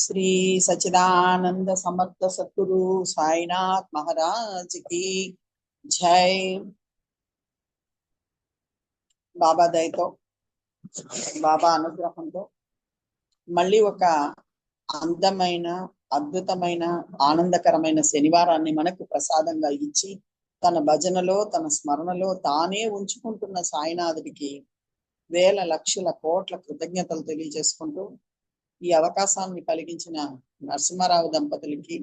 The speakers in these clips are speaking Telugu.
श्री सच्चिदानंद समर्थ सद्गुरु साईनाथ महाराज की जय। బాబా దయతో బాబా అనుగ్రహంతో మళ్ళీ ఒక అందమైన అద్భుతమైన ఆనందకరమైన శనివారాన్ని మనకు ప్రసాదంగా ఇచ్చి తన భజనలో తన స్మరణలో తానే ఉంచుకుంటున్న సాయినాథుడికి వేల లక్షల కోట్ల కృతజ్ఞతలు తెలియజేసుకుంటూ ఈ అవకాశాన్ని కలిగించిన నరసింహారావు దంపతులకి,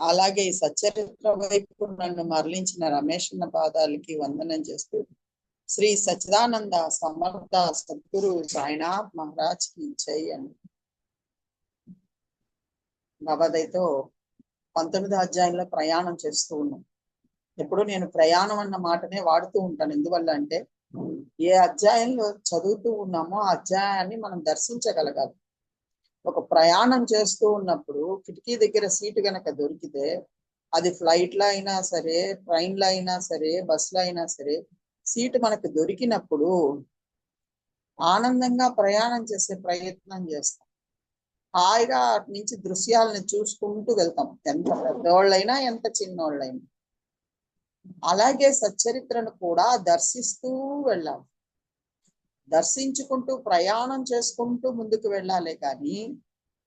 అలాగే ఈ సచ్చరిత్ర వైపు నన్ను మరలించిన రమేష్ అన్న పాదాలకి వందనం చేస్తూ శ్రీ సచ్చిదానంద సమర్థ సద్గురు సాయినాథ్ మహారాజ్ కి జై అని బాబాదయ్యతో 19వ అధ్యాయంలో ప్రయాణం చేస్తూ ఉన్నాం. ఎప్పుడు నేను ప్రయాణం అన్న మాటనే వాడుతూ ఉంటాను. ఎందువల్ల అంటే ఏ అధ్యాయంలో చదువుతూ ఉన్నామో ఆ అధ్యాయాన్ని మనం దర్శించగలగాలి. ఒక ప్రయాణం చేస్తూ ఉన్నప్పుడు కిటికీ దగ్గర సీటు గనక దొరికితే అది ఫ్లైట్ లో అయినా సరే, ట్రైన్ లో అయినా సరే, బస్ లో అయినా సరే, సీటు మనకు దొరికినప్పుడు ఆనందంగా ప్రయాణం చేసే ప్రయత్నం చేస్తాం. హాయిగా అటు నుంచి దృశ్యాలను చూసుకుంటూ వెళ్తాం, ఎంత పెద్దోళ్ళైనా ఎంత చిన్నోళ్ళైనా. అలాగే సచ్చరిత్రను కూడా దర్శిస్తూ వెళ్ళాలి, దర్శించుకుంటూ ప్రయాణం చేసుకుంటూ ముందుకు వెళ్ళాలి. కానీ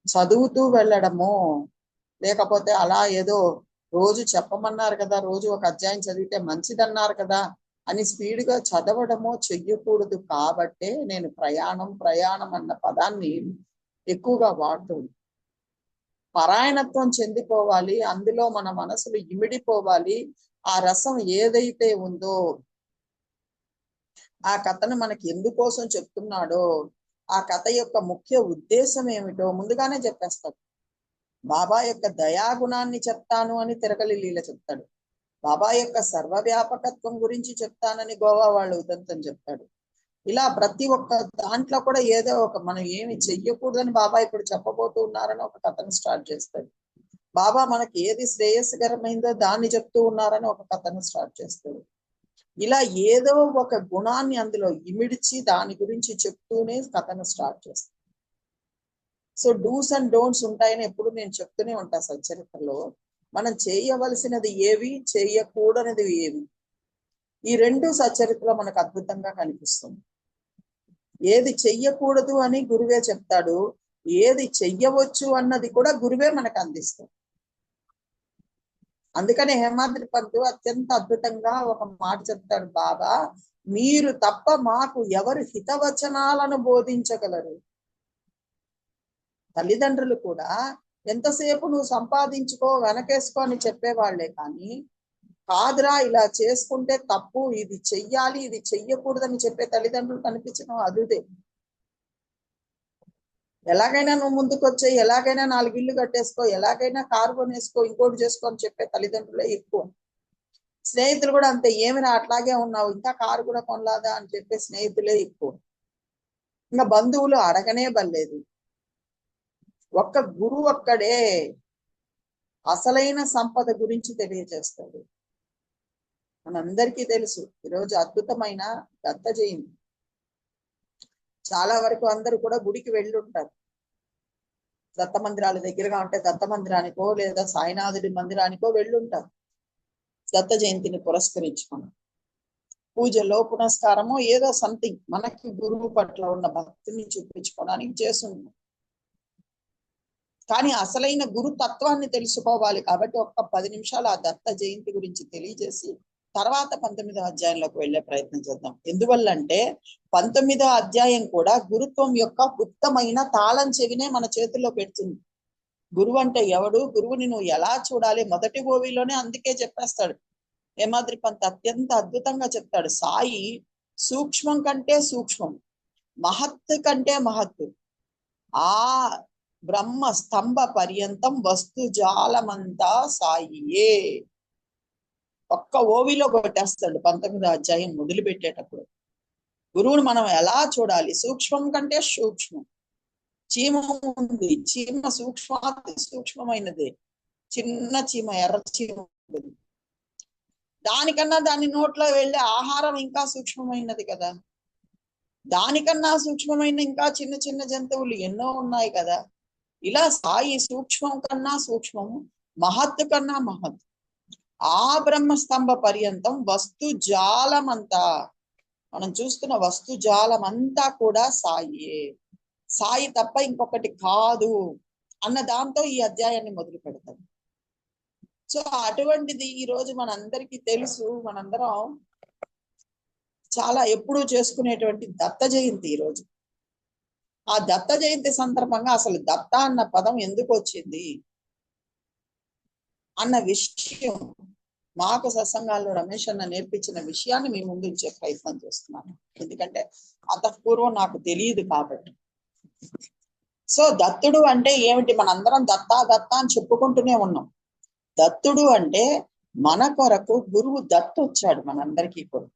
చదువుతూ వెళ్ళడము, లేకపోతే అలా ఏదో రోజు చెప్పమన్నారు కదా, రోజు ఒక అధ్యాయం చదివితే మంచిదన్నారు కదా అని స్పీడ్గా చదవడమో చెయ్యకూడదు. కాబట్టే నేను ప్రయాణం అన్న పదాన్ని ఎక్కువగా వాడుతూ పరాయణత్వం చెందిపోవాలి, అందులో మన మనసులు ఇమిడిపోవాలి. ఆ రసం ఏదైతే ఉందో, ఆ కథను మనకి ఎందుకోసం చెప్తున్నాడో, ఆ కథ యొక్క ముఖ్య ఉద్దేశం ఏమిటో ముందుగానే చెప్పేస్తాడు. బాబా యొక్క దయాగుణాన్ని చెప్తాను అని తిరగలి లీల చెప్తాడు. బాబా యొక్క సర్వవ్యాపకత్వం గురించి చెప్తానని గోవా వాళ్ళు ఉదంతం చెప్తాడు. ఇలా ప్రతి ఒక్క దాంట్లో కూడా ఏదో ఒక మనం ఏమి చెయ్యకూడదని బాబా ఇప్పుడు చెప్పబోతూ ఉన్నారని ఒక కథను స్టార్ట్ చేస్తాడు. బాబా మనకి ఏది శ్రేయస్కరమైందో దాన్ని చెప్తూ ఉన్నారని ఒక కథను స్టార్ట్ చేస్తాడు. ఇలా ఏదో ఒక గుణాన్ని అందులో ఇమిడ్చి దాని గురించి చెప్తూనే కథను స్టార్ట్ చేస్తాడు. సో డూస్ అండ్ డోంట్స్ ఉంటాయని ఎప్పుడు నేను చెప్తూనే ఉంటా. సచ్చరిత్రలో మనం చేయవలసినది ఏవి, చేయకూడనిది ఏవి, ఈ రెండు సచ్చరిత్రలో మనకు అద్భుతంగా కనిపిస్తుంది. ఏది చెయ్యకూడదు అని గురువే చెప్తాడు, ఏది చెయ్యవచ్చు అన్నది కూడా గురువే మనకు అందిస్తాడు. అందుకని హేమాద్రి పంతు అత్యంత అద్భుతంగా ఒక మాట చెప్తాడు, బాబా మీరు తప్ప మాకు ఎవరు హితవచనాలను బోధించగలరు. తల్లిదండ్రులు కూడా ఎంతసేపు నువ్వు సంపాదించుకో, వెనకేసుకో అని చెప్పేవాళ్లే. కానీ కాదురా, ఇలా చేసుకుంటే తప్పు, ఇది చెయ్యాలి, ఇది చెయ్యకూడదని చెప్పే తల్లిదండ్రులు కనిపించడం అదుదే. ఎలాగైనా నువ్వు ముందుకు వచ్చే, ఎలాగైనా 4 ఇళ్ళు కట్టేసుకో, ఎలాగైనా కారు కొనేసుకో, ఇంకోటి చేసుకో అని చెప్పే తల్లిదండ్రులే ఎక్కువ. స్నేహితులు కూడా అంతే, ఏమిరా అట్లాగే ఉన్నావు, ఇంకా కారు కూడా కొనలాదా అని చెప్పే స్నేహితులే ఎక్కువ. ఇంకా బంధువులు అడగనే బల్లేదు. ఒక్క గురువు ఒక్కడే అసలైన సంపద గురించి తెలియజేస్తాడు. మనందరికీ తెలుసు ఈరోజు అద్భుతమైన దత్త జయంతి. చాలా వరకు అందరూ కూడా గుడికి వెళ్ళి ఉంటారు. దత్త మందిరాలు దగ్గరగా ఉంటే దత్త మందిరానికో లేదా సాయినాథుడి మందిరానికో వెళ్ళుంటారు. దత్త జయంతిని పురస్కరించుకుని పూజలో పునస్కారమో ఏదో సంథింగ్ మనకి గురువు పట్ల ఉన్న భక్తిని చూపించుకోవడానికి చేస్తుంటాం. కానీ అసలైన గురు తత్వాన్ని తెలుసుకోవాలి కాబట్టి ఒక్క 10 నిమిషాలు ఆ దత్త జయంతి గురించి తెలియజేసి తర్వాత 19వ అధ్యాయంలోకి వెళ్లే ప్రయత్నం చేద్దాం. ఎందువల్లంటే 19వ అధ్యాయం కూడా గురుత్వం యొక్క ఉత్తమైన తాళం చెవినే మన చేతుల్లో పెడుతుంది. గురువు అంటే ఎవడు, గురువుని నువ్వు ఎలా చూడాలి, మొదటి ఓవిలోనే అందుకే చెప్పేస్తాడు. హేమాద్రి పంత్ అత్యంత అద్భుతంగా చెప్తాడు, సాయి సూక్ష్మం కంటే సూక్ష్మం, మహత్తు కంటే మహత్తు, ఆ బ్రహ్మ స్తంభ పర్యంతం వస్తు జాలమంతా సాయియే. ఒక్క ఓవిలో కొట్టేస్తాడు 19వ అధ్యాయం మొదలు పెట్టేటప్పుడు. గురువుని మనం ఎలా చూడాలి, సూక్ష్మం కంటే సూక్ష్మం. చీమ ఉంది, చీమ సూక్ష్మాతి సూక్ష్మమైనదే, చిన్న చీమ, ఎర్ర చీమ ఉంటుంది. దానికన్నా దాని నోట్లో వెళ్ళే ఆహారం ఇంకా సూక్ష్మమైనది కదా. దానికన్నా సూక్ష్మమైన ఇంకా చిన్న చిన్న జంతువులు ఎన్నో ఉన్నాయి కదా. ఇలా సాయి సూక్ష్మం కన్నా సూక్ష్మము, మహత్తు కన్నా మహత్తు. ఆ బ్రహ్మస్తంభ పర్యంతం వస్తు జాలమంతా, మనం చూస్తున్న వస్తు జాలం అంతా కూడా సాయే, సాయి తప్ప ఇంకొకటి కాదు అన్న దాంతో ఈ అధ్యాయాన్ని మొదలు పెడతాం. సో అటువంటిది ఈ రోజు మనందరికీ తెలుసు. మనందరం చాలా ఎప్పుడూ చేసుకునేటువంటి దత్త జయంతి ఈ రోజు. ఆ దత్త జయంతి సందర్భంగా అసలు దత్త అన్న పదం ఎందుకు వచ్చింది అన్న విషయం మాకు సత్సంగాల్లో రమేష్ అన్న నేర్పించిన విషయాన్ని మీ ముందు ఉంచే ప్రయత్నం చేస్తున్నాను. ఎందుకంటే అంతఃపూర్వం నాకు తెలియదు కాబట్టి. సో దత్తుడు అంటే ఏమిటి? మనందరం దత్తా దత్తా అని చెప్పుకుంటూనే ఉన్నాం. దత్తుడు అంటే మన కొరకు గురువు దత్తు వచ్చాడు మనందరికీ కూడా.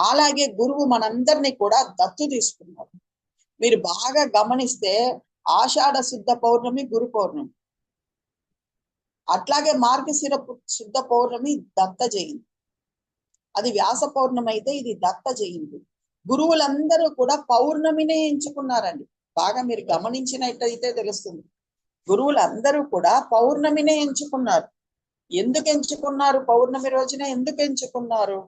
అలాగే గురువు మనందరినీ కూడా దత్తు తీసుకున్నాడు. మీరు బాగా గమనిస్తే ఆషాఢ శుద్ధ పౌర్ణమి గురు పౌర్ణమి, అట్లాగే మార్గశిర శుద్ధ పౌర్ణమి దత్త జయంతి. అది వ్యాస పౌర్ణమి అయితే ఇది దత్త జయంతి. గురువులందరూ కూడా పౌర్ణమినే ఎంచుకున్నారండి. బాగా మీరు గమనించినట్టయితే తెలుస్తుంది. గురువులందరూ కూడా పౌర్ణమినే ఎంచుకున్నారు. ఎందుకు ఎంచుకున్నారు? పౌర్ణమి రోజున ఎందుకు ఎంచుకున్నారు?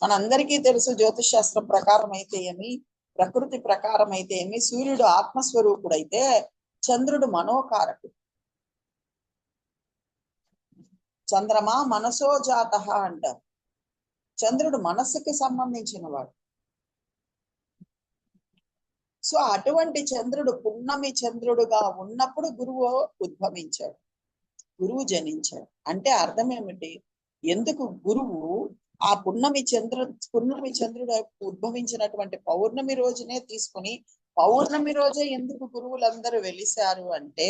మనందరికీ తెలుసు. జ్యోతిష్ శాస్త్రం ప్రకారం అయితే ఏమి, ప్రకృతి ప్రకారం అయితే ఏమి, సూర్యుడు ఆత్మస్వరూపుడైతే చంద్రుడు మనోకారకుడు. చంద్రమా మనసో జాత అంటారు. చంద్రుడు మనస్సుకి సంబంధించిన వాడు. సో అటువంటి చంద్రుడు పున్నమి చంద్రుడుగా ఉన్నప్పుడు గురువు ఉద్భవించాడు, గురువు జనించాడు. అంటే అర్థం ఏమిటి? ఎందుకు గురువు ఆ పున్నమి చంద్రుడు ఉద్భవించినటువంటి పౌర్ణమి రోజునే తీసుకుని పౌర్ణమి రోజే ఎందుకు గురువులందరూ వెలిశారు అంటే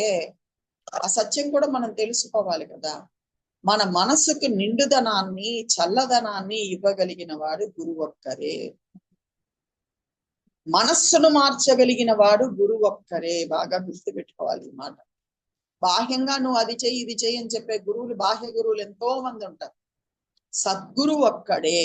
ఆ సత్యం కూడా మనం తెలుసుకోవాలి కదా. మన మనస్సుకు నిండుదనాన్ని, చల్లదనాన్ని ఇవ్వగలిగిన వాడు గురువు ఒక్కరే. మనస్సును మార్చగలిగిన వాడు గురువు ఒక్కరే. బాగా గుర్తుపెట్టుకోవాలి ఈ మాట. బాహ్యంగా నువ్వు అది చెయ్యి ఇది చెయ్యి అని చెప్పే గురువులు, బాహ్య గురువులు ఎంతో మంది ఉంటారు. సద్గురు ఒక్కడే.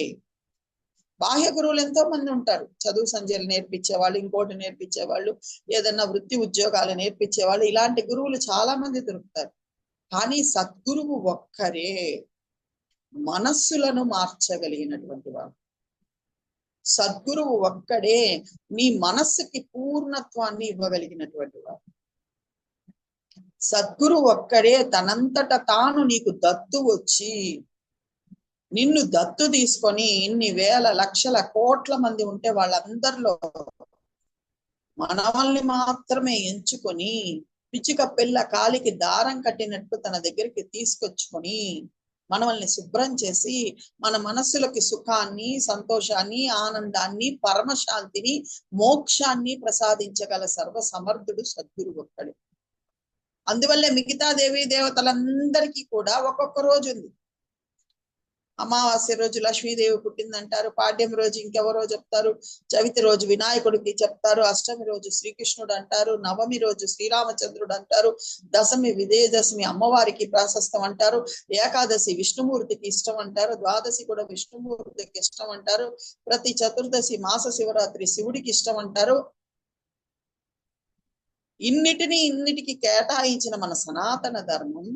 బాహ్య గురువులు ఎంతో మంది ఉంటారు. చదువు సంధ్యలు నేర్పించేవాళ్ళు, ఇంకోటి నేర్పించేవాళ్ళు, ఏదన్నా వృత్తి ఉద్యోగాలు నేర్పించేవాళ్ళు, ఇలాంటి గురువులు చాలా మంది దొరుకుతారు. కానీ సద్గురువు ఒక్కరే, మనస్సులను మార్చగలిగినటువంటి వాడు. సద్గురువు ఒక్కడే నీ మనస్సుకి పూర్ణత్వాన్ని ఇవ్వగలిగినటువంటి వాడు. సద్గురువు ఒక్కడే తనంతట తాను నీకు దత్తు వచ్చి నిన్ను దత్తు తీసుకొని ఇన్ని వేల లక్షల కోట్ల మంది ఉంటే వాళ్ళందరిలో మనల్ని మాత్రమే ఎంచుకొని పిచ్చుక పిల్ల కాలికి దారం కట్టినట్టు తన దగ్గరికి తీసుకొచ్చుకొని మనల్ని శుభ్రం చేసి మన మనస్సులకి సుఖాన్ని, సంతోషాన్ని, ఆనందాన్ని, పరమశాంతిని, మోక్షాన్ని ప్రసాదించగల సర్వ సమర్థుడు సద్గురు ఒక్కడే. అందువల్లే మిగతా దేవీ దేవతలందరికీ కూడా ఒక్కొక్క రోజు ఉంది. అమావాస్య రోజు లక్ష్మీదేవి పుట్టిందంటారు, పాడ్యం రోజు ఇంకెవరో చెప్తారు, చవితి రోజు వినాయకుడికి చెప్తారు, అష్టమి రోజు శ్రీకృష్ణుడు అంటారు, నవమి రోజు శ్రీరామచంద్రుడు అంటారు, దశమి విజయదశమి అమ్మవారికి ప్రాశస్తం అంటారు, ఏకాదశి విష్ణుమూర్తికి ఇష్టం అంటారు, ద్వాదశి కూడా విష్ణుమూర్తికి ఇష్టం అంటారు, ప్రతి చతుర్దశి మాస శివరాత్రి శివుడికి ఇష్టం అంటారు. ఇన్నిటికి కేటాయించిన మన సనాతన ధర్మం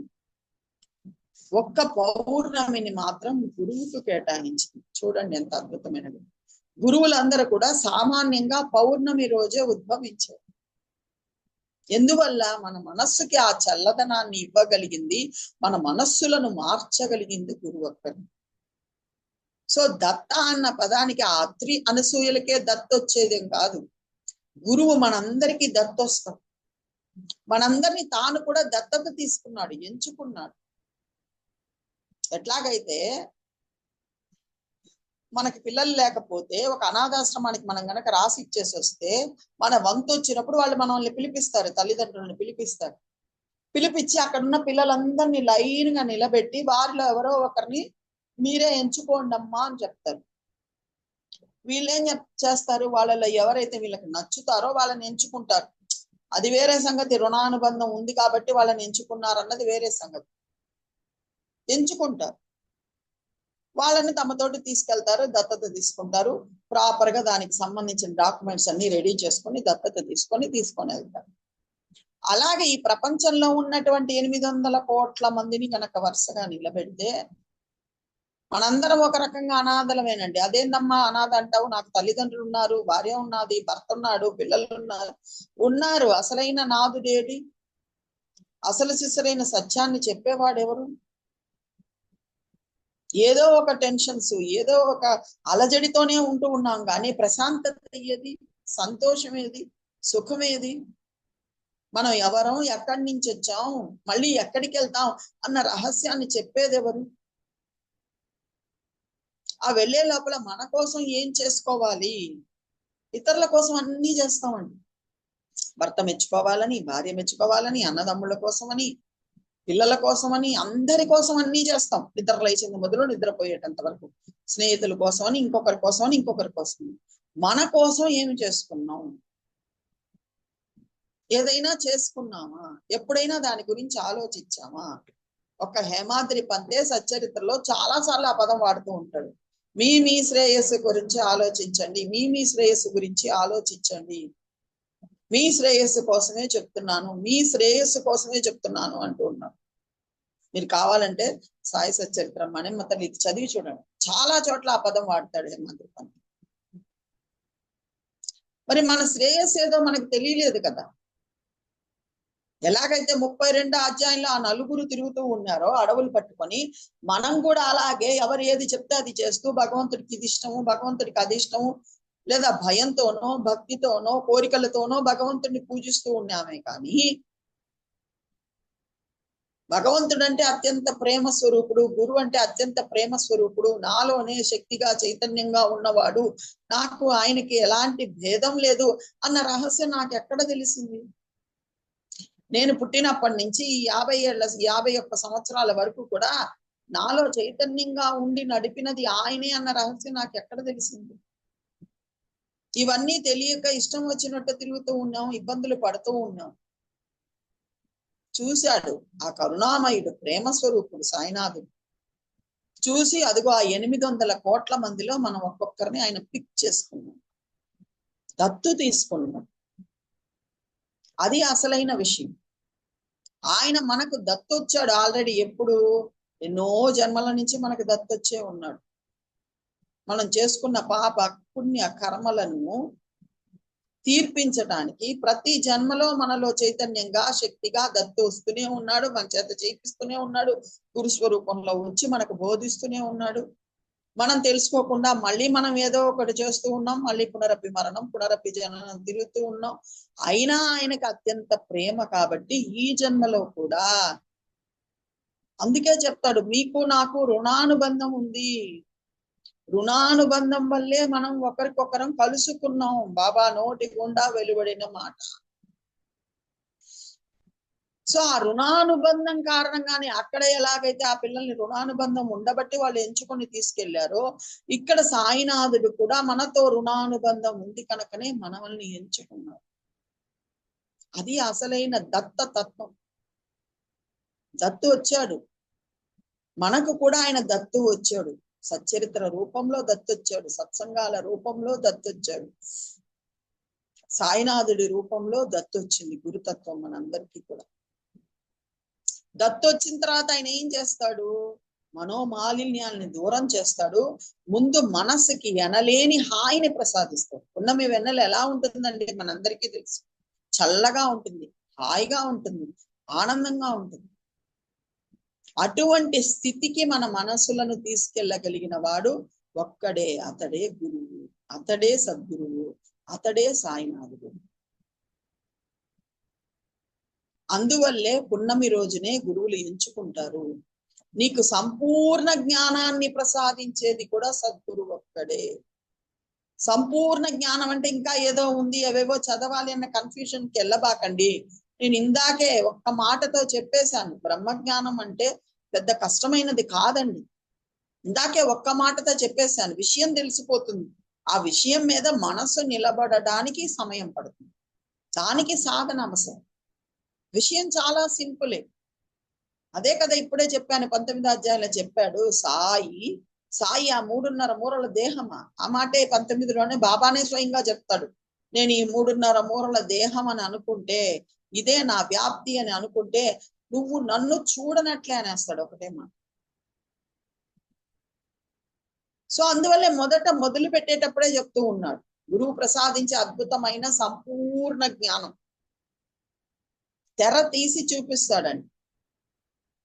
ఒక్క పౌర్ణమిని మాత్రం గురువుకు కేటాయించింది. చూడండి ఎంత అద్భుతమైనది. గురువులందరూ కూడా సామాన్యంగా పౌర్ణమి రోజే ఉద్భవించారు. ఎందువల్ల? మన మనస్సుకి ఆ చల్లదనాన్ని ఇవ్వగలిగింది, మన మనస్సులను మార్చగలిగింది గురువు ఒక్కరు. సో దత్త అన్న పదానికి ఆ అత్రి అనసూయలకే దత్త వచ్చేదేం కాదు. గురువు మనందరికీ దత్తొస్తాం. మనందరినీ తాను కూడా దత్తత తీసుకున్నాడు, ఎంచుకున్నాడు. ఎట్లాగైతే మనకి పిల్లలు లేకపోతే ఒక అనాథాశ్రమానికి మనం గనక రాసి ఇచ్చేసి వస్తే మన వంతు వచ్చినప్పుడు వాళ్ళు మనల్ని పిలిపిస్తారు, తల్లిదండ్రులను పిలిపిస్తారు. పిలిపించి అక్కడున్న పిల్లలందరినీ లైన్ గా నిలబెట్టి వారిలో ఎవరో ఒకరిని మీరే ఎంచుకోండి అమ్మా అని చెప్తారు. వీళ్ళేం చేస్తారు? వాళ్ళలో ఎవరైతే వీళ్ళకి నచ్చుతారో వాళ్ళని ఎంచుకుంటారు. అది వేరే సంగతి. రుణానుబంధం ఉంది కాబట్టి వాళ్ళని ఎంచుకున్నారు అన్నది వేరే సంగతి. ఎంచుకుంటారు, వాళ్ళని తమతోటి తీసుకెళ్తారు, దత్తత తీసుకుంటారు. ప్రాపర్ గా దానికి సంబంధించిన డాక్యుమెంట్స్ అన్ని రెడీ చేసుకొని దత్తత తీసుకొని వెళ్తారు. అలాగే ఈ ప్రపంచంలో ఉన్నటువంటి 800 కోట్ల మందిని కనుక వరుసగా నిలబెడితే మనందరం ఒక రకంగా అనాథలమేనండి. అదేందమ్మా అనాథ అంటావు? నాకు తల్లిదండ్రులు ఉన్నారు, భార్య ఉన్నది, భర్త ఉన్నాడు, పిల్లలు ఉన్నారు. అసలైన నాదుడేడి? అసలు సిసలైన సత్యాన్ని చెప్పేవాడెవరు? ఏదో ఒక టెన్షన్స్, ఏదో ఒక అలజడితోనే ఉంటూ ఉన్నాం కానీ ప్రశాంతత ఏది? సంతోషం ఏది? సుఖం ఏది? మనం ఎవరం, ఎక్కడి నుంచి వచ్చాం, మళ్ళీ ఎక్కడికి వెళ్తాం అన్న రహస్యాన్ని చెప్పేది ఎవరు? ఆ వెళ్లే లోపల మన కోసం ఏం చేసుకోవాలి? ఇతరుల కోసం అన్నీ చేస్తామండి. భర్త మెచ్చుకోవాలని, భార్య మెచ్చుకోవాలని, అన్నదమ్ముళ్ళ కోసమని, పిల్లల కోసమని, అందరి కోసం అన్నీ చేస్తాం. నిద్ర లేచింది మొదలు నిద్రపోయేటంత వరకు, స్నేహితుల కోసమని, ఇంకొకరి కోసమని, ఇంకొకరి కోసం. మన కోసం ఏమి చేసుకున్నాం? ఏదైనా చేసుకున్నామా? ఎప్పుడైనా దాని గురించి ఆలోచించామా? ఒక హేమాద్రి పంతే సచ్చరిత్రలో చాలా సార్లు ఆ పదం వాడుతూ ఉంటాడు. మీ శ్రేయస్సు గురించి ఆలోచించండి, మీ శ్రేయస్సు గురించి ఆలోచించండి, మీ శ్రేయస్సు కోసమే చెప్తున్నాను, మీ శ్రేయస్సు కోసమే చెప్తున్నాను అంటూ ఉన్నాను. మీరు కావాలంటే సాయి సచ్చరిత్ర మణిమ్మ తల్లి చదివి చూడండి, చాలా చోట్ల ఆ పదం వాడతాడు హేమాద్రి పంత్. మరి మన శ్రేయస్సు ఏదో మనకు తెలియలేదు కదా. ఎలాగైతే 32 అధ్యాయంలో ఆ నలుగురు తిరుగుతూ ఉన్నారో అడవులు పట్టుకొని, మనం కూడా అలాగే ఎవరు ఏది చెప్తే అది చేస్తూ భగవంతుడికి ఇది ఇష్టము, భగవంతుడికి అది ఇష్టము, లేదా భయంతోనో భక్తితోనో కోరికలతోనో భగవంతుడిని పూజిస్తూ ఉన్నామే కానీ భగవంతుడు అంటే అత్యంత ప్రేమ స్వరూపుడు, గురువు అంటే అత్యంత ప్రేమ స్వరూపుడు, నాలోనే శక్తిగా చైతన్యంగా ఉన్నవాడు, నాకు ఆయనకి ఎలాంటి భేదం లేదు అన్న రహస్యం నాకు ఎక్కడ తెలిసింది? నేను పుట్టినప్పటి నుంచి 51 సంవత్సరాల వరకు కూడా నాలో చైతన్యంగా ఉండి నడిపినది ఆయనే అన్న రహస్యం నాకు ఎక్కడ తెలిసింది? ఇవన్నీ తెలియక ఇష్టం వచ్చినట్టు తిరుగుతూ ఉన్నాం, ఇబ్బందులు పడుతూ ఉన్నాం. చూశాడు ఆ కరుణామయుడు, ప్రేమ స్వరూపుడు సాయినాథుడు. చూసి అదిగో ఆ 800 కోట్ల మందిలో మనం ఒక్కొక్కరిని ఆయన పిక్ చేసుకున్నాం, దత్తు తీసుకున్నాం. అది అసలైన విషయం. ఆయన మనకు దత్తొచ్చాడు ఆల్రెడీ. ఎప్పుడు? ఎన్నో జన్మల నుంచి మనకు దత్తొచ్చే ఉన్నాడు. మనం చేసుకున్న పాప పుణ్య కర్మలను తీర్పించడానికి ప్రతి జన్మలో మనలో చైతన్యంగా శక్తిగా దత్తు వస్తూనే ఉన్నాడు, మన చేత చేపిస్తూనే ఉన్నాడు, గురుస్వరూపంలో వచ్చి మనకు బోధిస్తూనే ఉన్నాడు. మనం తెలుసుకోకుండా మళ్ళీ మనం ఏదో ఒకటి చేస్తూ ఉన్నాం, మళ్ళీ పునరపి మరణం, పునరపి జననం తిరుగుతూ ఉన్నాం. అయినా ఆయనకు అత్యంత ప్రేమ కాబట్టి ఈ జన్మలో కూడా అందుకే చెప్తాడు, మీకు నాకు రుణానుబంధం ఉంది, రుణానుబంధం వల్లే మనం ఒకరికొకరం కలుసుకున్నాం. బాబా నోటి గుండా వెలువడిన మాట. సో ఆ రుణానుబంధం కారణంగానే అక్కడ ఎలాగైతే ఆ పిల్లల్ని రుణానుబంధం ఉండబట్టి వాళ్ళు ఎంచుకొని తీసుకెళ్లారో, ఇక్కడ సాయినాథుడు కూడా మనతో రుణానుబంధం ఉంది కనుకనే మనల్ని ఎంచుకున్నారు. అది అసలైన దత్త తత్వం. దత్తు వచ్చాడు, మనకు కూడా ఆయన దత్తు వచ్చాడు. సచ్చరిత్ర రూపంలో దత్తొచ్చాడు, సత్సంగాల రూపంలో దత్తొచ్చాడు, సాయినాథుడి రూపంలో దత్తొచ్చింది. గురుతత్వం మనందరికీ కూడా. దత్తొచ్చిన తర్వాత ఆయన ఏం చేస్తాడు? మనోమాలిన్యాల్ని దూరం చేస్తాడు. ముందు మనస్సుకి ఎనలేని హాయిని ప్రసాదిస్తాడు. పున్నమి వెన్నెల ఎలా ఉంటుందండి మనందరికీ తెలుసు. చల్లగా ఉంటుంది, హాయిగా ఉంటుంది, ఆనందంగా ఉంటుంది. అటువంటి స్థితికి మన మనసులను తీసుకెళ్ళగలిగిన వాడు ఒక్కడే. అతడే గురువు, అతడే సద్గురువు, అతడే సాయినాథుడు. అందువల్లే పున్నమి రోజునే గురువులు ఎంచుకుంటారు. నీకు సంపూర్ణ జ్ఞానాన్ని ప్రసాదించేది కూడా సద్గురువు ఒక్కడే. సంపూర్ణ జ్ఞానం అంటే ఇంకా ఏదో ఉంది, అవేవో చదవాలి అన్న కన్ఫ్యూషన్కి వెళ్ళబాకండి. నేను ఇందాకే ఒక్క మాటతో చెప్పేశాను, బ్రహ్మజ్ఞానం అంటే పెద్ద కష్టమైనది కాదండి. ఇందాకే ఒక్క మాటతో చెప్పేశాను, విషయం తెలిసిపోతుంది. ఆ విషయం మీద మనసు నిలబడడానికి సమయం పడుతుంది, దానికి సాధన అవసరం. విషయం చాలా సింపులే. అదే కదా ఇప్పుడే చెప్పాను, 19వ అధ్యాయంలో చెప్పాడు సాయి. సాయి ఆ 3.5 మూరల దేహమా? ఆ మాటే 19లోనే బాబానే స్వయంగా చెప్తాడు. నేను ఈ 3.5 మూరల దేహం అని అనుకుంటే ఇదే నా వ్యాప్తి అని అనుకుంటే నువ్వు నన్ను చూడనట్లే అనేస్తాడు ఒకటే మాట. సో అందువల్లే మొదలు పెట్టేటప్పుడే చెప్తూ ఉన్నాడు, గురువు ప్రసాదించే అద్భుతమైన సంపూర్ణ జ్ఞానం తెర తీసి చూపిస్తాడండి.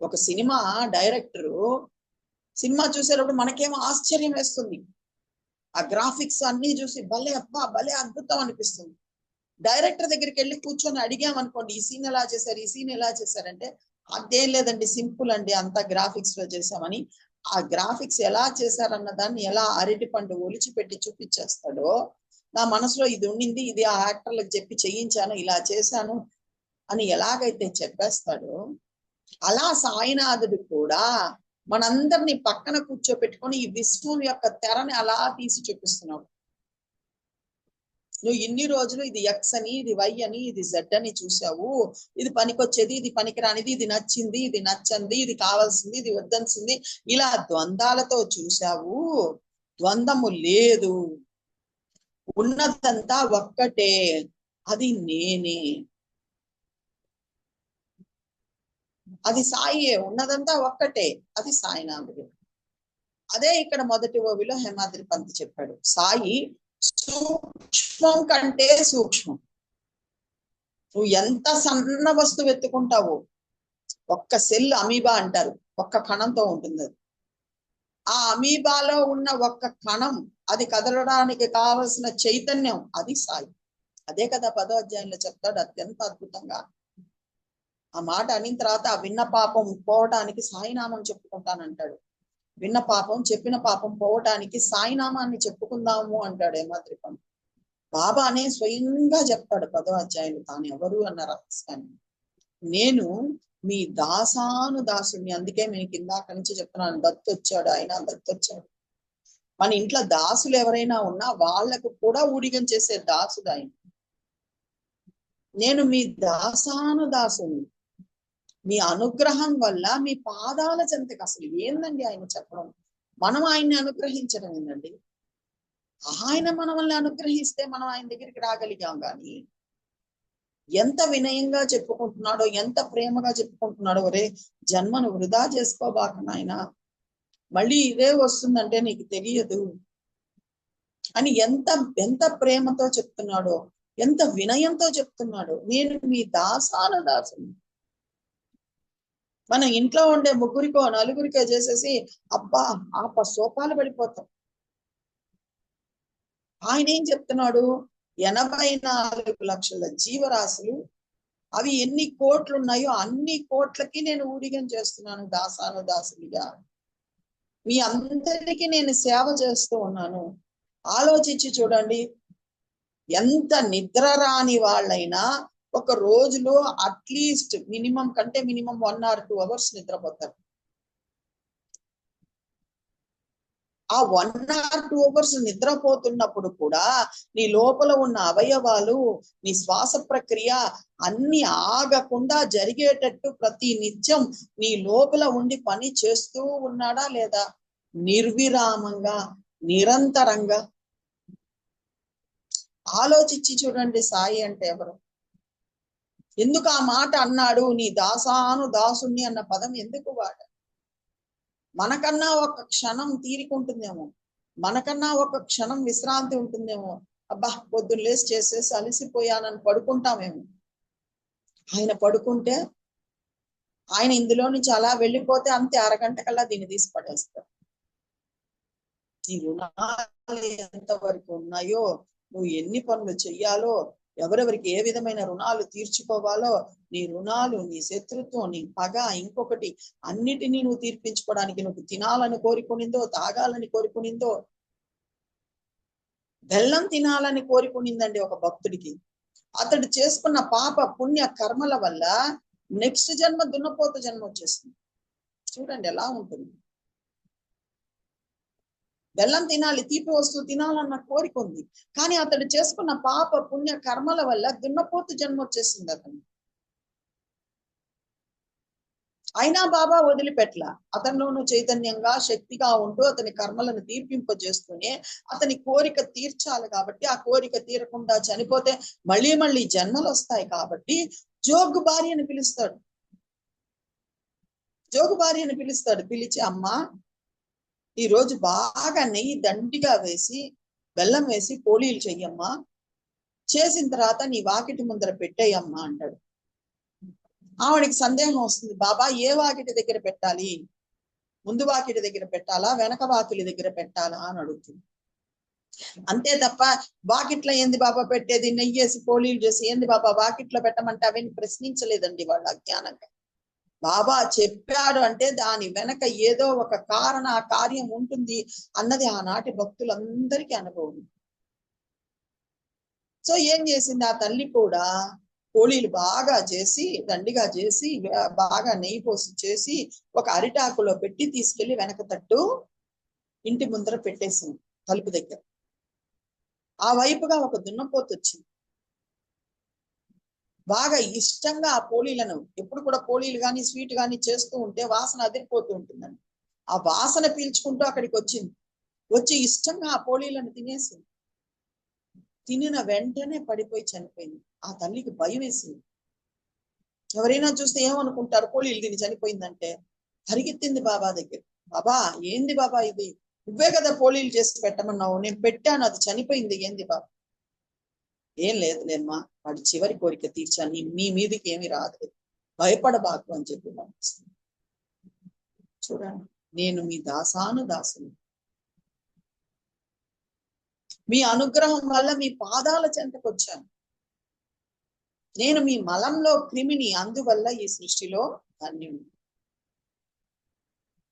ఒక సినిమా డైరెక్టరు సినిమా చూసేటప్పుడు మనకేమో ఆశ్చర్యం వేస్తుంది, ఆ గ్రాఫిక్స్ అన్ని చూసి భలే అబ్బా భలే అద్భుతం అనిపిస్తుంది. డైరెక్టర్ దగ్గరికి వెళ్ళి కూర్చొని అడిగామనుకోండి, ఈ సీన్ ఎలా చేశారు, ఈ సీన్ ఎలా చేశారంటే, అదేం లేదండి సింపుల్ అండి అంతా గ్రాఫిక్స్ లో చేసామని, ఆ గ్రాఫిక్స్ ఎలా చేశారన్న దాన్ని ఎలా అరటి పండు ఒలిచి పెట్టి చూపించేస్తాడో, నా మనసులో ఇది ఉండింది, ఇది ఆ యాక్టర్లకు చెప్పి చేయించాను, ఇలా చేశాను అని ఎలాగైతే చెప్పేస్తాడో, అలా సాయినాథుడు కూడా మనందరినీ పక్కన కూర్చోపెట్టుకొని ఈ విశ్వం యొక్క తెరని అలా తీసి చూపిస్తున్నాడు. నువ్వు ఇన్ని రోజులు ఇది ఎక్స్ అని, ఇది వై అని, ఇది జెడ్ అని చూసావు, ఇది పనికొచ్చేది, ఇది పనికిరానిది, ఇది నచ్చింది, ఇది నచ్చంది, ఇది కావాల్సింది, ఇది వద్దనిసింది, ఇలా ద్వంద్వాలతో చూసావు. ద్వంద్వము లేదు, ఉన్నదంతా ఒక్కటే, అది నేనే, అది సాయే, ఉన్నదంతా ఒక్కటే, అది సాయినాథుడు. అదే ఇక్కడ మొదటి ఓవిలో హేమాద్రి పంత్ చెప్పాడు, సాయి సూక్ష్మం కంటే సూక్ష్మం. నువ్వు ఎంత సన్న వస్తువు ఎత్తుకుంటావో, ఒక్క సెల్ అమీబా అంటారు, ఒక్క కణంతో ఉంటుంది అది. ఆ అమీబాలో ఉన్న ఒక్క కణం, అది కదలడానికి కావలసిన చైతన్యం, అది సాయి. అదే కదా 10వ అధ్యాయంలో చెప్తాడు అత్యంత అద్భుతంగా. ఆ మాట అనిన తర్వాత ఆ విన్న పాపం పోవటానికి సాయినామం చెప్పుకుంటానంటాడు. విన్న పాపం, చెప్పిన పాపం పోవటానికి సాయినామాన్ని చెప్పుకుందాము అంటాడు హేమాద్రి పంత్. బాబానే స్వయంగా చెప్తాడు 10వ అధ్యాయులు తాను ఎవరు అన్న రహస్యాన్ని. నేను మీ దాసాను దాసుని. అందుకే మీకు ఇందాక నుంచి చెప్తున్నాను, దత్తొచ్చాడు, ఆయన దత్తొచ్చాడు. మన ఇంట్లో దాసులు ఎవరైనా ఉన్నా వాళ్ళకు కూడా ఊడిగం చేసే దాసుడు ఆయన. నేను మీ దాసాను దాసుని, మీ అనుగ్రహం వల్ల మీ పాదాల చెంతకు. అసలు ఏందండి ఆయన చెప్పడం, మనం ఆయన్ని అనుగ్రహించడం ఏందండి. ఆయన మనల్ని అనుగ్రహిస్తే మనం ఆయన దగ్గరికి రాగలిగాం. కానీ ఎంత వినయంగా చెప్పుకుంటున్నాడో, ఎంత ప్రేమగా చెప్పుకుంటున్నాడో, ఒరే జన్మను వృధా చేసుకోబాక నాయన, మళ్ళీ ఇదే వస్తుందంటే నీకు తెలియదు అని ఎంత ఎంత ప్రేమతో చెప్తున్నాడో, ఎంత వినయంతో చెప్తున్నాడో. నేను మీ దాసాను దాసుని. మనం ఇంట్లో ఉండే ముగ్గురికో నలుగురికో చేసేసి అబ్బా సోపాలు పడిపోతాం. ఆయన ఏం చెప్తున్నాడు, 84 లక్షల జీవరాశులు, అవి ఎన్ని కోట్లు ఉన్నాయో అన్ని కోట్లకి నేను ఊడిగం చేస్తున్నాను దాసాను దాసునిగా. మీ అందరికీ నేను సేవ చేస్తూ ఉన్నాను. ఆలోచించి చూడండి, ఎంత నిద్ర రాని వాళ్ళైనా ఒక రోజులో అట్లీస్ట్ మినిమం 1 or 2 hours నిద్రపోతారు. ఆ 1 or 2 hours నిద్రపోతున్నప్పుడు కూడా నీ లోపల ఉన్న అవయవాలు, నీ శ్వాస ప్రక్రియ అన్ని ఆగకుండా జరిగేటట్టు ప్రతి నిత్యం నీ లోపల ఉండి పని చేస్తూ ఉన్నాడా లేదా? నిర్విరామంగా, నిరంతరంగా. ఆలోచించి చూడండి, సాయి అంటే ఎవరు? ఎందుకు ఆ మాట అన్నాడు? నీ దాసాను దాసుని అన్న పదం ఎందుకు వాడ? మనకన్నా ఒక క్షణం తీరికుంటుందేమో, మనకన్నా ఒక క్షణం విశ్రాంతి ఉంటుందేమో. అబ్బా పొద్దున్న లేసి చేసేసి అలసిపోయానని పడుకుంటామేమో. ఆయన పడుకుంటే, ఆయన ఇందులో నుంచి అలా వెళ్ళిపోతే అంతే, అరగంట కల్లా దీన్ని తీసి పడేస్తారు. నీ రుణాలు ఎంతవరకు ఉన్నాయో, నువ్వు ఎన్ని పనులు చెయ్యాలో, ఎవరెవరికి ఏ విధమైన రుణాలు తీర్చుకోవాలో, నీ రుణాలు, నీ శత్రుత్వం, నీ పగ, ఇంకొకటి అన్నిటినీ నువ్వు తీర్పించుకోవడానికి నువ్వు తినాలని కోరుకునిందో, తాగాలని కోరుకునిందో. బెల్లం తినాలని కోరుకునిందండి ఒక భక్తుడికి. అతడు చేసుకున్న పాప పుణ్య కర్మల వల్ల నెక్స్ట్ జన్మ దున్నపోతు జన్మ వచ్చేసింది. చూడండి ఎలా ఉంటుంది. బెల్లం తినాలి, తీపి వస్తువు తినాలన్న కోరిక ఉంది, కానీ అతడు చేసుకున్న పాప పుణ్య కర్మల వల్ల దున్నపోతు జన్మ వచ్చేసింది అతను. అయినా బాబా వదిలిపెట్ల. అతనిలోనూ చైతన్యంగా, శక్తిగా ఉంటూ అతని కర్మలను తీర్పింపజేస్తూనే అతని కోరిక తీర్చాలి. కాబట్టి ఆ కోరిక తీరకుండా చనిపోతే మళ్ళీ మళ్ళీ జన్మలు వస్తాయి. కాబట్టి జోగు భార్యను పిలుస్తాడు. జోగు భార్యను పిలుస్తాడు. పిలిచి, అమ్మ ఈ రోజు బాగా నెయ్యి దండిగా వేసి బెల్లం వేసి పోలీలు చెయ్యమ్మా, చేసిన తర్వాత నీ వాకిటి ముందర పెట్టేయమ్మా అంటాడు. ఆవిడికి సందేహం వస్తుంది, బాబా ఏ వాకిటి దగ్గర పెట్టాలి, ముందు వాకిటి దగ్గర పెట్టాలా వెనక వాకిలి దగ్గర పెట్టాలా అని అడుగుతుంది. అంతే తప్ప వాకిట్లో ఏంది బాబా పెట్టేది, నెయ్యేసి పోలీలు చేసి ఏంది బాబా వాకిట్లో పెట్టమంటే అవన్నీ ప్రశ్నించలేదండి వాళ్ళు అజ్ఞానంగా. బాబా చెప్పాడు అంటే దాని వెనక ఏదో ఒక కార్యం ఉంటుంది అన్నది ఆనాటి భక్తులందరికీ అనుభవం. సో ఏం చేసింది ఆ తల్లి కూడా, పోలీలు బాగా చేసి దండిగా చేసి బాగా నెయ్యి పోసి చేసి ఒక అరిటాకులో పెట్టి తీసుకెళ్లి వెనక తట్టు ఇంటి ముందర పెట్టేసింది తలుపు దగ్గర. ఆ వైపుగా ఒక దున్నపోతు వచ్చింది. బాగా ఇష్టంగా ఆ పోలీలను, ఎప్పుడు కూడా పోలీలు కానీ స్వీట్ కానీ చేస్తూ ఉంటే వాసన అదిరిపోతూ ఉంటుందండి. ఆ వాసన పీల్చుకుంటూ అక్కడికి వచ్చింది. వచ్చి ఇష్టంగా ఆ పోలీలను తినేసింది. తినిన వెంటనే పడిపోయి చనిపోయింది. ఆ తల్లికి భయం వేసింది. ఎవరైనా చూస్తే ఏమనుకుంటారు, పోలీలు తిని చనిపోయిందంటే. పరిగెత్తింది బాబా దగ్గర. బాబా ఏంది బాబా ఇది, నువ్వే కదా పోలీలు చేసి పెట్టమన్నావు, నేను పెట్టాను అది చనిపోయింది, ఏంది బాబా. ఏం లేదులేమ్మా, వాడి చివరి కోరిక తీర్చాను, మీ మీదకి ఏమి రాదు, భయపడబాకు అని చెప్పి పంపిస్తుంది. చూడండి, నేను మీ దాసుని, మీ అనుగ్రహం వల్ల మీ పాదాల చెంతకు వచ్చాను. నేను మీ మలంలో క్రిమిని, అందువల్ల ఈ సృష్టిలో ధన్యుడు.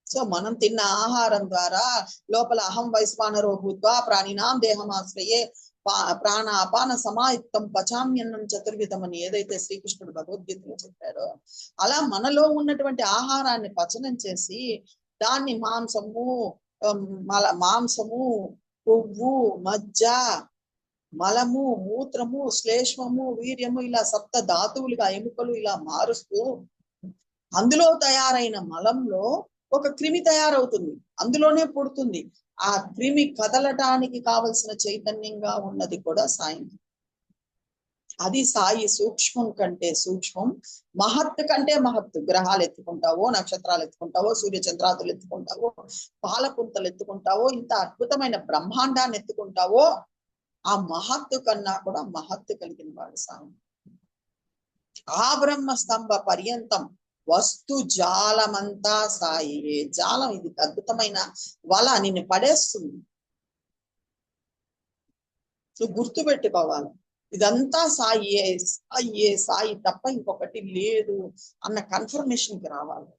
సో మనం తిన్న ఆహారం ద్వారా లోపల అహం వైశ్వానరో భూత్వా ప్రాణినాం దేహమాశ్రయే ప్రాణ అపాన సమాయుక్తం పచామ్యన్నం చతుర్విధం అని ఏదైతే శ్రీకృష్ణుడు భగవద్గీతలో చెప్పాడో, అలా మనలో ఉన్నటువంటి ఆహారాన్ని పచనం చేసి దాన్ని మాంసము కొవ్వు మజ్జ మలము మూత్రము శ్లేష్మము వీర్యము ఇలా సప్త ధాతువులుగా ఎముకలు ఇలా మారుస్తూ అందులో తయారైన మలంలో ఒక క్రిమి తయారవుతుంది, అందులోనే పుడుతుంది. ఆ క్రిమి కదలటానికి కావలసిన చైతన్యంగా ఉన్నది కూడా సాయి. అది సాయి సూక్ష్మం కంటే సూక్ష్మం, మహత్తు కంటే మహత్తు. గ్రహాలు ఎత్తుకుంటావో, నక్షత్రాలు ఎత్తుకుంటావో, సూర్య చంద్రాదులు ఎత్తుకుంటావో, పాలపుంతలు ఎత్తుకుంటావో, ఇంత అద్భుతమైన బ్రహ్మాండాన్ని ఎత్తుకుంటావో, ఆ మహత్తు కన్నా కూడా మహత్తు కలిగిన వాడు సాయి. ఆ బ్రహ్మ స్తంభ పర్యంతం వస్తు జాలమంతా సాయి. జాలం ఇది అద్భుతమైన వల, నిన్ను పడేస్తుంది. నువ్వు గుర్తుపెట్టుకోవాలి, ఇదంతా సాయి, సాయి సాయి తప్ప ఇంకొకటి లేదు అన్న కన్ఫర్మేషన్కి రావాలి.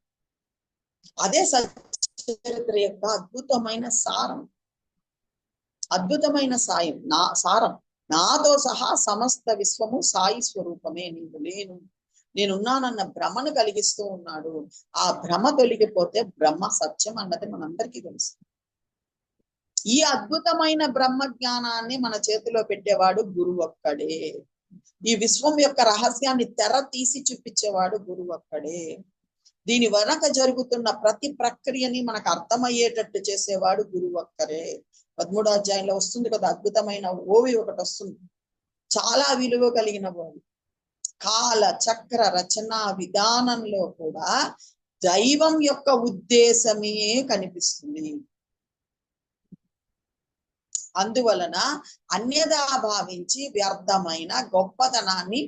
అదే సచరిత్ర యొక్క అద్భుతమైన సారం, అద్భుతమైన సాయం సారం. నాతో సహా సమస్త విశ్వము సాయి స్వరూపమే, నీవు నేనున్నానన్న భ్రమను కలిగిస్తూ ఉన్నాడు. ఆ భ్రమ తొలగిపోతే బ్రహ్మ సత్యం అన్నది మనందరికీ తెలుసు. ఈ అద్భుతమైన బ్రహ్మ జ్ఞానాన్ని మన చేతిలో పెట్టేవాడు గురువు ఒక్కడే. ఈ విశ్వం యొక్క రహస్యాన్ని తెర తీసి చూపించేవాడు గురువు ఒక్కడే. దీని వెనక జరుగుతున్న ప్రతి ప్రక్రియని మనకు అర్థమయ్యేటట్టు చేసేవాడు గురువు ఒక్కరే. 13వ అధ్యాయంలో వస్తుంది కదా, అద్భుతమైన ఓవి ఒకటి వస్తుంది, చాలా విలువ కలిగిన ఓవి. కాల చక్ర రచన విధానంలో కూడా దైవం యొక్క ఉద్దేశమే కనిపిస్తుంది. అందువలన అన్యదా భావించి వ్యర్థమైన గొప్పతనాన్ని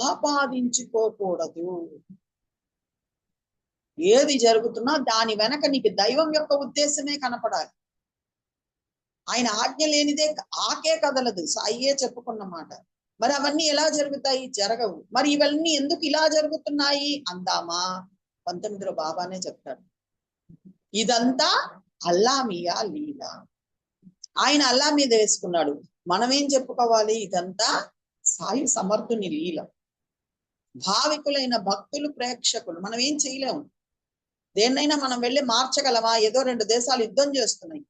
ఆపాదించుకోకూడదు. ఏది జరుగుతున్నా దాని వెనక నీకు దైవం యొక్క ఉద్దేశమే కనపడాలి. ఆయన ఆజ్ఞ లేనిదే ఆకే కదలదు, సాయియే చెప్పుకున్నమాట. మరి అవన్నీ ఎలా జరుగుతాయి? జరగవు. మరి ఇవన్నీ ఎందుకు ఇలా జరుగుతున్నాయి అందామా? 19లో బాబానే చెప్తాడు, ఇదంతా అల్లామియా లీల. ఆయన అల్లా మీద వేసుకున్నాడు. మనమేం చెప్పుకోవాలి? ఇదంతా సాయి సమర్థుని లీల. భావికులైన భక్తులు, ప్రేక్షకులు మనం ఏం చేయలేము. దేన్నైనా మనం వెళ్ళి మార్చగలమా? ఏదో 2 దేశాలు యుద్ధం చేస్తున్నాయి,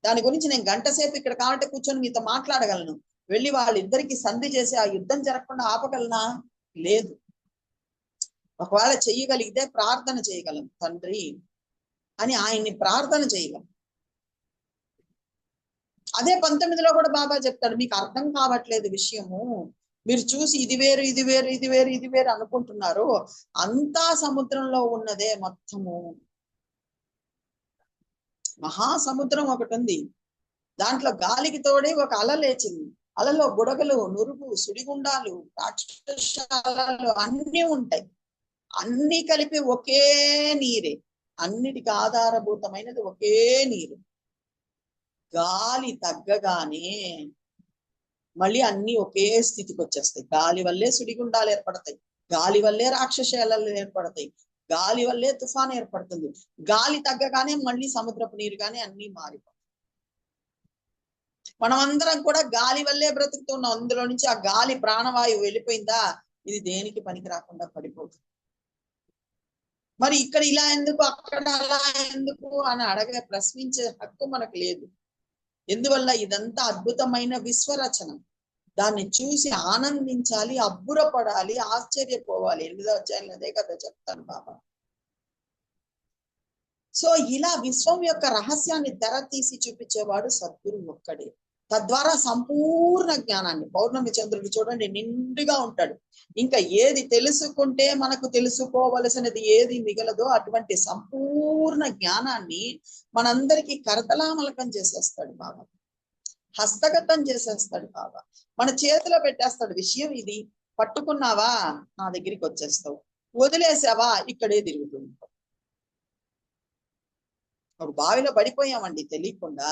దాని గురించి నేను గంట సేపు ఇక్కడ కాబట్టి కూర్చొని మీతో మాట్లాడగలను. వెళ్ళి వాళ్ళిద్దరికి సంధి చేసి ఆ యుద్ధం జరగకుండా ఆపగలనా? లేదు. ఒకవేళ చెయ్యగలిగితే ప్రార్థన చేయగలం, తండ్రి అని ఆయన్ని ప్రార్థన చేయగలం. అదే 19లో కూడా బాబా చెప్తాడు, మీకు అర్థం కావట్లేదు విషయము, మీరు చూసి ఇది వేరు ఇది వేరు ఇది వేరు ఇది వేరు అనుకుంటున్నారు. అంతా సముద్రంలో ఉన్నదే మొత్తము. మహాసముద్రం ఒకటి ఉంది, దాంట్లో గాలికి తోడే ఒక అల లేచింది. అలలో బుడగలు, నురుగు, సుడిగుండాలు, రాక్షసాలు అన్నీ ఉంటాయి. అన్ని కలిపి ఒకే నీరే. అన్నిటికి ఆధారభూతమైనది ఒకే నీరు. గాలి తగ్గగానే మళ్ళీ అన్ని ఒకే స్థితికి వచ్చేస్తాయి. గాలి వల్లే సుడిగుండాలు ఏర్పడతాయి, గాలి వల్లే రాక్షసాలు ఏర్పడతాయి, గాలి వల్లే తుఫాన్ ఏర్పడుతుంది. గాలి తగ్గగానే మళ్ళీ సముద్రపు నీరు కానీ అన్ని మారిపోతాయి. మనమందరం కూడా గాలి వల్లే బ్రతుకుతున్నాం. అందులో నుంచి ఆ గాలి ప్రాణవాయువు వెళ్ళిపోయిందా, ఇది దేనికి పనికి రాకుండా పడిపోతుంది. మరి ఇక్కడ ఇలా ఎందుకు, అక్కడ అలా ఎందుకు అని ప్రశ్నించే హక్కు మనకు లేదు. ఎందువల్ల ఇదంతా అద్భుతమైన విశ్వరచన. దాన్ని చూసి ఆనందించాలి, అబ్బురపడాలి, ఆశ్చర్యపోవాలి. 8వ అధ్యాయంలో అదే కదా చెప్తాను బాబా. సో ఇలా విశ్వం యొక్క రహస్యాన్ని తెర తీసి చూపించేవాడు సద్గురు ఒక్కడే. తద్వారా సంపూర్ణ జ్ఞానాన్ని, పౌర్ణమి చంద్రుడు చూడండి నిండుగా ఉంటాడు. ఇంకా ఏది తెలుసుకుంటే మనకు తెలుసుకోవలసినది ఏది మిగలదో అటువంటి సంపూర్ణ జ్ఞానాన్ని మనందరికీ కరతలామలకం చేసేస్తాడు బాబా, హస్తగతం చేసేస్తాడు బాబా. మన చేతిలో పెట్టేస్తాడు. విషయం ఇది, పట్టుకున్నావా నా దగ్గరికి వచ్చేస్తావు, వదిలేసావా ఇక్కడే తిరుగుతుంది. ఒక బావిలో పడిపోయామండి తెలియకుండా,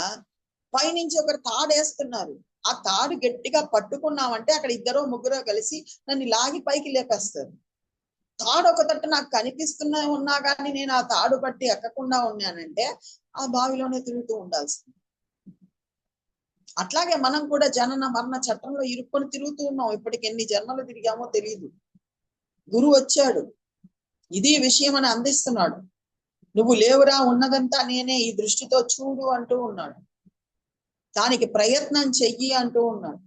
పైనుంచి ఒకరు తాడేస్తున్నారు. ఆ తాడు గట్టిగా పట్టుకున్నామంటే అక్కడ 2-3 కలిసి నన్ను లాగి పైకి లేపేస్తారు. తాడు ఒక తట్టు నాకు కనిపిస్తున్నా ఉన్నా కానీ నేను ఆ తాడు పట్టి ఎక్కకుండా ఉన్నానంటే ఆ బావిలోనే తిరుగుతూ ఉండాల్సింది. అట్లాగే మనం కూడా జనన మరణ చట్టంలో ఇరుక్కొని తిరుగుతూ ఉన్నాం. ఇప్పటికి ఎన్ని జన్మలు తిరిగామో తెలియదు. గురువు వచ్చాడు, ఇది విషయం అని అందిస్తున్నాడు. నువ్వు లేవురా, ఉన్నదంతా నేనే, ఈ దృష్టితో చూడు అంటూ ఉన్నాడు. దానికి ప్రయత్నం చెయ్యి అంటూ ఉన్నాడు.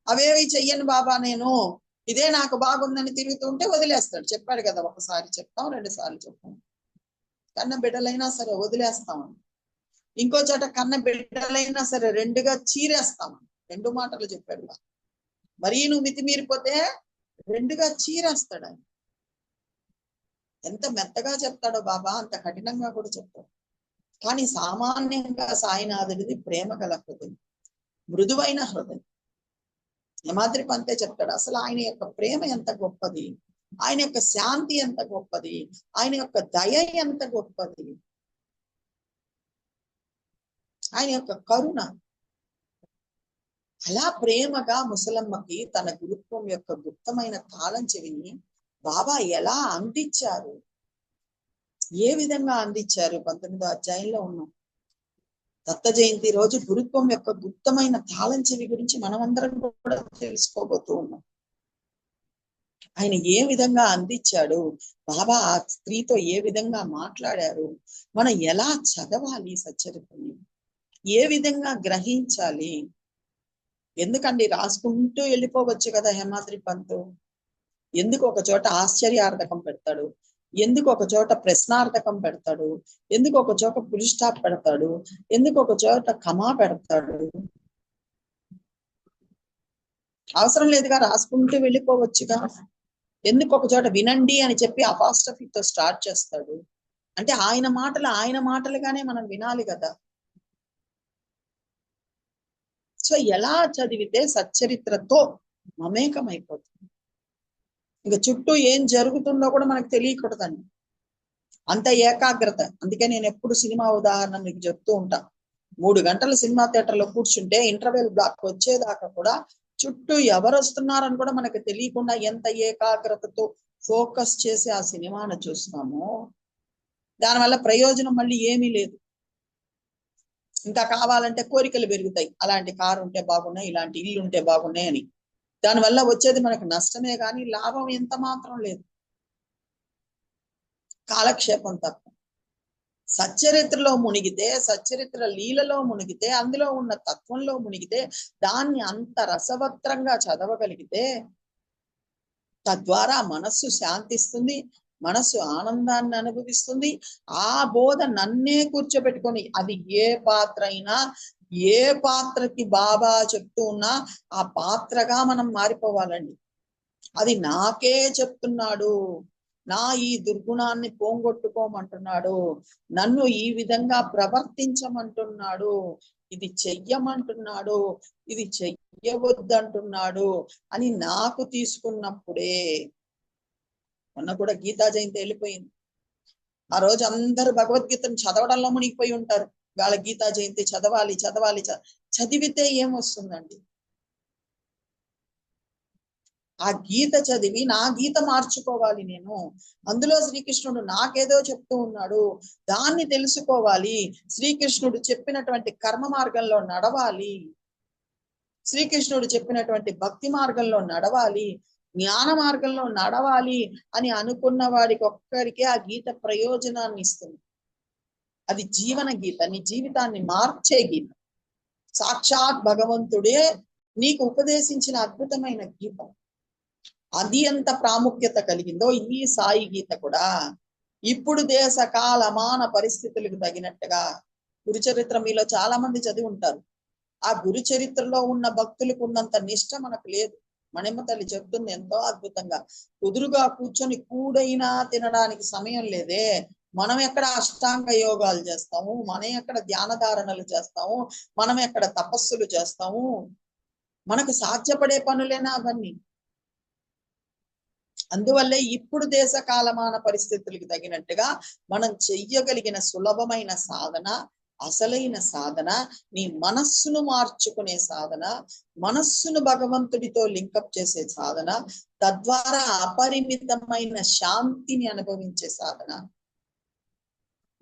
అవేవి చెయ్యను బాబా, నేను ఇదే నాకు బాగుందని తిరుగుతూ ఉంటే వదిలేస్తాడు. చెప్పాడు కదా, ఒకసారి చెప్తాం, 2 సార్లు చెప్తాం. కన్న బిడ్డలైనా సరే వదిలేస్తామని, ఇంకో చోట కన్న బిడ్డలైనా సరే 2గా చీరేస్తామని 2 మాటలు చెప్పాడు. మరీ నువ్వు మితిమీరిపోతే 2గా చీరేస్తాడు ఆయన. ఎంత మెత్తగా చెప్తాడో బాబా అంత కఠినంగా కూడా చెప్తాడు. కానీ సామాన్యంగా సాయినాథుడిది ప్రేమ గల హృదయం, మృదువైన హృదయం. యమాద్రి పంతే చెప్తాడు అసలు ఆయన యొక్క ప్రేమ ఎంత గొప్పది, ఆయన యొక్క శాంతి ఎంత గొప్పది, ఆయన యొక్క దయ ఎంత గొప్పది, ఆయన యొక్క కరుణ. అలా ప్రేమగా ముసలమ్మకి తన గురుత్వం యొక్క గుప్తమైన తాళం చెవిని బాబా ఎలా అందించారు, ఏ విధంగా అందించారు 19వ అధ్యాయంలో ఉన్నాం. దత్త జయంతి రోజు గురుత్వం యొక్క గుప్తమైన తాళం చెవి గురించి మనమందరం కూడా తెలుసుకోబోతూ ఉన్నాం. ఆయన ఏ విధంగా అందించాడు, బాబా ఆ స్త్రీతో ఏ విధంగా మాట్లాడారు, మనం ఎలా చదవాలి సచ్చరిత్రని, ఏ విధంగా గ్రహించాలి. ఎందుకండి రాసుకుంటూ వెళ్ళిపోవచ్చు కదా హేమాద్రి పంతు. ఎందుకు ఒక చోట ఆశ్చర్యార్థకం పెడతాడు, ఎందుకు ఒక చోట ప్రశ్నార్థకం పెడతాడు, ఎందుకు ఒక చోట ఫుల్ స్టాప్ పెడతాడు, ఎందుకు ఒక చోట కమా పెడతాడు. అవసరం లేదుగా, రాసుకుంటూ వెళ్ళిపోవచ్చుగా. ఎందుకు ఒక చోట వినండి అని చెప్పి అపాస్ట్రఫీతో స్టార్ట్ చేస్తాడు. అంటే ఆయన మాటలుగానే మనం వినాలి కదా. సో ఎలా చదివితే సచ్చరిత్రతో మమేకమైపోతుంది. ఇంకా చుట్టూ ఏం జరుగుతుందో కూడా మనకు తెలియకూడదండి, అంత ఏకాగ్రత. అందుకే నేను ఎప్పుడు సినిమా ఉదాహరణ మీకు చెప్తూ ఉంటా. 3 గంటలు సినిమా థియేటర్లో కూర్చుంటే ఇంటర్వెల్ బ్లాక్ వచ్చేదాకా కూడా చుట్టూ ఎవరు వస్తున్నారని కూడా మనకు తెలియకుండా ఎంత ఏకాగ్రతతో ఫోకస్ చేసి ఆ సినిమాను చూస్తామో దానివల్ల ప్రయోజనం మళ్ళీ ఏమీ లేదు. ఇంకా కావాలంటే కోరికలు పెరుగుతాయి, అలాంటి కారు ఉంటే బాగున్నాయి, ఇలాంటి ఇల్లు ఉంటే బాగున్నాయి అని. దానివల్ల వచ్చేది మనకు నష్టమే కానీ లాభం ఎంత మాత్రం లేదు, కాలక్షేపం తప్ప. సచ్చరిత్రలో మునిగితే, సచ్చరిత్ర లీలలో మునిగితే, అందులో ఉన్న తత్వంలో మునిగితే, దాన్ని అంత రసవత్రంగా చదవగలిగితే తద్వారా మనస్సు శాంతిస్తుంది, మనసు ఆనందాన్ని అనుభవిస్తుంది. ఆ బోధ నన్నే కూర్చోబెట్టుకొని, అది ఏ పాత్ర అయినా, ఏ పాత్రకి బాబా చెప్తూ ఉన్నా ఆ పాత్రగా మనం మారిపోవాలండి. అది నాకే చెప్తున్నాడు, నా ఈ దుర్గుణాన్ని పోంగొట్టుకోమంటున్నాడు, నన్ను ఈ విధంగా ప్రవర్తించమంటున్నాడు, ఇది చెయ్యమంటున్నాడు, ఇది చెయ్యవద్దంటున్నాడు అని నాకు తీసుకున్నప్పుడే. మొన్న కూడా గీతా జయంతి వెళ్ళిపోయింది. ఆ రోజు అందరూ భగవద్గీతను చదవడంలో మునిగిపోయి ఉంటారు. వాళ్ళ గీతా జయంతి చదవాలి చదవాలి చదివితే ఏమొస్తుందండి? ఆ గీత చదివి నా గీత మార్చుకోవాలి నేను. అందులో శ్రీకృష్ణుడు నాకేదో చెప్తూ ఉన్నాడు, దాన్ని తెలుసుకోవాలి. శ్రీకృష్ణుడు చెప్పినటువంటి కర్మ మార్గంలో నడవాలి, శ్రీకృష్ణుడు చెప్పినటువంటి భక్తి మార్గంలో నడవాలి, జ్ఞాన మార్గంలో నడవాలి అని అనుకున్న వాడికి ఒక్కరికే ఆ గీత ప్రయోజనాన్ని ఇస్తుంది. అది జీవన గీత, నీ జీవితాన్ని మార్చే గీత. సాక్షాత్ భగవంతుడే నీకు ఉపదేశించిన అద్భుతమైన గీత. అది ఎంత ప్రాముఖ్యత కలిగిందో ఈ సాయి గీత కూడా ఇప్పుడు దేశ కాలమాన పరిస్థితులకు తగినట్టుగా. గురుచరిత్ర మీలో చాలా మంది చదివి ఉంటారు. ఆ గురు చరిత్రలో ఉన్న భక్తులకు ఉన్నంత నిష్ట మనకు లేదు. మణిమ్మ తల్లి చెప్తుంది ఎంతో అద్భుతంగా, కుదురుగా కూర్చొని కూడైనా తినడానికి సమయం లేదే, మనం ఎక్కడ అష్టాంగ యోగాలు చేస్తాము, మనం ఎక్కడ ధ్యాన ధారణలు చేస్తాము, మనం ఎక్కడ తపస్సులు చేస్తాము, మనకు సాధ్యపడే పనులేనా అవన్నీ? అందువల్లే ఇప్పుడు దేశ కాలమాన పరిస్థితులకు తగినట్టుగా మనం చెయ్యగలిగిన సులభమైన సాధన, అసలైన సాధన, నీ మనస్సును మార్చుకునే సాధన, మనస్సును భగవంతుడితో లింకప్ చేసే సాధన, తద్వారా అపరిమితమైన శాంతిని అనుభవించే సాధన.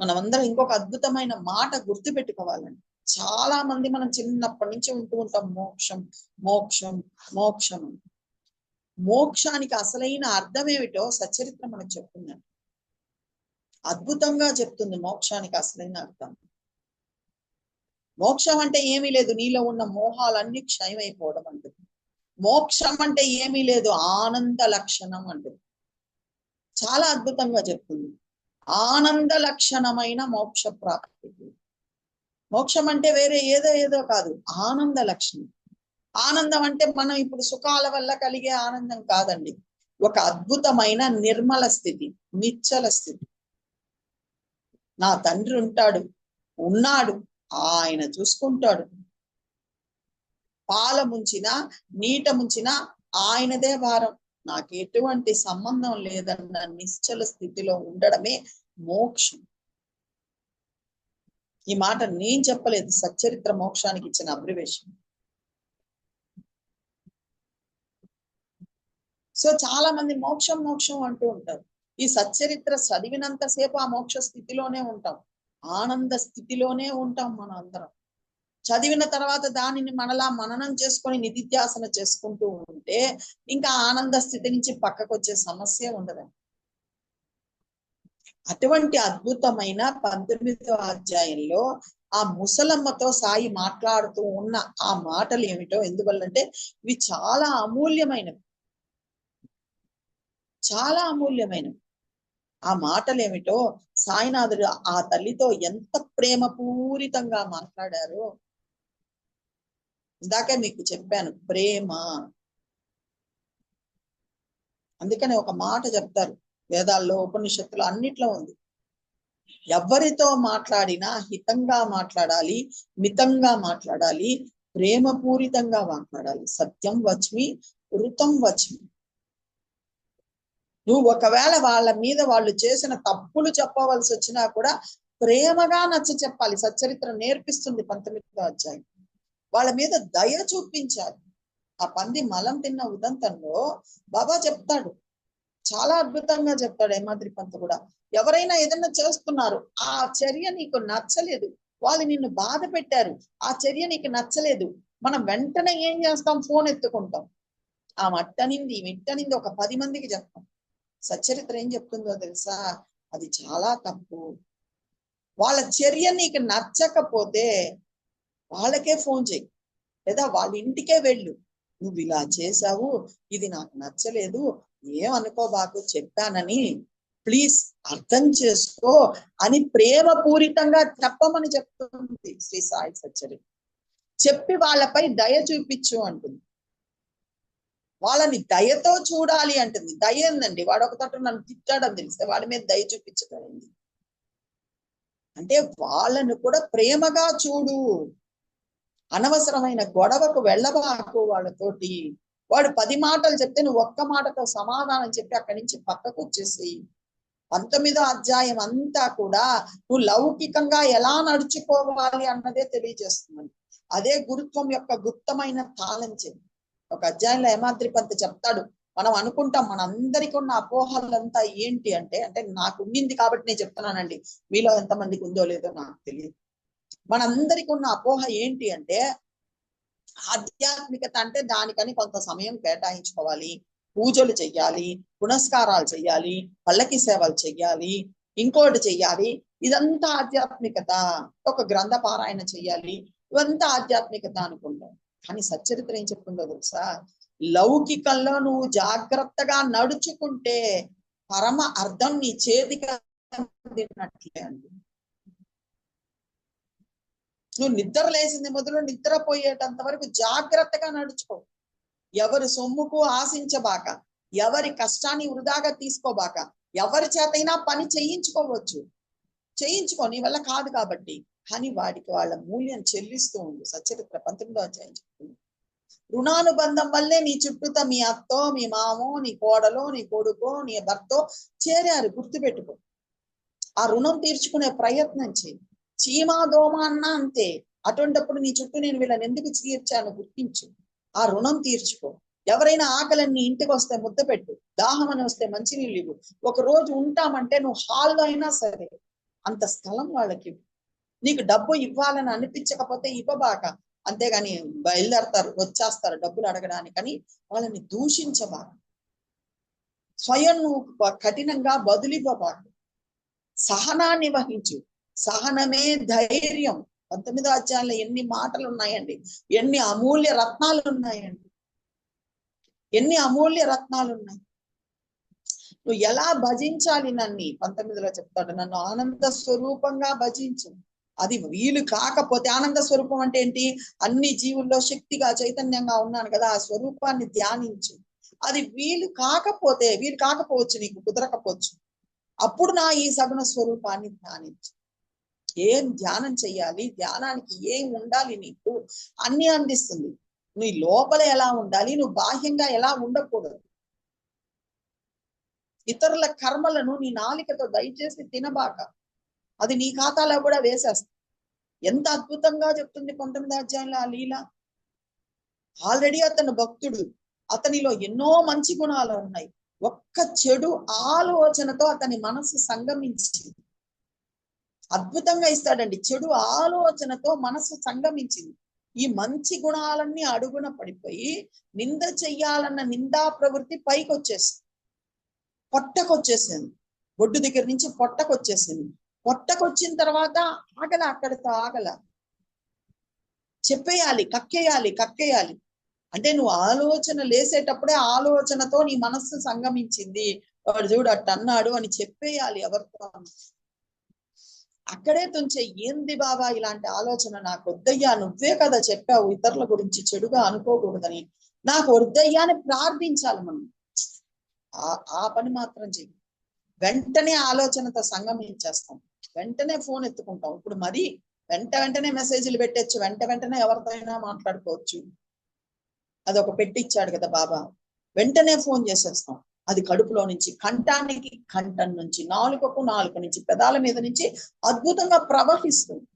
మనమందరం ఇంకొక అద్భుతమైన మాట గుర్తుపెట్టుకోవాలండి. చాలా మంది మనం చిన్నప్పటి నుంచి ఉంటూ ఉంటాం, మోక్షం మోక్షం మోక్షం. మోక్షానికి అసలైన అర్థం ఏమిటో సచ్చరిత్ర మనకు చెప్తుందండి. అద్భుతంగా చెప్తుంది మోక్షానికి అసలైన అర్థం. మోక్షం అంటే ఏమీ లేదు, నీలో ఉన్న మోహాలన్నీ క్షయమైపోవడం అంటుంది. మోక్షం అంటే ఏమీ లేదు, ఆనంద లక్షణం అంటుంది. చాలా అద్భుతంగా చెప్తుంది. ఆనంద లక్షణమైన మోక్ష ప్రాప్తి. మోక్షం అంటే వేరే ఏదో ఏదో కాదు, ఆనంద లక్షణం. ఆనందం అంటే మనం ఇప్పుడు సుఖాల వల్ల కలిగే ఆనందం కాదండి, ఒక అద్భుతమైన నిర్మల స్థితి, నిశ్చల స్థితి. నా తండ్రి ఉన్నాడు, ఆయన చూసుకుంటాడు, పాల ముంచినా నీట ముంచినా ఆయనదే భారం, నాకు ఎటువంటి సంబంధం లేదన్న నిశ్చల స్థితిలో ఉండడమే మోక్షం. ఈ మాట నేను చెప్పలేదు, సచ్చరిత్ర మోక్షానికి ఇచ్చిన అబ్రివేషన్. సో చాలా మంది మోక్షం మోక్షం అంటూ ఉంటారు. ఈ సచ్చరిత్ర చదివినంతసేపు ఆ మోక్ష స్థితిలోనే ఉంటాం, ఆనంద స్థితిలోనే ఉంటాం మనం అందరం. చదివిన తర్వాత దానిని మనలా మననం చేసుకొని నిధిధ్యాసన చేసుకుంటూ ఉంటే ఇంకా ఆనంద స్థితి నుంచి పక్కకు వచ్చే సమస్య ఉండదు. అటువంటి అద్భుతమైన 19వ అధ్యాయంలో ఆ ముసలమ్మతో సాయి మాట్లాడుతూ ఉన్న ఆ మాటలు ఏమిటో, ఎందువల్లంటే ఇవి చాలా అమూల్యమైనవి, చాలా అమూల్యమైనవి. ఆ మాటలు ఏమిటో, సాయినాథుడు ఆ తల్లితో ఎంత ప్రేమపూరితంగా మాట్లాడారో ఇందాకే మీకు చెప్పాను, ప్రేమ. అందుకని ఒక మాట చెప్తారు వేదాల్లో, ఉపనిషత్తులు అన్నిట్లో ఉంది, ఎవరితో మాట్లాడినా హితంగా మాట్లాడాలి, మితంగా మాట్లాడాలి, ప్రేమపూరితంగా మాట్లాడాలి. సత్యం వచ్మి ఋతం వచ్మి. నువ్వు ఒకవేళ వాళ్ళ మీద వాళ్ళు చేసిన తప్పులు చెప్పవలసి వచ్చినా కూడా ప్రేమగా నచ్చ చెప్పాలి. సచ్చరిత్ర నేర్పిస్తుంది 19వ అధ్యాయం. వాళ్ళ మీద దయ చూపించాలి. ఆ పంది మలం తిన్న ఉదంతంలో బాబా చెప్తాడు, చాలా అద్భుతంగా చెప్తాడు హేమాద్రి పంత్ కూడా. ఎవరైనా ఏదైనా చేస్తున్నారు, ఆ చర్య నీకు నచ్చలేదు, వాళ్ళు నిన్ను బాధ పెట్టారు, ఆ చర్య నీకు నచ్చలేదు, మనం వెంటనే ఏం చేస్తాం, ఫోన్ ఎత్తుకుంటాం, ఆ మట్టనింది మిట్టనింది ఒక 10 మందికి చెప్తాం. సచ్చరిత్ర ఏం చెప్తుందో తెలుసా, అది చాలా తప్పు. వాళ్ళ చర్య నీకు నచ్చకపోతే వాళ్ళకే ఫోన్ చేయి, లేదా వాళ్ళ ఇంటికే వెళ్ళు, నువ్వు ఇలా చేసావు, ఇది నాకు నచ్చలేదు, ఏమనుకోబాకు చెప్పానని ప్లీజ్ అర్థం చేసుకో అని ప్రేమపూరితంగా చెప్పమని చెప్తుంది శ్రీ సాయి సచ్చరి. చెప్పి వాళ్ళపై దయ చూపించు అంటుంది. వాళ్ళని దయతో చూడాలి అంటుంది. దయ ఏందండి? వాడు ఒకతోట నన్ను తిట్టాడని తెలిస్తే వాడి మీద దయ చూపించగలిగింది అంటే వాళ్ళను కూడా ప్రేమగా చూడు. అనవసరమైన గొడవకు వెళ్ళబాకు వాళ్ళతోటి. వాడు 10 మాటలు చెప్తే నువ్వు ఒక్క మాటతో సమాధానం చెప్పి అక్కడి నుంచి పక్కకు వచ్చేసి 19వ అధ్యాయం అంతా కూడా నువ్వు లౌకికంగా ఎలా నడుచుకోవాలి అన్నదే తెలియజేస్తుంది. అదే గురుత్వం యొక్క గుప్తమైన తాళంచెవి. ఒక అధ్యాయంలో హేమాద్రి పంత్ చెప్తాడు, మనం అనుకుంటాం మనందరికీ ఉన్న అపోహలంతా ఏంటి అంటే, నాకు ఉండింది కాబట్టి నేను చెప్తున్నానండి, మీలో ఎంతమందికి ఉందో లేదో నాకు తెలియదు. మనందరికీ ఉన్న అపోహ ఏంటి అంటే, ఆధ్యాత్మికత అంటే దానికని కొంత సమయం కేటాయించుకోవాలి, పూజలు చెయ్యాలి, పునస్కారాలు చెయ్యాలి, పల్లకి సేవలు చెయ్యాలి, ఇంకోటి చెయ్యాలి, ఇదంతా ఆధ్యాత్మికత. ఒక గ్రంథ పారాయణ చెయ్యాలి, ఇవంతా ఆధ్యాత్మికత అనుకుంటాం. కానీ సచ్చరిత్ర ఏం చెప్తుందో తెలుసా? లౌకికంలో నువ్వు జాగ్రత్తగా నడుచుకుంటే పరమ అర్థం నీ చేతికి అందినట్లే అండి. నువ్వు నిద్ర లేచింది మొదలు నిద్రపోయేటంత వరకు జాగ్రత్తగా నడుచుకో. ఎవరి సొమ్ముకు ఆశించబాక, ఎవరి కష్టాన్ని వృధాగా తీసుకోబాక. ఎవరి చేతైనా పని చేయించుకోవచ్చు, చేయించుకో, నీ వల్ల కాదు కాబట్టి, కానీ వాడికి వాళ్ళ మూల్యం చెల్లిస్తూ ఉంది. సచ్చరిత్ర 19వ అధ్యాయం చెప్తుంది. రుణానుబంధం వల్లే నీ చుట్టూతో మీ అత్తో, మీ మామో, నీ కోడలో, నీ కొడుకో, నీ భర్తో చేరారు, గుర్తుపెట్టుకో. ఆ రుణం తీర్చుకునే ప్రయత్నం చేయి. చీమా దోమ అన్నా అంతే. అటువంటిప్పుడు నీ చుట్టూ నేను వీళ్ళని ఎందుకు తీర్చాను గుర్తించు, ఆ రుణం తీర్చుకో. ఎవరైనా ఆకలిని నీ ఇంటికి వస్తే ముద్ద పెట్టు, దాహం అని వస్తే మంచినీళ్ళు ఇవ్వు. ఒక రోజు ఉంటామంటే నువ్వు హాల్లో అయినా సరే అంత స్థలం వాళ్ళకి. నీకు డబ్బు ఇవ్వాలని అనిపించకపోతే ఇవ్వబాక, అంతేగాని బయలుదేరతారు, వచ్చేస్తారు డబ్బులు అడగడానికని వాళ్ళని దూషించబాక. స్వయం నువ్వు కఠినంగా బదులివ్వబాక. సహనాన్ని వహించు. సహనమే ధైర్యం. 19వ అధ్యాయంలో ఎన్ని మాటలు ఉన్నాయండి, ఎన్ని అమూల్య రత్నాలు ఉన్నాయండి, ఎన్ని అమూల్య రత్నాలు ఉన్నాయి. నువ్వు ఎలా భజించాలి నన్ను 19లో చెప్తాడు. నన్ను ఆనంద స్వరూపంగా భజించు. అది వీలు కాకపోతే, ఆనంద స్వరూపం అంటే ఏంటి? అన్ని జీవుల్లో శక్తిగా చైతన్యంగా ఉన్నాను కదా, ఆ స్వరూపాన్ని ధ్యానించు. అది వీలు కాకపోవచ్చు, నీకు కుదరకపోవచ్చు, అప్పుడు నా ఈ సగుణ స్వరూపాన్ని ధ్యానించు. ఏం ధ్యానం చెయ్యాలి, ధ్యానానికి ఏం ఉండాలి, నీకు అన్ని అందిస్తుంది. నీ లోపల ఎలా ఉండాలి, నువ్వు బాహ్యంగా ఎలా ఉండకూడదు. ఇతరుల కర్మలను నీ నాలికతో దయచేసి తినబాక, అది నీ ఖాతాలో కూడా వేసేస్తా. ఎంత అద్భుతంగా చెప్తుంది 19వ అధ్యాయంలో ఆ లీల. ఆల్రెడీ అతను భక్తుడు, అతనిలో ఎన్నో మంచి గుణాలు ఉన్నాయి. ఒక్క చెడు ఆలోచనతో అతని మనసు సంగమించింది. అద్భుతంగా ఇస్తాడండి. చెడు ఆలోచనతో మనసు సంగమించింది. ఈ మంచి గుణాలన్నీ అడుగున పడిపోయి నింద చెయ్యాలన్న నిందా ప్రవృత్తి పైకి వచ్చేసింది, పొట్టకొచ్చేసింది. బొడ్డు దగ్గర నుంచి పొట్టకొచ్చేసింది. పొట్టకొచ్చిన తర్వాత అక్కడితో ఆగల. చెప్పేయాలి, కక్కేయాలి. అంటే నువ్వు ఆలోచన లేసేటప్పుడే ఆలోచనతో నీ మనస్సు సంగమించింది, వాడు చూడు అట్ట అన్నాడు అని చెప్పేయాలి ఎవరితో. అక్కడే తుంచే, ఏంది బాబా ఇలాంటి ఆలోచన నాకు వద్దయ్యా, నువ్వే కదా చెప్పావు ఇతరుల గురించి చెడుగా అనుకోకూడదని, నాకు వద్దయ్యా అని ప్రార్థించాలి మనం. ఆ పని మాత్రం చెయ్యి. వెంటనే ఆలోచనతో సంగమించేస్తాం, వెంటనే ఫోన్ ఎత్తుకుంటాం. ఇప్పుడు మరి వెంటనే మెసేజ్లు పెట్టచ్చు, వెంటనే ఎవరితో అయినా మాట్లాడుకోవచ్చు. అది ఒక పెట్టిచ్చాడు కదా బాబా, వెంటనే ఫోన్ చేసేస్తాం. అది కడుపులో నుంచి కంఠానికి, కంఠం నుంచి నాలుకకు, నాలుక నుంచి పెదాల మీద నుంచి అద్భుతంగా ప్రవహిస్తుంది.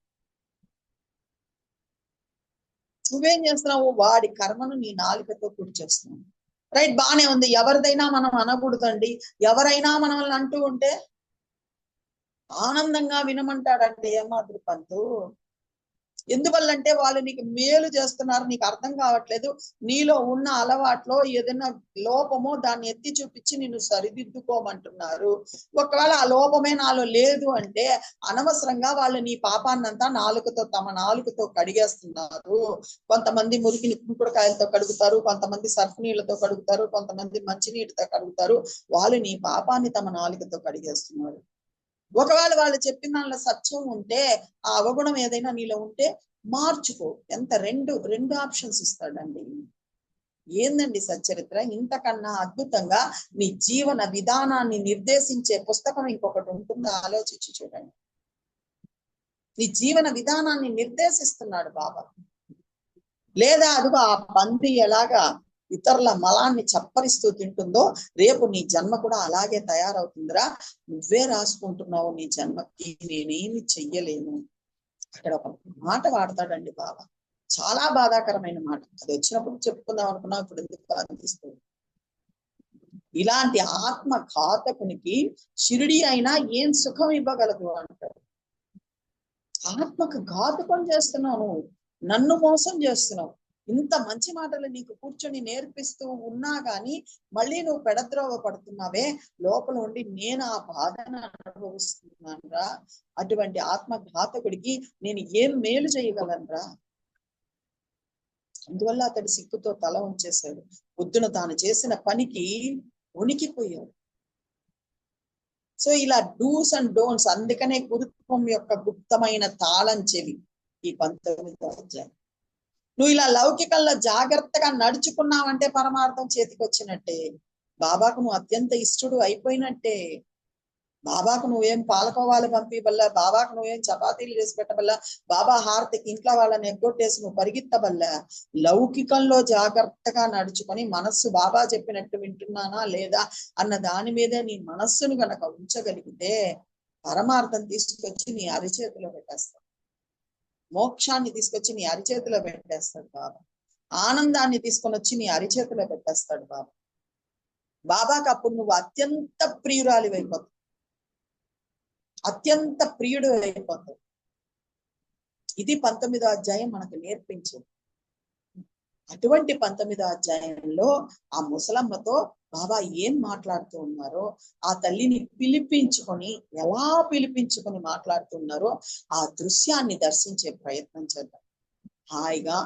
నువ్వేం చేస్తున్నావు? వాడి కర్మను నీ నాలుకతో పూర్తి చేస్తున్నావు. రైట్, బానే ఉంది. ఎవరిదైనా మనం అనకూడదండి. ఎవరైనా మనల్ని అంటూ ఉంటే ఆనందంగా వినమంటాడంటే హేమాద్రి పంతు. ఎందువల్లంటే వాళ్ళు నీకు మేలు చేస్తున్నారు, నీకు అర్థం కావట్లేదు. నీలో ఉన్న అలవాట్లో ఏదైనా లోపమో దాన్ని ఎత్తి చూపించి నిన్ను సరిదిద్దుకోమంటున్నారు. ఒకవేళ ఆ లోపమే నాలో లేదు అంటే అనవసరంగా వాళ్ళు నీ పాపాన్నంతా తమ నాలుకతో కడిగేస్తున్నారు. కొంతమంది మురికి కుంకుడుకాయలతో కడుగుతారు, కొంతమంది సర్ఫ్ నీళ్లతో కడుగుతారు, కొంతమంది మంచినీటితో కడుగుతారు. వాళ్ళు నీ పాపాన్ని తమ నాలుకతో కడిగేస్తున్నారు. ఒకవేళ వాళ్ళు చెప్పిన దానిలో సత్యం ఉంటే, ఆ అవగుణం ఏదైనా నీలో ఉంటే మార్చుకో. ఎంత రెండు ఆప్షన్స్ ఇస్తాడండి. ఏందండి సచ్చరిత్ర? ఇంతకన్నా అద్భుతంగా నీ జీవన విధానాన్ని నిర్దేశించే పుస్తకం ఇంకొకటి ఉంటుందో ఆలోచించి చూడండి. నీ జీవన విధానాన్ని నిర్దేశిస్తున్నాడు బాబా. లేదా అదిగో ఆ పంది ఎలాగా ఇతరుల మలాన్ని చప్పరిస్తూ తింటుందో రేపు నీ జన్మ కూడా అలాగే తయారవుతుందిరా, నువ్వే రాసుకుంటున్నావు నీ జన్మకి, నేనేమి చెయ్యలేను. అక్కడ ఒక మాట వాడతాడండి బాబా, చాలా బాధాకరమైన మాట. అది వచ్చినప్పుడు చెప్పుకుందాం అనుకున్నా, ఇప్పుడు ఎందుకు అనిపిస్తుంది. ఇలాంటి ఆత్మ ఘాతకునికి షిరిడి అయినా ఏం సుఖం ఇవ్వగలదు అంటాడు. ఆత్మకు ఘాతకం చేస్తున్నావు, నన్ను మోసం చేస్తున్నావు. ఇంత మంచి మాటలు నీకు కూర్చొని నేర్పిస్తూ ఉన్నా గాని మళ్ళీ నువ్వు పెడద్రోవ పడుతున్నావే, లోపల ఉండి నేను ఆ బాధను అనుభవిస్తున్నానురా. అటువంటి ఆత్మఘాతకుడికి నేను ఏం మేలు చేయగలనురా? అందువల్ల అతడు సిగ్గుతో తల ఉంచేశాడు. పొద్దున తాను చేసిన పనికి వణికిపోయాడు. సో ఇలా డూస్ అండ్ డోంట్స్, అందుకనే గురుత్వం యొక్క గుప్తమైన తాళం చెవి ఈ 19వ అధ్యాయం. నువ్వు ఇలా లౌకికంలో జాగ్రత్తగా నడుచుకున్నావంటే పరమార్థం చేతికి వచ్చినట్టే. బాబాకు నువ్వు అత్యంత ఇష్టడు అయిపోయినట్టే. బాబాకు నువ్వేం పాలకోవాలు పంపివల్ల, బాబాకు నువ్వేం చపాతీలు చేసి పెట్టవల్ల, బాబా హారతికి ఇంట్లో వాళ్ళని ఎగ్గొట్టేసి నువ్వు పరిగెత్తవల్ల. లౌకికంలో జాగ్రత్తగా నడుచుకొని మనస్సు బాబా చెప్పినట్టు వింటున్నానా లేదా అన్న దాని మీదే నీ మనస్సును గనక ఉంచగలిగితే పరమార్థం తీసుకొచ్చి నీ అరిచేతిలో పెట్టేస్తాడు. మోక్షాన్ని తీసుకొచ్చి నీ అరిచేతిలో పెట్టేస్తాడు బాబా. ఆనందాన్ని తీసుకొని వచ్చి నీ అరిచేతిలో పెట్టేస్తాడు బాబా. బాబాకి అప్పుడు నువ్వు అత్యంత ప్రియురాలి అయిపోతావు, అత్యంత ప్రియుడు అయిపోతావు. ఇది 19వ అధ్యాయం మనకు నేర్పించింది. అటువంటి 19వ అధ్యాయంలో ఆ ముసలమ్మతో బాబా ఏం మాట్లాడుతూ ఉన్నారో, ఆ తల్లిని పిలిపించుకొని ఎలా పిలిపించుకొని మాట్లాడుతున్నారో ఆ దృశ్యాన్ని దర్శించే ప్రయత్నం చేద్దాం. హాయిగా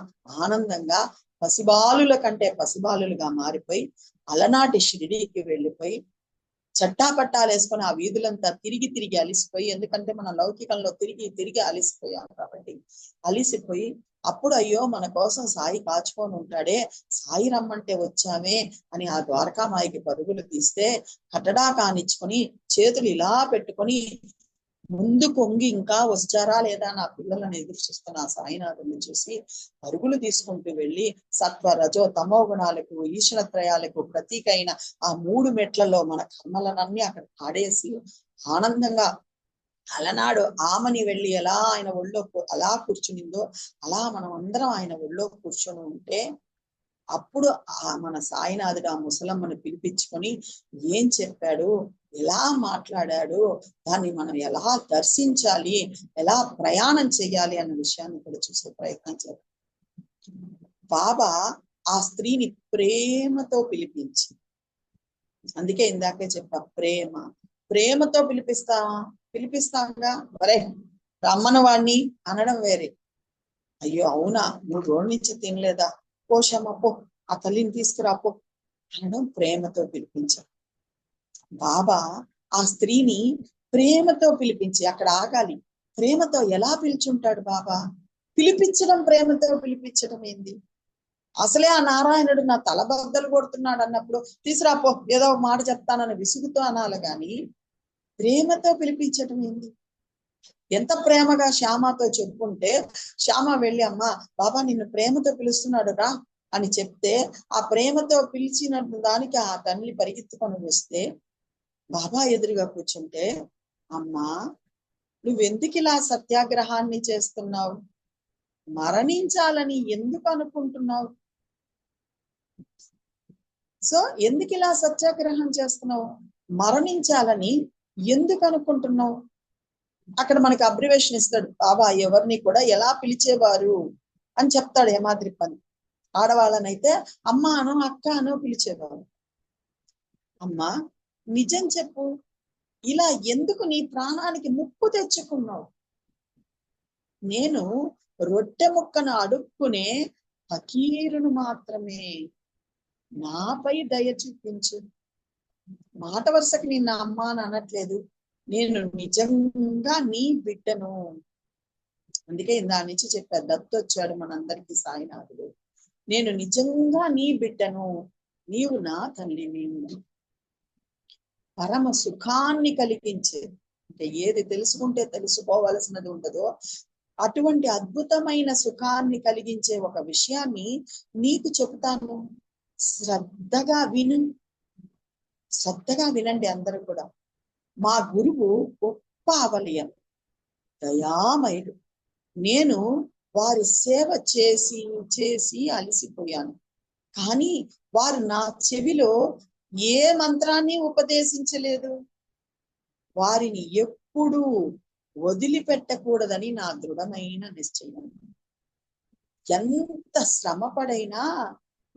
ఆనందంగా పసిబాలుల కంటే పసిబాలులుగా మారిపోయి అలనాటి షిరిడీకి వెళ్ళిపోయి చట్టాపట్టాలు వేసుకొని ఆ వీధులంతా తిరిగి అలిసిపోయి, ఎందుకంటే మన లౌకికంలో తిరిగి అలిసిపోయాం కాబట్టి అలిసిపోయి అప్పుడు అయ్యో మన కోసం సాయి కాచుకొని ఉంటాడే, సాయి రమ్మంటే వచ్చామే అని ఆ ద్వారకామాయికి పరుగులు తీస్తే కట్టడా కానిచ్చుకొని చేతులు ఇలా పెట్టుకొని ముందు కొంగి ఇంకా వచ్చారా లేదా నా పిల్లలను ఎదురు చూస్తున్న ఆ సాయినాథుని చూసి పరుగులు తీసుకుంటూ వెళ్ళి సత్వ రజో తమో గుణాలకు ఈశ్వరత్రయాలకు ప్రతీకైన ఆ 3 మెట్లలో మన కర్మలనన్నీ అక్కడ ఆడేసి ఆనందంగా అలనాడు ఆమని వెళ్ళి ఎలా ఆయన ఒళ్ళో అలా కూర్చునిందో అలా మనం అందరం ఆయన ఒళ్ళో కూర్చొని ఉంటే అప్పుడు మన సాయినాథుడు ఆ ముసలమ్మను పిలిపించుకొని ఏం చెప్పాడు, ఎలా మాట్లాడాడు, దాన్ని మనం ఎలా దర్శించాలి, ఎలా ప్రయాణం చేయాలి అన్న విషయాన్ని కూడా చూసే ప్రయత్నం చేద్దాం. బాబా ఆ స్త్రీని ప్రేమతో పిలిపించి, అందుకే ఇందాకే చెప్పా, ప్రేమతో పిలిపిస్తాంగా. మరే రమ్మను వాణ్ణి అనడం వేరే. అయ్యో అవునా, 3 రోజుల నుంచి తినలేదా, పోషమ్మ పో, ఆ తల్లిని తీసుకురాపో అనడం ప్రేమతో పిలిపించాడు. బాబా ఆ స్త్రీని ప్రేమతో పిలిపించి, అక్కడ ఆగాలి. ప్రేమతో ఎలా పిలిచుంటాడు బాబా? పిలిపించడం ప్రేమతో పిలిపించడం ఏంది? అసలే ఆ నారాయణుడు నా తల బద్దలు కొడుతున్నాడు అన్నప్పుడు తీసురాపో, ఏదో ఒక మాట చెప్తానని విసుగుతో అనాలి గాని ప్రేమతో పిలిపించడం ఏంది? ఎంత ప్రేమగా శ్యామతో చెప్పుకుంటే శ్యామ వెళ్ళి అమ్మ బాబా నిన్ను ప్రేమతో పిలుస్తున్నాడు రా అని చెప్తే ఆ ప్రేమతో పిలిచిన దానికి ఆ తల్లి పరిగెత్తుకొని వస్తే బాబా ఎదురుగా కూర్చుంటే అమ్మా నువ్వెందుకు ఇలా సత్యాగ్రహాన్ని చేస్తున్నావు, మరణించాలని ఎందుకు అనుకుంటున్నావు, సో ఎందుకు ఇలా సత్యాగ్రహం చేస్తున్నావు, మరణించాలని ఎందుకు అనుకుంటున్నావు? అక్కడ మనకి అబ్రివేషన్ ఇస్తాడు. బాబా ఎవరిని కూడా ఎలా పిలిచేవారు అని చెప్తాడు హేమాద్రి పంత్. ఆడవాళ్ళనైతే అమ్మ అను, అక్క అను పిలిచేవారు. అమ్మా నిజం చెప్పు, ఇలా ఎందుకు నీ ప్రాణానికి ముప్పు తెచ్చుకున్నావు? నేను రొట్టె ముక్కను అడుక్కునే ఫకీరును మాత్రమే, నాపై దయ చూపించు. మాట వరుసకి నిన్న అమ్మ అని అనట్లేదు, నేను నిజంగా నీ బిడ్డను. అందుకే దాని నుంచి చెప్పారు, దత్తొచ్చాడు మనందరికీ సాయినాథుడు. నేను నిజంగా నీ బిడ్డను, నీవు నా తల్లిని. పరమ సుఖాన్ని కలిగించే, అంటే ఏది తెలుసుకుంటే తెలుసుకోవాల్సినది ఉండదో అటువంటి అద్భుతమైన సుఖాన్ని కలిగించే ఒక విషయాన్ని నీకు చెబుతాను, శ్రద్ధగా విను. శ్రద్ధగా వినండి అందరూ కూడా. మా గురువు గొప్ప అవలయం, దయామయుడు. నేను వారి సేవ చేసి చేసి అలసిపోయాను, కానీ వారు నా చెవిలో ఏ మంత్రాన్ని ఉపదేశించలేదు. వారిని ఎప్పుడూ వదిలిపెట్టకూడదని నా దృఢమైన నిశ్చయం. ఎంత శ్రమపడైనా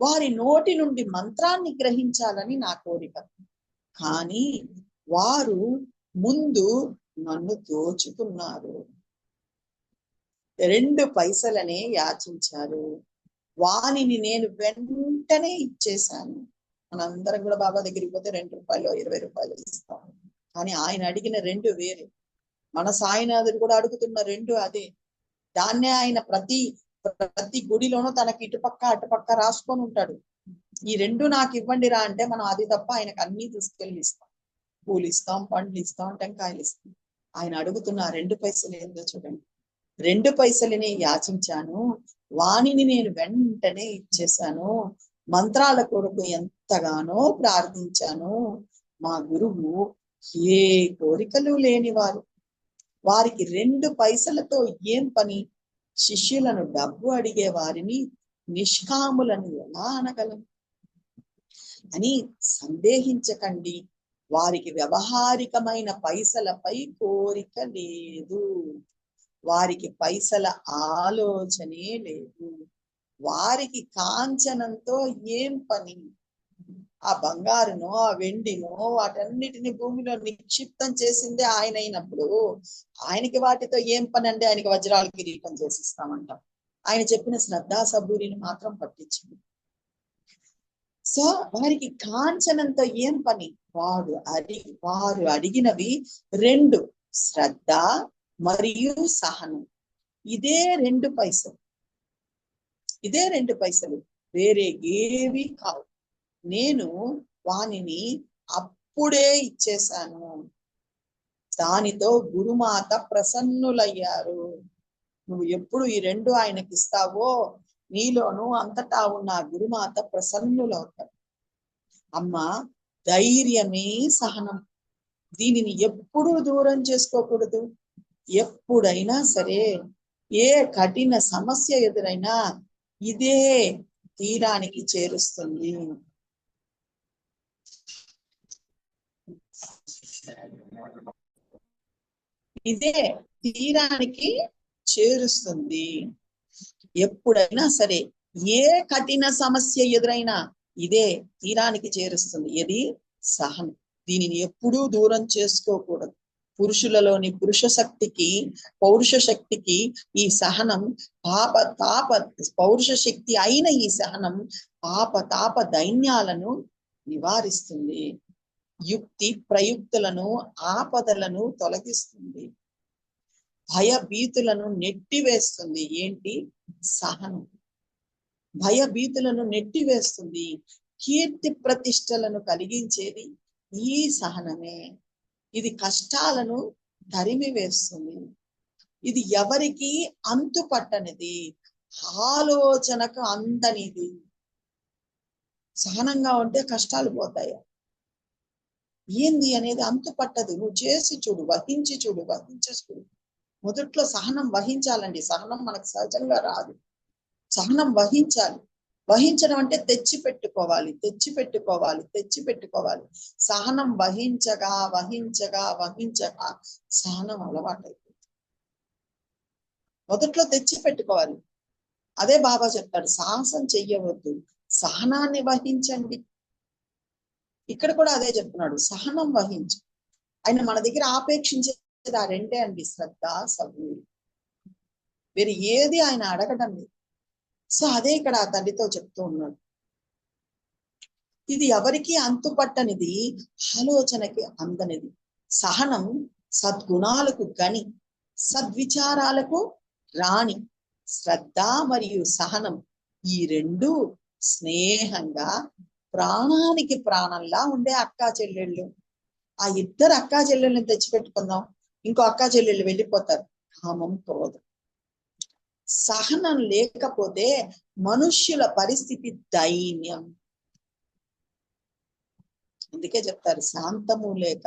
వారి నోటి నుండి మంత్రాన్ని గ్రహించాలని నా కోరిక. కానీ వారు ముందు నన్ను దోచుకున్నారు. 2 పైసలనే యాచించారు, వానిని నేను వెంటనే ఇచ్చేశాను. మనందరం కూడా బాబా దగ్గరికి పోతే 2 రూపాయలు 20 రూపాయలు ఇస్తాం, కానీ ఆయన అడిగిన 2 వేరే. మన సాయినాథుడు కూడా అడుగుతున్న 2 అదే. దాన్నే ఆయన ప్రతి గుడిలోనూ తనకి ఇటుపక్క అటుపక్క రాసుకొని ఉంటాడు. ఈ 2 నాకు ఇవ్వండి రా అంటే మనం అది తప్ప ఆయనకు అన్ని తీసుకెళ్ళి ఇస్తాం. పూలు ఇస్తాం, పండ్లు ఇస్తాం, టెంకాయలు ఇస్తాం. ఆయన అడుగుతున్న 2 పైసలు ఏందో చూడండి. 2 పైసలని యాచించాను, వాణిని నేను వెంటనే ఇచ్చేశాను. మంత్రాల కొరకు ఎంతగానో ప్రార్థించాను. మా గురువు ఏ కోరికలు లేనివారు, వారికి 2 పైసలతో ఏం పని? శిష్యులను డబ్బు అడిగే వారిని నిష్కాములను ఎలా అనగలం అని సందేహించకండి. వారికి వ్యవహారికమైన పైసలపై కోరిక లేదు, వారికి పైసల ఆలోచనే లేదు. వారికి కాంచనంతో ఏం పని? ఆ బంగారునో ఆ వెండినో వాటన్నిటిని భూమిలో నిక్షిప్తం చేసిందే ఆయన అయినప్పుడు ఆయనకి వాటితో ఏం పని అండి? ఆయనకి వజ్రాలు కిరీటం చేసిస్తామంట. ఆయన చెప్పిన శ్రద్ధా సబూరిని మాత్రం పట్టించింది. సో వారికి కాంచనంతో ఏం పని? వారు అడిగినవి 2, శ్రద్ధ మరియు సహనం. ఇదే 2 పైసలు, ఇదే 2 పైసలు, వేరే ఏవి కావు. నేను వానిని అప్పుడే ఇచ్చేశాను. దానితో గురుమాత ప్రసన్నులయ్యారు. నువ్వు ఎప్పుడు ఈ 2 ఆయనకి ఇస్తావో నీలోను అంతటా ఉన్న గురుమాత ప్రసన్నులవుతారు. అమ్మ ధైర్యమే సహనం, దీనిని ఎప్పుడూ దూరం చేసుకోకూడదు. ఎప్పుడైనా సరే ఏ కఠిన సమస్య ఎదురైనా ఇదే తీరానికి చేరుస్తుంది. ఇదే తీరానికి చేరుస్తుంది. ఎప్పుడైనా సరే ఏ కఠిన సమస్య ఎదురైనా ఇదే తీరానికి చేరుస్తుంది. ఇది సహనం. దీనిని ఎప్పుడూ దూరం చేసుకోకూడదు. పురుషులలోని పురుష శక్తికి పౌరుష శక్తికి ఈ సహనం పౌరుష శక్తి అయిన ఈ సహనం తాప దైన్యాలను నివారిస్తుంది. యుక్తి ప్రయుక్తులను ఆపదలను తొలగిస్తుంది. భయభీతులను నెట్టివేస్తుంది. ఏంటి? సహనం. భయభీతులను నెట్టివేస్తుంది. కీర్తి ప్రతిష్టలను కలిగించేది ఈ సహనమే. ఇది కష్టాలను తరిమి వేస్తుంది. ఇది ఎవరికి అంతు పట్టనిది, ఆలోచనకు అందనిది. సహనంగా ఉంటే కష్టాలు పోతాయి. ఏంది అనేది అంతు పట్టదు. నువ్వు చేసి చూడు, వహించి చూడు. మొదట్లో సహనం వహించాలండి. సహనం మనకు సహజంగా రాదు, సహనం వహించాలి. వహించడం అంటే తెచ్చి పెట్టుకోవాలి, తెచ్చి పెట్టుకోవాలి, తెచ్చి పెట్టుకోవాలి. సహనం వహించగా వహించగా వహించగా సహనం అలవాటైపోతుంది. మొదట్లో తెచ్చి పెట్టుకోవాలి. అదే బాబా చెప్తాడు, సాహసం చెయ్యవద్దు, సహనాన్ని వహించండి. ఇక్కడ కూడా అదే చెప్తున్నాడు, సహనం వహించు. ఆయన మన దగ్గర ఆపేక్షించేది ఆ రెండే అండి, శ్రద్ధ, సబూరి. వేరు ఏది ఆయన అడగడం లేదు. సో అదే ఇక్కడ ఆ తల్లితో చెప్తూ ఉన్నాడు. ఇది ఎవరికి అంతుపట్టనిది, ఆలోచనకి అందనిది. సహనం సద్గుణాలకు గని, సద్విచారాలకు రాణి. శ్రద్ధ మరియు సహనం ఈ రెండు స్నేహంగా ప్రాణానికి ప్రాణంలా ఉండే అక్కా చెల్లెళ్ళు. ఆ ఇద్దరు అక్కా చెల్లెళ్ళని తెచ్చిపెట్టుకుందాం, ఇంకో అక్కా చెల్లెళ్ళు వెళ్ళిపోతారు, కామం క్రోధం. సహనం లేకపోతే మనుష్యుల పరిస్థితి దైన్యం. అందుకే చెప్తారు, శాంతము లేక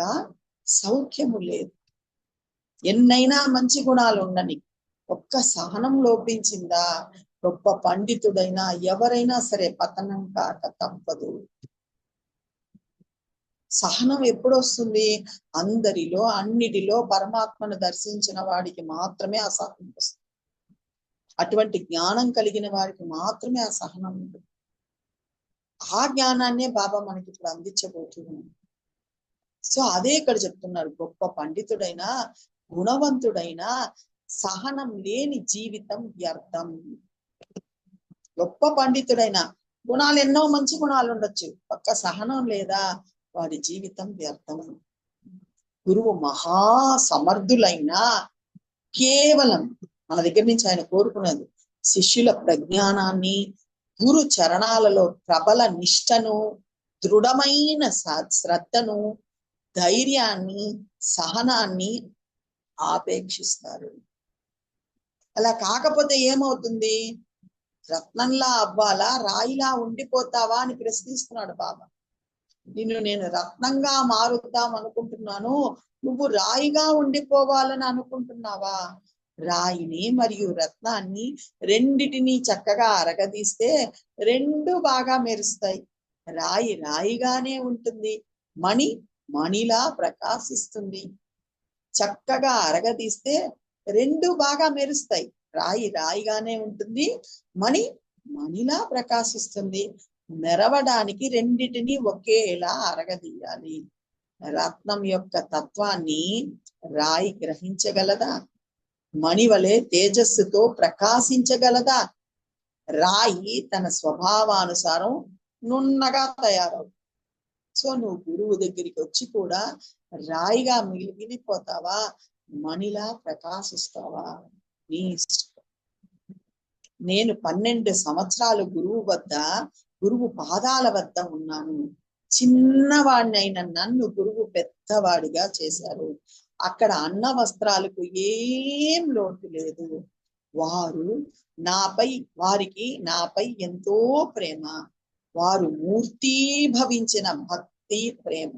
సౌఖ్యము లేదు. ఎన్నైనా మంచి గుణాలు ఉండని, ఒక్క సహనం లోపించిందా గొప్ప పండితుడైనా ఎవరైనా సరే పతనం కాక తప్పదు. సహనం ఎప్పుడు వస్తుంది? అందరిలో అన్నిటిలో పరమాత్మను దర్శించిన వాడికి మాత్రమే ఆ సహనం వస్తుంది. అటువంటి జ్ఞానం కలిగిన వారికి మాత్రమే ఆ సహనం ఉంటుంది. ఆ జ్ఞానాన్నే బాబా మనకి ఇప్పుడు అందించబోతున్నాడు. సో అదే ఇక్కడ చెప్తున్నారు, గొప్ప పండితుడైనా గుణవంతుడైనా సహనం లేని జీవితం వ్యర్థం. గొప్ప పండితుడైనా గుణాలు ఎన్నో మంచి గుణాలు ఉండొచ్చు, ఒక్క సహనం లేదా వాడి జీవితం వ్యర్థం. గురువు మహా సమర్థులైనా కేవలం మన దగ్గర నుంచి ఆయన కోరుకున్నది శిష్యుల ప్రజ్ఞానాన్ని, గురు చరణాలలో ప్రబల నిష్టను, దృఢమైన శ్రద్ధను, ధైర్యాన్ని, సహనాన్ని ఆపేక్షిస్తారు. అలా కాకపోతే ఏమవుతుంది? రత్నంలా అవ్వాలా, రాయిలా ఉండిపోతావా అని ప్రశ్నిస్తున్నాడు బాబా. నిన్ను నేను రత్నంగా మారుద్దాం అనుకుంటున్నాను, నువ్వు రాయిగా ఉండిపోవాలని అనుకుంటున్నావా? రాయిని మరియు రత్నాన్ని రెండిటిని చక్కగా అరగదీస్తే రెండు బాగా మెరుస్తాయి. రాయి రాయిగానే ఉంటుంది, మణి మణిలా ప్రకాశిస్తుంది. చక్కగా అరగదీస్తే రెండు బాగా మెరుస్తాయి. రాయి రాయిగానే ఉంటుంది, మణి మణిలా ప్రకాశిస్తుంది. మెరవడానికి రెండిటిని ఒకేలా అరగదీయాలి. రత్నం యొక్క తత్వాన్ని రాయి గ్రహించగలదా? మణి వలె తేజస్సుతో ప్రకాశించగలదా? రాయి తన స్వభావానుసారం నున్నగా తయారవుతుంది. సో నువ్వు గురువు దగ్గరికి వచ్చి కూడా రాయిగా మిగిలిపోతావా, మణిలా ప్రకాశిస్తావా? నీ ఇష్టం. నేను 12 సంవత్సరాలు గురువు పాదాల వద్ద ఉన్నాను. చిన్నవాడినైన నన్ను గురువు పెద్దవాడిగా చేశారు. అక్కడ అన్న వస్త్రాలకు ఏం లోటు లేదు. వారికి నాపై ఎంతో ప్రేమ. వారు మూర్తీభవించిన భక్తి ప్రేమ.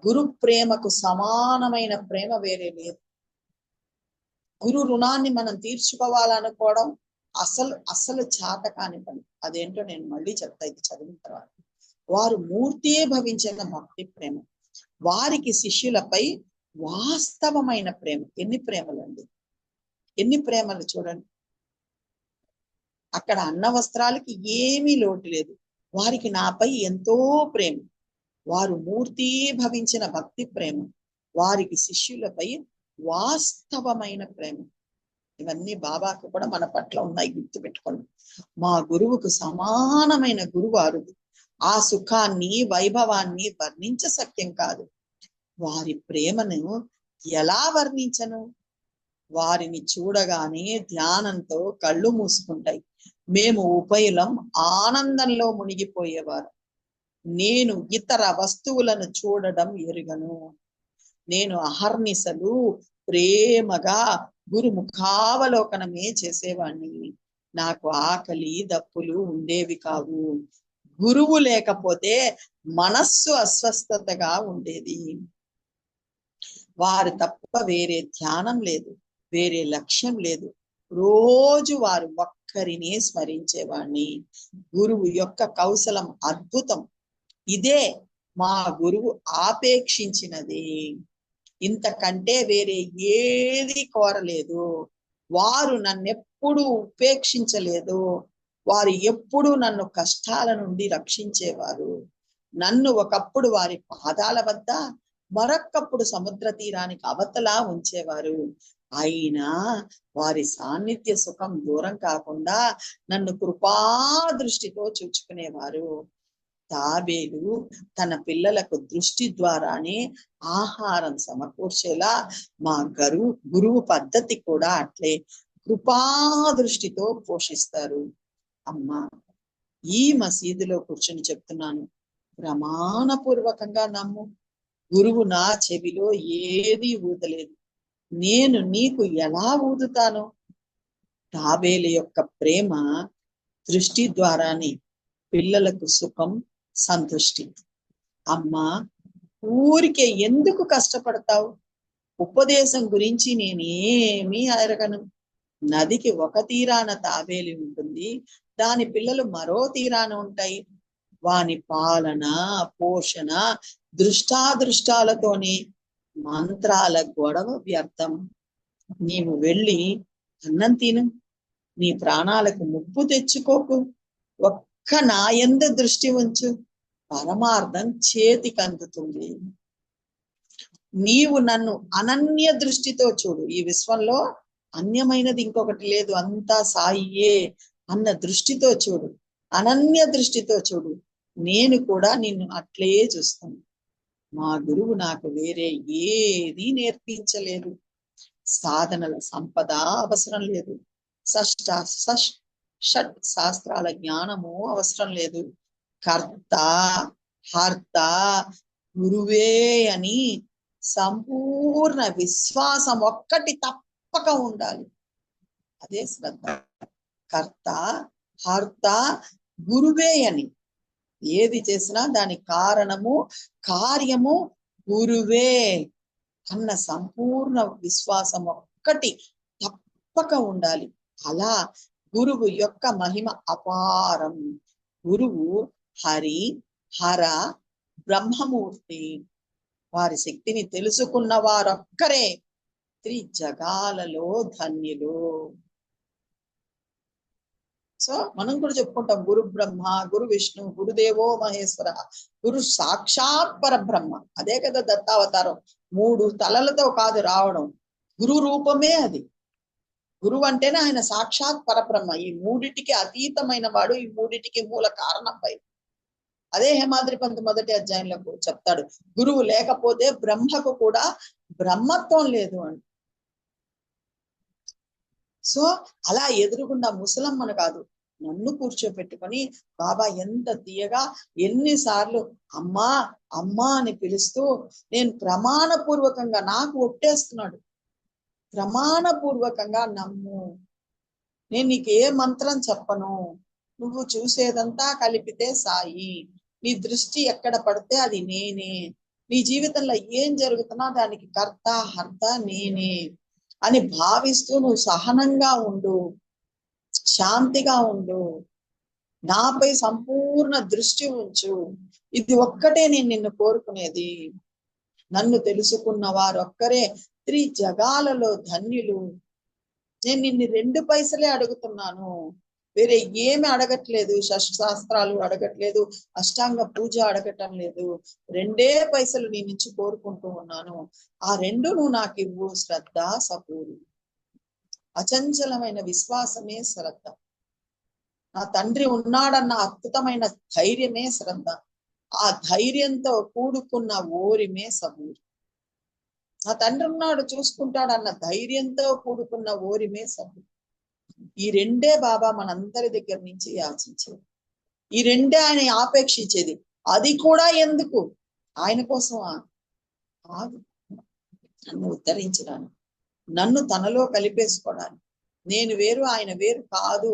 గురు ప్రేమకు సమానమైన ప్రేమ వేరే లేదు. గురు రుణాన్ని మనం తీర్చుకోవాలనుకోవడం అసలు చాతకాని పని. అదేంటో నేను మళ్ళీ చెప్తా ఇది చదివిన తర్వాత. వారు మూర్తీభవించిన భక్తి ప్రేమ. వారికి శిష్యులపై వాస్తవమైన ప్రేమ. ఎన్ని ప్రేమలండి, ఎన్ని ప్రేమలు చూడండి. అక్కడ అన్న వస్త్రాలకి ఏమీ లోటు లేదు. వారికి నాపై ఎంతో ప్రేమ. వారు మూర్తీభవించిన భక్తి ప్రేమ. వారికి శిష్యులపై వాస్తవమైన ప్రేమ. ఇవన్నీ బాబాకు కూడా మన పట్ల ఉన్నాయి, గుర్తుపెట్టుకోండి. మా గురువుకు సమానమైన గురువు అరుదు. ఆ సుఖాన్ని వైభవాన్ని వర్ణించ సఖ్యం కాదు. వారి ప్రేమను ఎలా వర్ణించను? వారిని చూడగానే ధ్యానంతో కళ్ళు మూసుకుంటాయి. మేము ఉభయులం ఆనందంలో మునిగిపోయేవారు. నేను ఇతర వస్తువులను చూడడం ఎరుగను. నేను అహర్నిశలు ప్రేమగా గురు ముఖావలోకనమే చేసేవాణ్ణి. నాకు ఆకలి దప్పులు ఉండేవి కావు. గురువు లేకపోతే మనస్సు అస్వస్థతగా ఉండేది. వారు తప్ప వేరే ధ్యానం లేదు, వేరే లక్ష్యం లేదు. రోజు వారు ఒక్కరినే స్మరించేవాణ్ణి. గురువు యొక్క కౌశలం అద్భుతం. ఇదే మా గురువు ఆపేక్షించినది. ఇంతకంటే వేరే ఏది కోరలేదు. వారు నన్నెప్పుడు ఉపేక్షించలేదు. వారు ఎప్పుడు నన్ను కష్టాల నుండి రక్షించేవారు. నన్ను ఒకప్పుడు వారి పాదాల వద్ద, మరొక్కప్పుడు సముద్ర తీరానికి అవతలా ఉంచేవారు. అయినా వారి సాన్నిధ్య సుఖం దూరం కాకుండా నన్ను కృపా దృష్టితో చూచుకునేవారు. తాబేలు తన పిల్లలకు దృష్టి ద్వారానే ఆహారం సమకూర్చేలా మా గురువు పద్ధతి కూడా అట్లే కృపా దృష్టితో పోషిస్తారు. అమ్మా, ఈ మసీదులో కూర్చొని చెప్తున్నాను, ప్రమాణపూర్వకంగా నమ్ము. గురువు నా చెవిలో ఏది ఊదలేదు. నేను నీకు ఎలా ఊదుతాను? తాబేలు యొక్క ప్రేమ దృష్టి ద్వారానే పిల్లలకు సుఖం, సంతుష్టి. అమ్మా, ఊరికే ఎందుకు కష్టపడతావు? ఉపదేశం గురించి నేనేమీ ఎరగను. నదికి ఒక తీరాన తాబేలి ఉంటుంది, దాని పిల్లలు మరో తీరాన ఉంటాయి. వాని పాలన, పోషణ, దృష్టాదృష్టాలతోనే మంత్రాల గొడవ వ్యర్థం. నీవు వెళ్ళి అన్నం తిను, నీ ప్రాణాలకు ముప్పు తెచ్చుకోకు. ఒక్క నా యందు దృష్టి ఉంచు, పరమార్థం చేతికి అందుతుంది. నీవు నన్ను అనన్య దృష్టితో చూడు. ఈ విశ్వంలో అన్యమైనది ఇంకొకటి లేదు, అంతా సాయియే అన్న దృష్టితో చూడు, అనన్య దృష్టితో చూడు. నేను కూడా నిన్ను అట్లే చూస్తాను. మా గురువు నాకు వేరే ఏది నేర్పించలేదు. సాధనల సంపద అవసరం లేదు. షట్ శాస్త్రాల జ్ఞానము అవసరం లేదు. కర్త, హర్త గురువే అని సంపూర్ణ విశ్వాసం ఒక్కటి తప్పక ఉండాలి. అదే శ్రద్ధ. కర్త, హర్త గురువే అని ఏది చేసినా దాని కారణము, కార్యము గురువే అన్న సంపూర్ణ విశ్వాసం ఒక్కటి తప్పక ఉండాలి. అలా గురువు యొక్క మహిమ అపారం. గురువు హరి, హర, బ్రహ్మమూర్తి. వారి శక్తిని తెలుసుకున్న వారొక్కరే త్రిజగాలలో ధన్యులు. సో మనం కూడా చెప్పుకుంటాం, గురు బ్రహ్మ, గురు విష్ణు, గురుదేవో మహేశ్వర, గురు సాక్షాత్ పరబ్రహ్మ. అదే కదా దత్తావతారం. 3 తలలతో కాదు రావడం, గురు రూపమే అది. గురువు అంటేనే ఆయన సాక్షాత్ పరబ్రహ్మ. ఈ మూడిటికి అతీతమైన వాడు, ఈ మూడిటికి మూల కారణంపై. అదే హేమాద్రి పంత్ మొదటి అధ్యాయంలో చెప్తాడు, గురువు లేకపోతే బ్రహ్మకు కూడా బ్రహ్మత్వం లేదు అని. సో అలా ఎదురుగుండా ముసలమ్మను కాదు, నన్ను కూర్చోపెట్టుకొని బాబా ఎంత తీయగా ఎన్నిసార్లు అమ్మా అమ్మా అని పిలుస్తూ, నేను ప్రమాణపూర్వకంగా, నాకు ఒట్టేస్తున్నాడు, ప్రమాణపూర్వకంగా నమ్ము, నేను నీకు ఏ మంత్రం చెప్పను, నువ్వు చూసేదంతా కలిపితే సాయి, నీ దృష్టి ఎక్కడ పడితే అది నేనే, నీ జీవితంలో ఏం జరుగుతున్నా దానికి కర్త, హర్త నేనే అని భావిస్తూ నువ్వు సహనంగా ఉండు, శాంతిగా ఉండు, నాపై సంపూర్ణ దృష్టి ఉంచు. ఇది ఒక్కటే నేను నిన్ను కోరుకునేది. నన్ను తెలుసుకున్న వారు ఒక్కరే త్రిజగాలలో ధన్యులు. నేను నిన్ను 2 పైసలే అడుగుతున్నాను, వేరే ఏమి అడగట్లేదు. శాస్త్రాలు అడగట్లేదు, అష్టాంగ పూజ అడగటం లేదు. 2 పైసలు నీ నుంచి కోరుకుంటూ ఉన్నాను. ఆ 2 నువ్వు నాకు ఇవ్వు. శ్రద్ధ, సపూరు, అచంచలమైన విశ్వాసమే శ్రద్ధ. నా తండ్రి ఉన్నాడన్న అద్భుతమైన ధైర్యమే శ్రద్ధ. ఆ ధైర్యంతో కూడుకున్న ఓరిమే సబూరు. నా తండ్రి ఉన్నాడు, చూసుకుంటాడన్న ధైర్యంతో కూడుకున్న ఓరిమే సబూరు. ఈ 2 బాబా మనందరి దగ్గర నుంచి యాచించేది. ఈ 2 ఆయన ఆపేక్షించేది. అది కూడా ఎందుకు? ఆయన కోసమా? కాదు, నన్ను ఉద్ధరించడానికి, నన్ను తనలో కలిపేసుకోవడానికి. నేను వేరు, ఆయన వేరు కాదు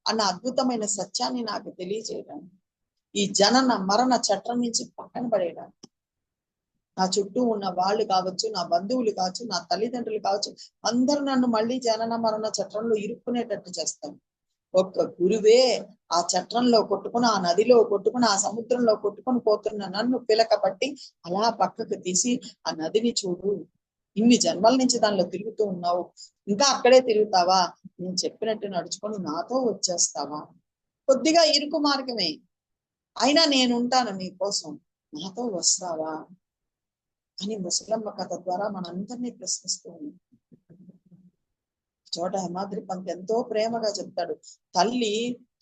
అన్న అద్భుతమైన సత్యాన్ని నాకు తెలియజేయడానికి, ఈ జనన మరణ చట్టం నుంచి పక్కన పడేయడానికి. నా చుట్టూ ఉన్న వాళ్ళు కావచ్చు, నా బంధువులు కావచ్చు, నా తల్లిదండ్రులు కావచ్చు, అందరూ నన్ను మళ్ళీ జనన మరణ చట్రంలో ఇరుక్కునేటట్టు చేస్తాను. ఒక్క గురువే ఆ చట్రంలో కొట్టుకుని, ఆ నదిలో కొట్టుకుని, ఆ సముద్రంలో కొట్టుకుని పోతున్న నన్ను పిలకబట్టి అలా పక్కకు తీసి, ఆ నదిని చూడు, ఇన్ని జన్మల నుంచి దానిలో తిరుగుతూ ఉన్నావు, ఇంకా అక్కడే తిరుగుతావా, నేను చెప్పినట్టు నడుచుకొని నాతో వచ్చేస్తావా, కొద్దిగా ఇరుకు మార్గమే అయినా నేను ఉంటాను నీ కోసం, నాతో వస్తావా అని ముసలమ్మ కథ ద్వారా మనందరినీ ప్రశ్నిస్తూ ఉంది. చోట హేమాద్రి పంత్ ఎంతో ప్రేమగా చెప్తాడు. తల్లి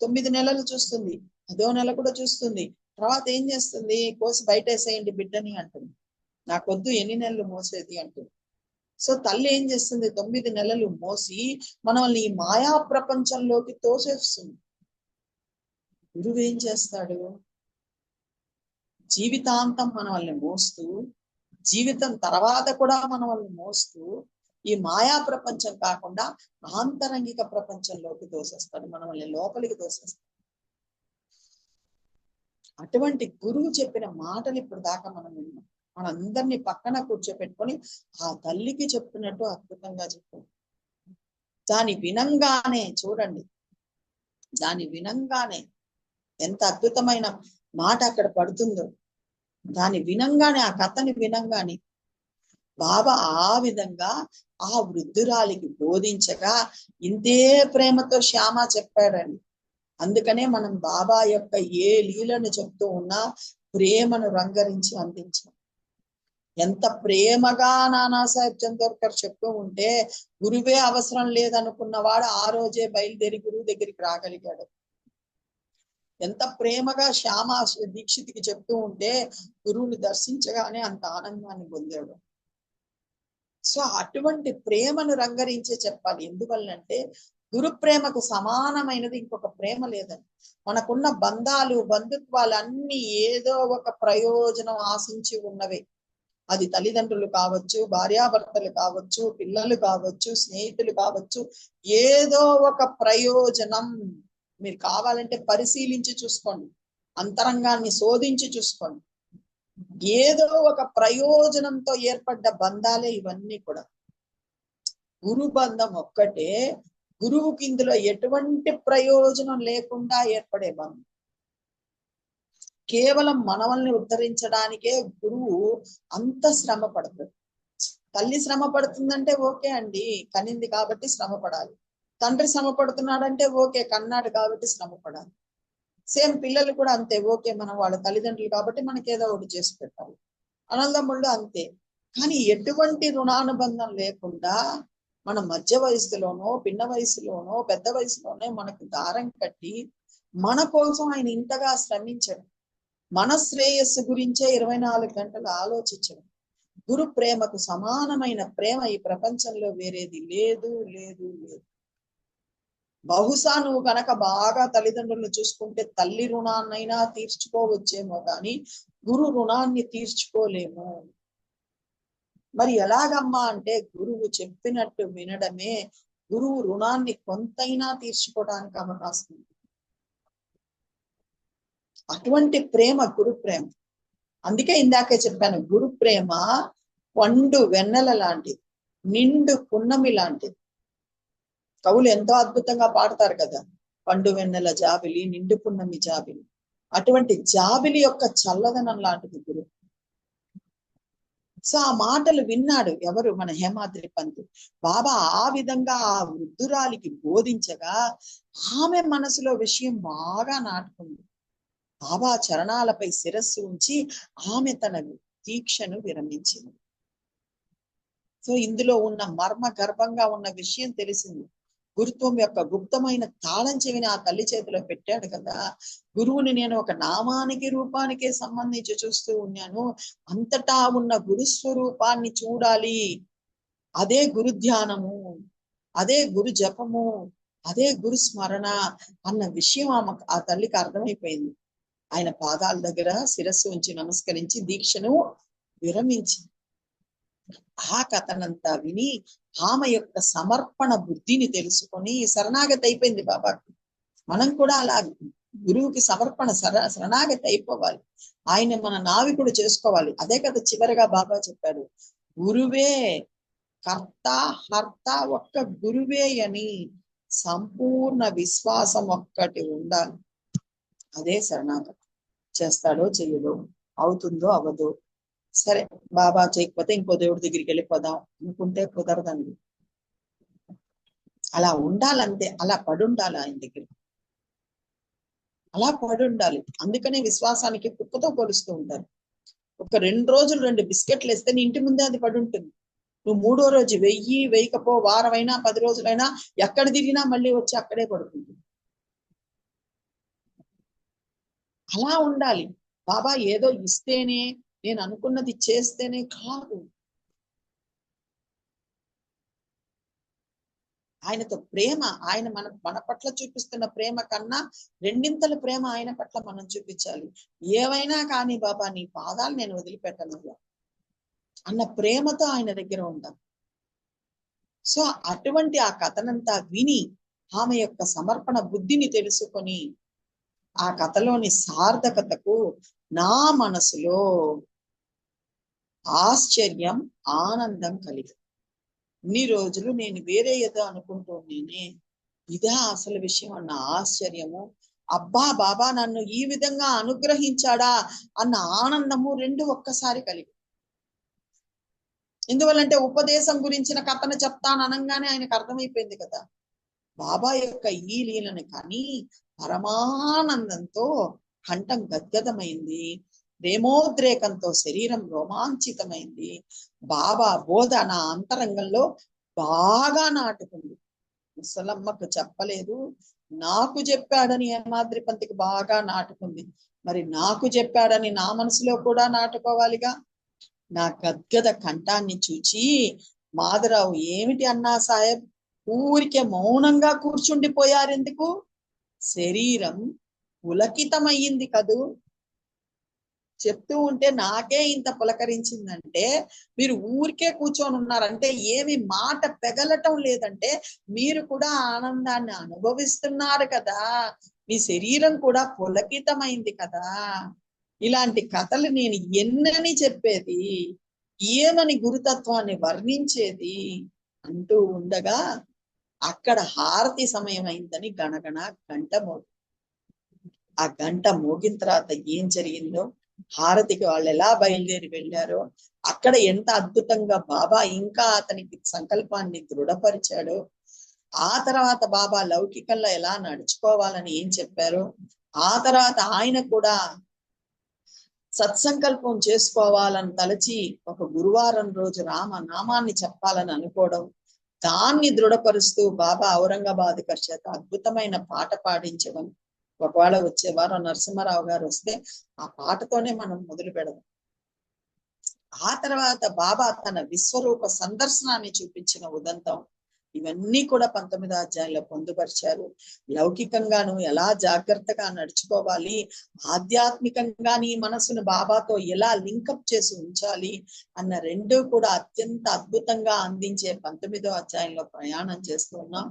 9 నెలలు చూస్తుంది, 10వ నెల కూడా చూస్తుంది, తర్వాత ఏం చేస్తుంది, కోసి బయటేసేయండి బిడ్డని అంటుంది. నాకొద్దు, ఎన్ని నెలలు మోసేది అంటుంది. సో తల్లి ఏం చేస్తుంది, 9 నెలలు మోసి మనల్ని ఈ మాయా ప్రపంచంలోకి తోసేస్తుంది. గురువు ఏం చేస్తాడు, జీవితాంతం మనల్ని మోస్తూ, జీవితం తర్వాత కూడా మనల్ని మోస్తూ ఈ మాయా ప్రపంచం కాకుండా ఆంతరంగిక ప్రపంచంలోకి తోసేస్తాడు, మనల్ని లోపలికి తోసేస్తాడు. అటువంటి గురువు చెప్పిన మాటలు ఇప్పుడు దాకా మనం విన్నాం. మనందరినీ పక్కన కూర్చోపెట్టుకొని ఆ తల్లికి చెప్తున్నట్టు అద్భుతంగా చెప్పాడు. దాని వినంగానే చూడండి, దాని వినంగానే ఎంత అద్భుతమైన మాట అక్కడ పడుతుందో. దాని వినంగానే, ఆ కథని వినంగానే బాబా ఆ విధంగా ఆ వృద్ధురాలికి బోధించగా ఇంతే ప్రేమతో శ్యామ చెప్పాడండి. అందుకనే మనం బాబా యొక్క ఏ లీలను చెప్తూ ఉన్నా ప్రేమను రంగరించి అందించాం. ఎంత ప్రేమగా నానాసాహెబ్ చందోర్కర్ చెప్తూ ఉంటే గురువే అవసరం లేదనుకున్నవాడు ఆ రోజే బయలుదేరి గురువు దగ్గరికి రాగలిగాడు. ఎంత ప్రేమగా శ్యామ దీక్షితికి చెప్తూ ఉంటే గురువుని దర్శించగానే అంత ఆనందాన్ని పొందాడు. సో అటువంటి ప్రేమను రంగరించే చెప్పాలి. ఎందువల్లంటే గురు ప్రేమకు సమానమైనది ఇంకొక ప్రేమ లేదని. మనకున్న బంధాలు, బంధుత్వాలు అన్ని ఏదో ఒక ప్రయోజనం ఆశించి ఉన్నవే. అది తల్లిదండ్రులు కావచ్చు, భార్యాభర్తలు కావచ్చు, పిల్లలు కావచ్చు, స్నేహితులు కావచ్చు, ఏదో ఒక ప్రయోజనం. మీరు కావాలంటే పరిశీలించి చూసుకోండి, అంతరంగాన్ని శోధించి చూసుకోండి. ఏదో ఒక ప్రయోజనంతో ఏర్పడ్డ బంధాలే ఇవన్నీ కూడా. గురు బంధం ఒక్కటే గురువుకి ఇందులో ఎటువంటి ప్రయోజనం లేకుండా ఏర్పడే బంధం. కేవలం మనవల్ని ఉద్ధరించడానికే గురువు అంత శ్రమ పడతాడు. తల్లి శ్రమ పడుతుందంటే ఓకే అండి, కనింది కాబట్టి శ్రమ పడాలి. తండ్రి శ్రమ పడుతున్నాడంటే ఓకే, కన్నాడు కాబట్టి శ్రమ పడాలి. సేమ్ పిల్లలు కూడా అంతే, ఓకే మనం వాళ్ళ తల్లిదండ్రులు కాబట్టి మనకి ఏదో ఒకటి చేసి పెట్టాలి. అన్నదమ్ముళ్ళు అంతే. కానీ ఎటువంటి రుణానుబంధం లేకుండా మన మధ్య వయసులోనో, పిన్న వయసులోనో, పెద్ద వయసులోనే మనకు దారం కట్టి మన కోసం ఆయన ఇంతగా శ్రమించడం, మన శ్రేయస్సు గురించే 24 గంటలు ఆలోచించడం. గురు ప్రేమకు సమానమైన ప్రేమ ఈ ప్రపంచంలో వేరేది లేదు లేదు లేదు. బహుశా నువ్వు కనుక బాగా తల్లిదండ్రులను చూసుకుంటే తల్లి రుణాన్నైనా తీర్చుకోవచ్చేమో కానీ గురు రుణాన్ని తీర్చుకోలేము. మరి ఎలాగమ్మా అంటే గురువు చెప్పినట్టు వినడమే గురువు రుణాన్ని కొంతైనా తీర్చుకోవడానికి అవకాశం ఉంది. అటువంటి ప్రేమ గురు ప్రేమ. అందుకే ఇందాకే చెప్పాను, గురు ప్రేమ పండు వెన్నెల లాంటిది, నిండు పున్నమి లాంటిది. కవులు ఎంతో అద్భుతంగా పాడతారు కదా, పండు వెన్నెల జాబిలి, నిండు పున్నమి జాబిలి. అటువంటి జాబిలి యొక్క చల్లదనం లాంటిది గురు. సో ఆ మాటలు విన్నాడు ఎవరు, మన హేమాద్రి పంత్. బాబా ఆ విధంగా ఆ వృద్ధురాలికి బోధించగా ఆమె మనసులో విషయం బాగా నాటుకుంది. బాబా చరణాలపై శిరస్సు ఉంచి ఆమె తన దీక్షను విరమించింది. సో ఇందులో ఉన్న మర్మ గర్భంగా ఉన్న విషయం తెలిసింది. గురుత్వం యొక్క గుప్తమైన తాళం చెవిని ఆ తల్లి చేతిలో పెట్టాడు కదా. గురువుని నేను ఒక నామానికి రూపానికే సంబంధించి చూస్తూ ఉన్నాను, అంతటా ఉన్న గురుస్వరూపాన్ని చూడాలి. అదే గురు ధ్యానము, అదే గురు జపము, అదే గురు స్మరణ అన్న విషయం ఆ తల్లికి అర్థమైపోయింది. ఆయన పాదాల దగ్గర శిరస్సు ఉంచి నమస్కరించి దీక్షను విరమించి ఆ కథనంతా విని ఆమె యొక్క సమర్పణ బుద్ధిని తెలుసుకొని శరణాగతి అయిపోయింది బాబాకి. మనం కూడా అలా గురువుకి సమర్పణ శరణాగతి అయిపోవాలి. ఆయన మన నావికుడు చేసుకోవాలి. అదే కదా చివరిగా బాబా చెప్పాడు, గురువే కర్త హర్త ఒక్క గురువే అని సంపూర్ణ విశ్వాసం ఒక్కటి ఉండాలి. అదే శరణాగతి. చేస్తాడో చెయ్యదో, అవుతుందో అవ్వదో, సరే బాబా చేయకపోతే ఇంకో దేవుడి దగ్గరికి వెళ్ళిపోదాం అనుకుంటే కుదరదండి. అలా ఉండాలంతే, అలా పడుండాలి ఆయన దగ్గర, అలా పడుండాలి. అందుకనే విశ్వాసానికి కుక్కతో పోలుస్తూ ఉంటారు. ఒక 2 రోజులు 2 బిస్కెట్లు వేస్తే నీ ఇంటి ముందే అది పడి ఉంటుంది. నువ్వు 3వ రోజు వేయకపో, వారమైనా 10 రోజులైనా ఎక్కడ తిరిగినా మళ్ళీ వచ్చి అక్కడే పడుతుంది. అలా ఉండాలి. బాబా ఏదో ఇస్తేనే, నేను అనుకున్నది చేస్తేనే కాదు. ఆయనతో ప్రేమ, ఆయన మన పట్ల చూపిస్తున్న ప్రేమ కన్నా 2 ప్రేమ ఆయన పట్ల మనం చూపించాలి. ఏవైనా కానీ బాబా నీ పాదాలు నేను వదిలిపెట్టను అన్న ప్రేమతో ఆయన దగ్గర ఉంటాం. సో అటువంటి ఆ కథనంతా విని ఆమె యొక్క సమర్పణ బుద్ధిని తెలుసుకొని ఆ కథలోని సార్థకతకు నా మనసులో ఆశ్చర్యం, ఆనందం కలిగి, ఇన్ని రోజులు నేను వేరే ఏదో అనుకుంటూ నేనే, ఇదా అసలు విషయం అన్న ఆశ్చర్యము, అబ్బా బాబా నన్ను ఈ విధంగా అనుగ్రహించాడా అన్న ఆనందము 2 ఒక్కసారి కలిగి. ఎందువల్లంటే ఉపదేశం గురించిన కథను చెప్తాను అనగానే ఆయనకు అర్థమైపోయింది కదా, బాబా యొక్క ఈ లీలను కానీ పరమానందంతో కంఠం గద్గదమైంది, ప్రేమోద్రేకంతో శరీరం రోమాంచితమైంది. బాబా బోధ నా అంతరంగంలో బాగా నాటుకుంది. ముసలమ్మకు చెప్పలేదు, నాకు చెప్పాడని ఏమాద్రి పంతికి బాగా నాటుకుంది. మరి నాకు చెప్పాడని నా మనసులో కూడా నాటుకోవాలిగా. నా గద్గద కంఠాన్ని చూచి మాధవరావు ఏమిటి అన్నా సాహెబ్, ఊరికే మౌనంగా కూర్చుండిపోయారెందుకు? శరీరం పులకితమయ్యింది కదూ. చెప్తూ ఉంటే నాకే ఇంత పులకరించిందంటే మీరు ఊరికే కూర్చొని ఉన్నారంటే, ఏమి మాట పెగలటం లేదంటే మీరు కూడా ఆనందాన్ని అనుభవిస్తున్నారు కదా, మీ శరీరం కూడా పులకితమైంది కదా. ఇలాంటి కథలు నేను ఎన్నని చెప్పేది, ఏమని గురుతత్వాన్ని వర్ణించేది అంటూ ఉండగా అక్కడ హారతి సమయం అయిందని గణగణ గంట మోగి, ఆ గంట మోగిన తర్వాత ఏం జరిగిందో, హారతికి వాళ్ళు ఎలా బయలుదేరి వెళ్ళారో, అక్కడ ఎంత అద్భుతంగా బాబా ఇంకా అతనికి సంకల్పాన్ని దృఢపరిచాడో, ఆ తర్వాత బాబా లౌకికంలో ఎలా నడుచుకోవాలని ఏం చెప్పారో, ఆ తర్వాత ఆయన కూడా సత్సంకల్పం చేసుకోవాలని తలచి ఒక గురువారం రోజు రామ నామాన్ని చెప్పాలని అనుకోవడం, దాన్ని దృఢపరుస్తూ బాబా ఔరంగాబాద్ గారి చేత అద్భుతమైన పాట పాడించడం. ఒకవేళ వచ్చే వారం నరసింహారావు గారు వస్తే ఆ పాటతోనే మనం మొదలు పెడదాం. ఆ తర్వాత బాబా తన విశ్వరూప సందర్శనాన్ని చూపించిన ఉదంతం, ఇవన్నీ కూడా 19వ అధ్యాయంలో పొందుపరిచారు. లౌకికంగాను ఎలా జాగ్రత్తగా నడుచుకోవాలి, ఆధ్యాత్మికంగా నీ మనసును బాబాతో ఎలా లింకప్ చేసి ఉంచాలి అన్న 2 కూడా అత్యంత అద్భుతంగా అందించే 19వ అధ్యాయంలో ప్రయాణం చేస్తున్నాం.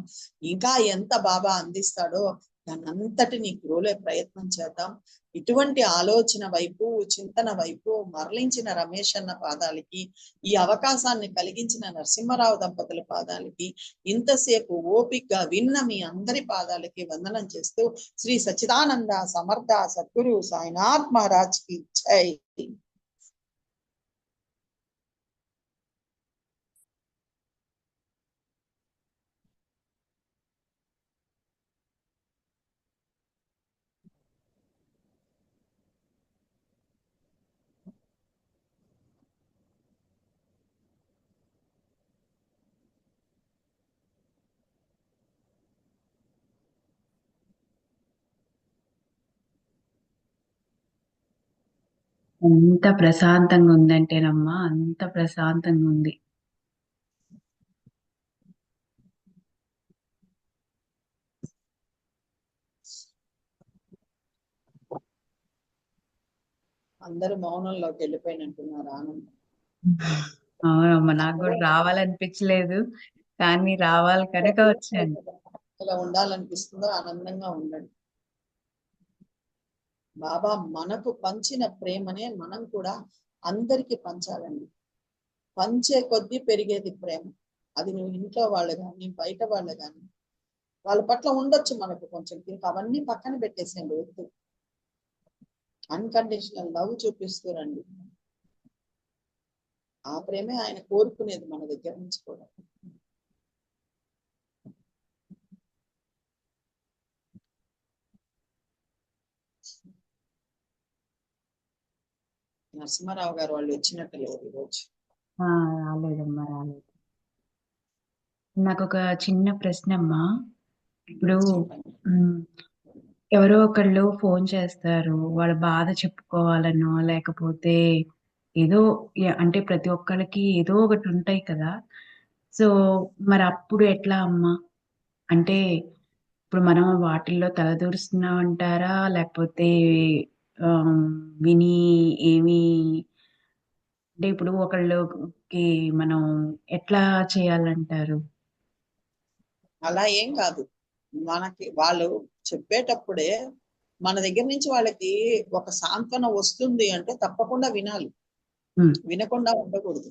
ఇంకా ఎంత బాబా అందిస్తాడో దానంతటిని గ్రోలే ప్రయత్నం చేద్దాం. ఇటువంటి ఆలోచన వైపు, చింతన వైపు మరలించిన రమేష్ అన్న పాదాలకి, ఈ అవకాశాన్ని కలిగించిన నరసింహారావు దంపతుల పాదాలకి, ఇంతసేపు ఓపికగా విన్న మీ అందరి పాదాలకి వందనం చేస్తూ శ్రీ సచ్చిదానంద సమర్థ సద్గురు సాయినాథ్ మహారాజ్ కి జై. ఎంత ప్రశాంతంగా ఉందంటేనమ్మా, అంత ప్రశాంతంగా ఉంది. అందరూ మౌనంలోకి వెళ్ళిపోయినట్టున్నారు. ఆనందం. అవునమ్మా, నాకు కూడా రావాలనిపించలేదు, కానీ రావాలి కనుక వచ్చాను. ఇలా ఉండాలనిపిస్తుందో ఆనందంగా ఉండండి. బాబా మనకు పంచిన ప్రేమనే మనం కూడా అందరికి పంచాలండి. పంచే కొద్దీ పెరిగేది ప్రేమ. అది నువ్వు ఇంట్లో వాళ్ళు కానీ బయట వాళ్ళు కానీ వాళ్ళ పట్ల ఉండొచ్చు మనకు కొంచెం, ఇంకా అవన్నీ పక్కన పెట్టేసేయండి. వద్దు, అన్కండిషనల్ లవ్ చూపిస్తూ రండి. ఆ ప్రేమే ఆయన కోరుకునేది మన దగ్గర నుంచి కూడా. నరసింహారావు గారు వాళ్ళు వచ్చినట్టు లేరు ఈరోజు. రాలేదమ్మా, రాలేదు. నాకు ఒక చిన్న ప్రశ్న అమ్మా. ఇప్పుడు చెప్పండి. ఎవరో ఒకళ్ళు ఫోన్ చేస్తారు, వాళ్ళ బాధ చెప్పుకోవాలనో లేకపోతే ఏదో అంటే ప్రతి ఒక్కరికి ఏదో ఒకటి ఉంటాయి కదా. సో మరి అప్పుడు ఎట్లా అమ్మా? అంటే ఇప్పుడు మనం వాటిల్లో తలదూరుస్తున్నాం అంటారా, లేకపోతే ఆ, విని ఏమి, అంటే ఇప్పుడు ఒకళ్ళకి మనం ఎట్లా చేయాలంటారు? అలా ఏం కాదు. మనకి వాళ్ళు చెప్పేటప్పుడే మన దగ్గర నుంచి వాళ్ళకి ఒక సాంత్వన వస్తుంది అంటే తప్పకుండా వినాలి, ఉమ్, వినకుండా ఉండకూడదు.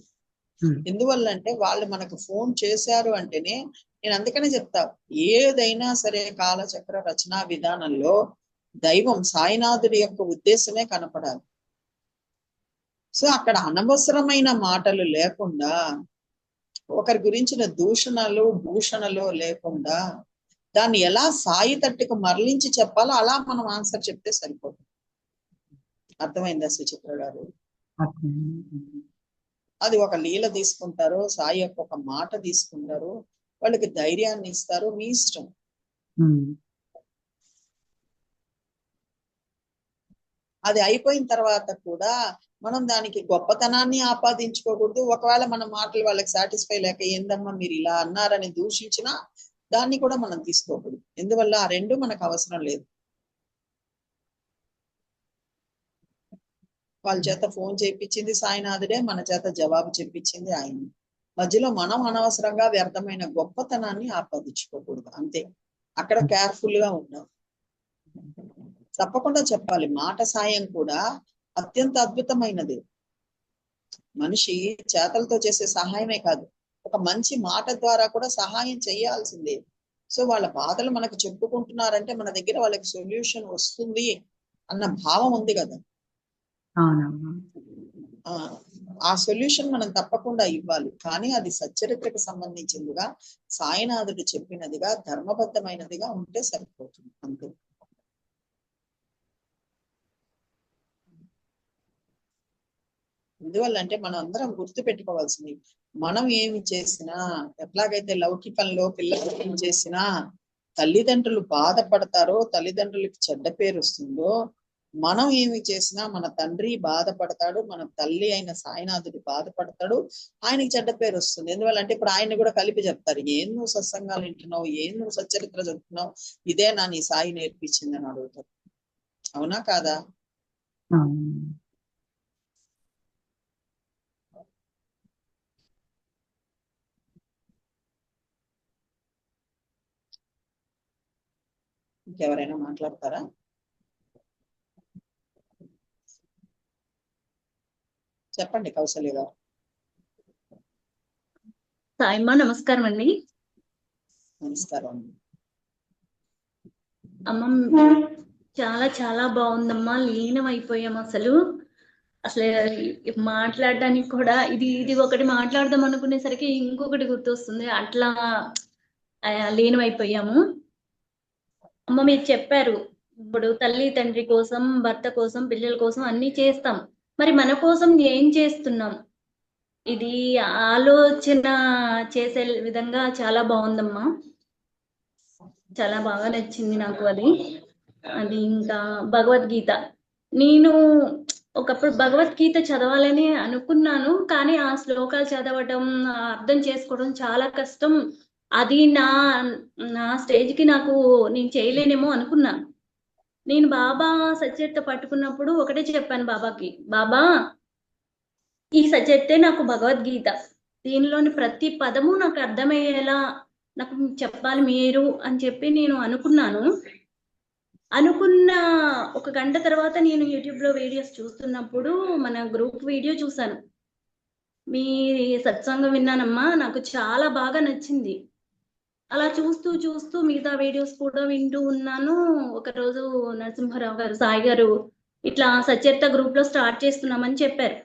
ఉమ్, ఎందువల్లంటే వాళ్ళు మనకు ఫోన్ చేశారు అంటేనే, నేను అందుకనే చెప్తా, ఏదైనా సరే కాలచక్ర రచనా విధానంలో దైవం సాయినాథుడి యొక్క ఉద్దేశమే కనపడాలి. సో అక్కడ అనవసరమైన మాటలు లేకుండా, ఒకరి గురించిన దూషణలు భూషణలు లేకుండా, దాన్ని ఎలా సాయి తట్టుకు మరలించి చెప్పాలో అలా మనం ఆన్సర్ చెప్తే సరిపోతుంది. అర్థమైందా సుచిత్ర గారు? అర్థం. అది ఒక లీల తీసుకుంటారు, సాయి యొక్క ఒక మాట తీసుకుంటారు, వాళ్ళకి ధైర్యాన్ని ఇస్తారు, మీ ఇష్టం. ఉమ్, అది అయిపోయిన తర్వాత కూడా మనం దానికి గొప్పతనాన్ని ఆపాదించుకోకూడదు. ఒకవేళ మన మాటలు వాళ్ళకి సాటిస్ఫై లేక ఏందమ్మా మీరు ఇలా అన్నారని దూషించినా దాన్ని కూడా మనం తీసుకోకూడదు. ఎందువల్ల ఆ రెండు మనకు అవసరం లేదు. వాళ్ళ చేత ఫోన్ చేయించింది సాయినాథుడే, మన చేత జవాబు చెప్పించింది ఆయన. మధ్యలో మనం అనవసరంగా వ్యర్థమైన గొప్పతనాన్ని ఆపాదించుకోకూడదు, అంతే. అక్కడ కేర్ఫుల్ గా ఉండాలి. తప్పకుండా చెప్పాలి. మాట సాయం కూడా అత్యంత అద్భుతమైనది. మనిషి చేతలతో చేసే సహాయమే కాదు, ఒక మంచి మాట ద్వారా కూడా సహాయం చేయాల్సిందే. సో వాళ్ళ బాధలు మనకు చెప్పుకుంటున్నారంటే మన దగ్గర వాళ్ళకి సొల్యూషన్ వస్తుంది అన్న భావం ఉంది కదా. అవునమ్మా. ఆ సొల్యూషన్ మనం తప్పకుండా ఇవ్వాలి. కానీ అది సచ్చరిత్రకు సంబంధించిందిగా, సాయినాథుడు చెప్పినదిగా, ధర్మబద్ధమైనదిగా ఉంటే సరిపోతుంది, అంతే. ఎందువల్ల అంటే మనం అందరం గుర్తు పెట్టుకోవాల్సింది, మనం ఏమి చేసినా, ఎట్లాగైతే లౌకికంలో పిల్లలు ఏం చేసినా తల్లిదండ్రులు బాధపడతారో, తల్లిదండ్రులకి చెడ్డ పేరు వస్తుందో, మనం ఏమి చేసినా మన తండ్రి బాధపడతాడు, మన తల్లి అయిన సాయినాథుడు బాధపడతాడు, ఆయనకి చెడ్డ పేరు వస్తుంది. ఎందువల్లంటే ఇప్పుడు ఆయన కూడా కలిపి చెప్తారు, ఏం నువ్వు సత్సంగాలు వింటున్నావు, ఏం నువ్వు సచ్చరిత్ర చెప్తున్నావు, ఇదే నా నీ సాయి నేర్పించిందని అడుగుతారు. అవునా కాదా? అవును. ఇంకెవరైనా మాట్లాడతారా? చెప్పండి కౌసల్య గారు. సాయమ్మా, నమస్కారం అండి. నమస్కారం. అమ్మ చాలా చాలా బాగుందమ్మా, లీనం అయిపోయాం అసలు. మాట్లాడడానికి కూడా ఇది ఇది ఒకటి మాట్లాడదాం అనుకునేసరికి ఇంకొకటి గుర్తొస్తుంది, అట్లా లీనం అయిపోయాము. అమ్మ మీరు చెప్పారు, ఇప్పుడు తల్లి తండ్రి కోసం, భర్త కోసం, పిల్లల కోసం అన్ని చేస్తాం, మరి మన కోసం ఏం చేస్తున్నాం? ఇది ఆలోచన చేసే విధంగా చాలా బాగుందమ్మా, చాలా బాగా నచ్చింది నాకు అది. అది ఇంకా భగవద్గీత, నేను ఒకప్పుడు భగవద్గీత చదవాలని అనుకున్నాను, కానీ ఆ శ్లోకాలు చదవటం, అర్థం చేసుకోవడం చాలా కష్టం. అది నా నా స్టేజ్కి నేను చేయలేనేమో అనుకున్నాను. నేను బాబా సచరిత పట్టుకున్నప్పుడు ఒకటే చెప్పాను బాబాకి, బాబా ఈ సచరితే నాకు భగవద్గీత, దీనిలోని ప్రతి పదము నాకు అర్థమయ్యేలా నాకు చెప్పాలి మీరు అని చెప్పి నేను అనుకున్నాను. అనుకున్న ఒక ఒక గంట తర్వాత నేను యూట్యూబ్ లో వీడియోస్ చూస్తున్నప్పుడు మన గ్రూప్ వీడియో చూసాను. మీ సత్సంగం విన్నానమ్మా, నాకు చాలా బాగా నచ్చింది. అలా చూస్తూ చూస్తూ మిగతా వీడియోస్ కూడా వింటూ ఉన్నాను. ఒకరోజు నరసింహారావు గారు, సాయి గారు ఇట్లా సచరిత గ్రూప్ లో స్టార్ట్ చేస్తున్నామని చెప్పారు.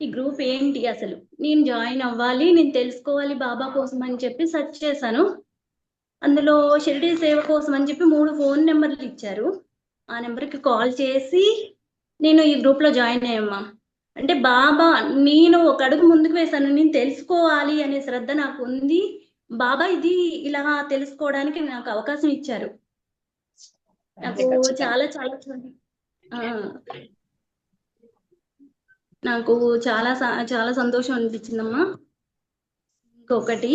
ఈ గ్రూప్ ఏంటి అసలు, నేను జాయిన్ అవ్వాలి, నేను తెలుసుకోవాలి బాబా కోసం అని చెప్పి సెర్చ్ చేశాను. అందులో షిరిడి సేవ కోసం అని చెప్పి 3 ఫోన్ నెంబర్లు ఇచ్చారు. ఆ నెంబర్కి కాల్ చేసి నేను ఈ గ్రూప్ లో జాయిన్ అయ్యమ్మా. అంటే బాబా, నేను ఒక అడుగు ముందుకు వేశాను, నేను తెలుసుకోవాలి అనే శ్రద్ధ నాకు ఉంది. బాబా ఇది ఇలా తెలుసుకోవడానికి నాకు అవకాశం ఇచ్చారు. అంతే నాకు ఖచ్చితంగా. చాలా చాలా ఆ, నాకు చాలా సంతోషం అనిపించిందమ్మా. ఇంకొకటి,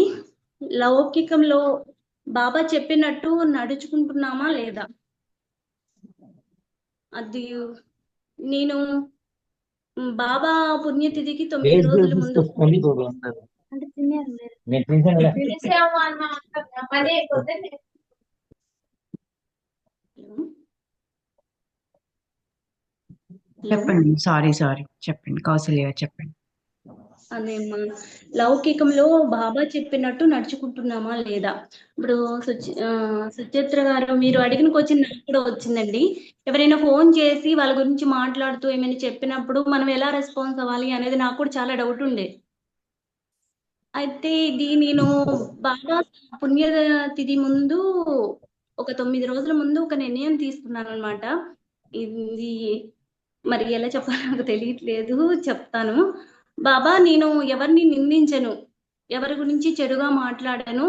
లౌకికంలో బాబా చెప్పినట్టు నడుచుకుంటున్నామా లేదా, అది నేను బాబా పుణ్యతిథికి 9 రోజుల ముందు అంటే తిన్నారు చెప్పండి. సారీ చెప్పండి. కౌసల్య గారు చెప్పండి. అదేమ్మా, లౌకికంలో బాబా చెప్పినట్టు నడుచుకుంటున్నామా లేదా. ఇప్పుడు సుచిత్ర గారు మీరు అడిగిన క్వశ్చన్ నాకు కూడా వచ్చిందండి. ఎవరైనా ఫోన్ చేసి వాళ్ళ గురించి మాట్లాడుతూ ఏమైనా చెప్పినప్పుడు మనం ఎలా రెస్పాన్స్ అవ్వాలి అనేది నాకు కూడా చాలా డౌట్ ఉండే. అయితే ఇది నేను బాబా పుణ్యతిథి ముందు ఒక 9 రోజుల ముందు ఒక నిర్ణయం తీసుకున్నాను అనమాట. ఇది మరి ఎలా చెప్పాలో నాకు తెలియట్లేదు, చెప్తాను. బాబా, నేను ఎవరిని నిందించను, ఎవరి గురించి చెడుగా మాట్లాడాను,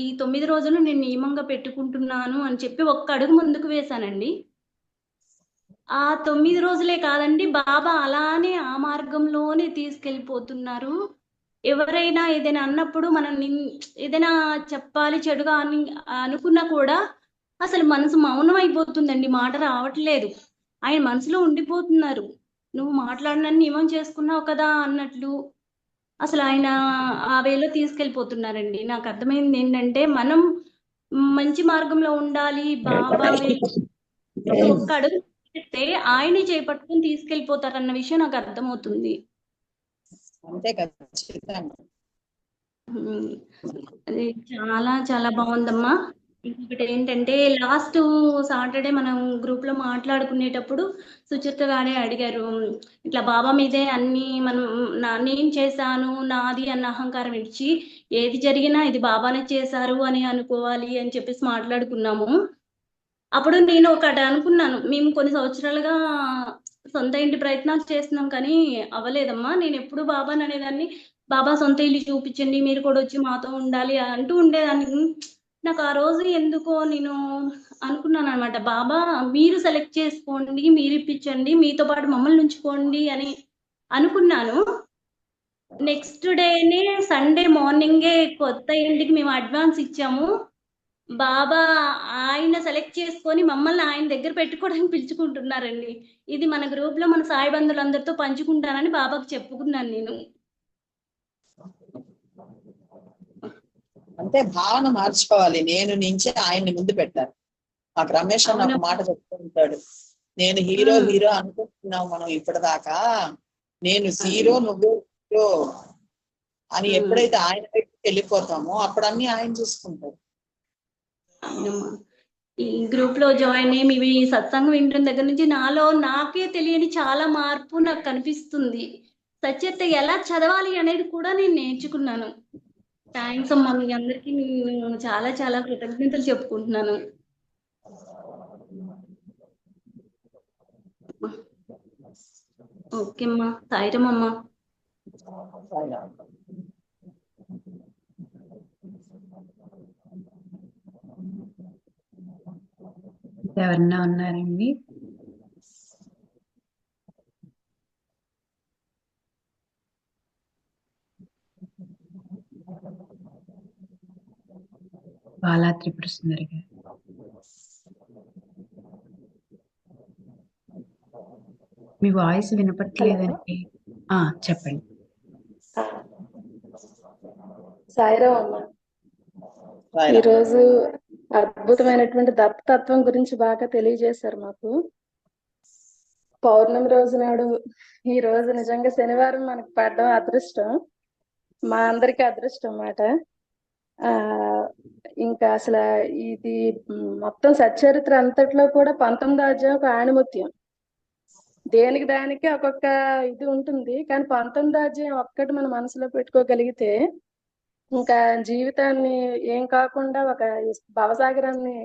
ఈ 9 రోజులు నేను నియమంగా పెట్టుకుంటున్నాను అని చెప్పి ఒక్క అడుగు ముందుకు వేశానండి. ఆ 9 రోజులే కాదండి, బాబా అలానే ఆ మార్గంలోనే తీసుకెళ్ళిపోతున్నారు. ఎవరైనా ఏదైనా అన్నప్పుడు మనం ఏదైనా చెప్పాలి చెడుగా అనుకున్నా కూడా అసలు మనసు మౌనం అయిపోతుందండి, మాట రావట్లేదు. ఆయన మనసులో ఉండిపోతున్నారు. నువ్వు మాట్లాడినని నియమం చేసుకున్నావు కదా అన్నట్లు అసలు ఆయన ఆ వేలో తీసుకెళ్ళిపోతున్నారండి. నాకు అర్థమైంది ఏంటంటే, మనం మంచి మార్గంలో ఉండాలి, బాబా ఒక్క అడుగు పెడితే ఆయనే చేపట్టుకుని తీసుకెళ్ళిపోతారన్న విషయం నాకు అర్థమవుతుంది. అంతే ఖచ్చితంగా. అది చాలా చాలా బాగుందమ్మా. ఇంకొకటి ఏంటంటే, లాస్ట్ సాటర్డే మనం గ్రూప్ లో మాట్లాడుకునేటప్పుడు సుచిత్ర గారే అడిగారు, ఇట్లా బాబా మీదే అన్ని మనం నేను చేశాను నాది అన్న అహంకారం ఇచ్చి ఏది జరిగినా ఇది బాబానే చేశారు అని అనుకోవాలి అని చెప్పేసి మాట్లాడుకున్నాము. అప్పుడు నేను ఒకటి అనుకున్నాను, మేము కొన్ని సంవత్సరాలుగా సొంత ఇంటి ప్రయత్నాలు చేస్తున్నాం కానీ అవ్వలేదమ్మా. నేను ఎప్పుడు బాబాని అనేదాన్ని, బాబా సొంత ఇల్లు చూపించండి, మీరు కూడా వచ్చి మాతో ఉండాలి అంటూ ఉండేదాన్ని. నాకు ఆ రోజు ఎందుకో నేను అనుకున్నాను అనమాట, బాబా మీరు సెలెక్ట్ చేసుకోండి, మీరు ఇప్పించండి, మీతో పాటు మమ్మల్ని ఉంచుకోండి అని అనుకున్నాను. నెక్స్ట్ డేనే సండే మార్నింగే కొత్త ఇంటికి మేము అడ్వాన్స్ ఇచ్చాము. బాబా ఆయన సెలెక్ట్ చేసుకొని మమ్మల్ని ఆయన దగ్గర పెట్టుకోవడానికి పిలుచుకుంటున్నారండి. ఇది మన గ్రూప్ లో మన సాయి బంధువులందరితో పంచుకుంటానని బాబాకు చెప్పుకున్నాను నేను. అంతే, భావన మార్చుకోవాలి. నేను నుంచి ఆయన్ని ముందు పెట్టారు. నాకు రమేష్ అన్న ఒక మాట చెప్తూ ఉంటాడు, నేను హీరో అనుకుంటున్నావు మనం ఇప్పటిదాకా, నేను జీరో నువ్వు హీరో అని ఎప్పుడైతే ఆయన దగ్గరికి వెళ్ళిపోతామో అప్పుడు అన్ని ఆయన చూసుకుంటారు. ఈ గ్రూప్ లో జాయిన్ అయ్యి మీ సత్సంగం వింటున్న దగ్గర నుంచి నాలో నాకే తెలియని చాలా మార్పు నాకు కనిపిస్తుంది. సత్యత ఎలా చదవాలి అనేది కూడా నేను నేర్చుకున్నాను. థ్యాంక్స్ అమ్మా, మీ అందరికీ నేను చాలా చాలా కృతజ్ఞతలు చెప్పుకుంటున్నాను. ఓకే అమ్మా, సాయిరం అమ్మా. ఎవరన్నా ఉన్నారండి? బాలా త్రిపుర సుందరి గారు. మీ వాయిస్ వినపట్లేదండి. చెప్పండి. సాయిరాం అమ్మ, ఈరోజు అద్భుతమైనటువంటి దత్తతత్వం గురించి బాగా తెలియజేశారు మాకు. పౌర్ణమి రోజు నాడు ఈ రోజు నిజంగా శనివారం మనకు పడడం అదృష్టం, మా అందరికి అదృష్టం అన్నమాట. ఆ ఇంకా అసలు ఇది మొత్తం సచ్చరిత్ర అంతట్లో కూడా 19వ అధ్యాయం ఒక ఆణిముత్యం. దేనికి దానికి ఒక్కొక్క ఇది ఉంటుంది, కానీ 19వ అధ్యాయం ఒక్కటి మన మనసులో పెట్టుకోగలిగితే ఇంకా జీవితాన్ని ఏం కాకుండా ఒక భవసాగరాన్ని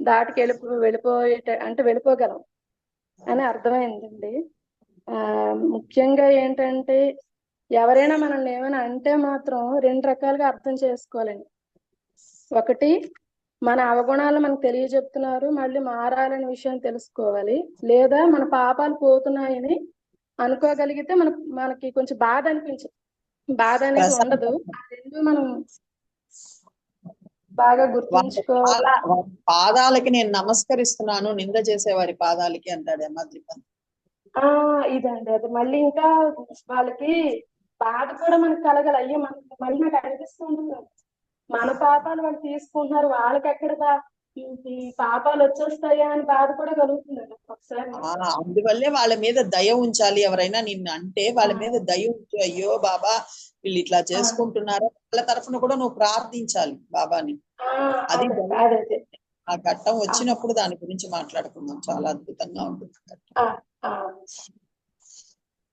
దాటికి వెళ్ళిపోగలం అని అర్థమైందండి. ముఖ్యంగా ఏంటంటే ఎవరైనా మనల్ని ఏమైనా అంటే మాత్రం 2 రకాలుగా అర్థం చేసుకోవాలండి. ఒకటి, మన అవగుణాలు మనకు తెలియజెప్తున్నారు, మళ్ళీ మారాలనే విషయం తెలుసుకోవాలి. లేదా మన పాపాలు పోతున్నాయని అనుకోగలిగితే మనకి కొంచెం బాధ అనిపించదు, బాధ అనేది ఉండదు. ఆ రెండు మనం బాగా గుర్తుంచుకోవాలి. వారి పాదాలకి నేను నమస్కరిస్తున్నాను, నింద చేసే వారి పాదాలకి అంటాడు యమద్రిపంత్. ఇదండి అది. మళ్ళీ ఇంకా వాళ్ళకి బాధ కూడా మనకు కలగాలి. అయ్యో మనకి మళ్ళీ నాకు అనిపిస్తూ ఉంటుంది, మన పాపాలు వాళ్ళు తీసుకుంటున్నారు, వాళ్ళకి ఎక్కడ ఈ పాపాలు వచ్చేస్తాయా అని బాధ కూడా కలుగుతుందండి ఒకసారి. అందువల్లే వాళ్ళ మీద దయ ఉంచాలి. ఎవరైనా నిన్ను అంటే వాళ్ళ మీద దయ ఉంచు. అయ్యో బాబా వీళ్ళు ఇట్లా చేసుకుంటున్నారు, వాళ్ళ తరఫున కూడా నువ్వు ప్రార్థించాలి బాబాని. అది ఆ ఘట్టం వచ్చినప్పుడు దాని గురించి మాట్లాడుకుందాం, చాలా అద్భుతంగా ఉంటుంది.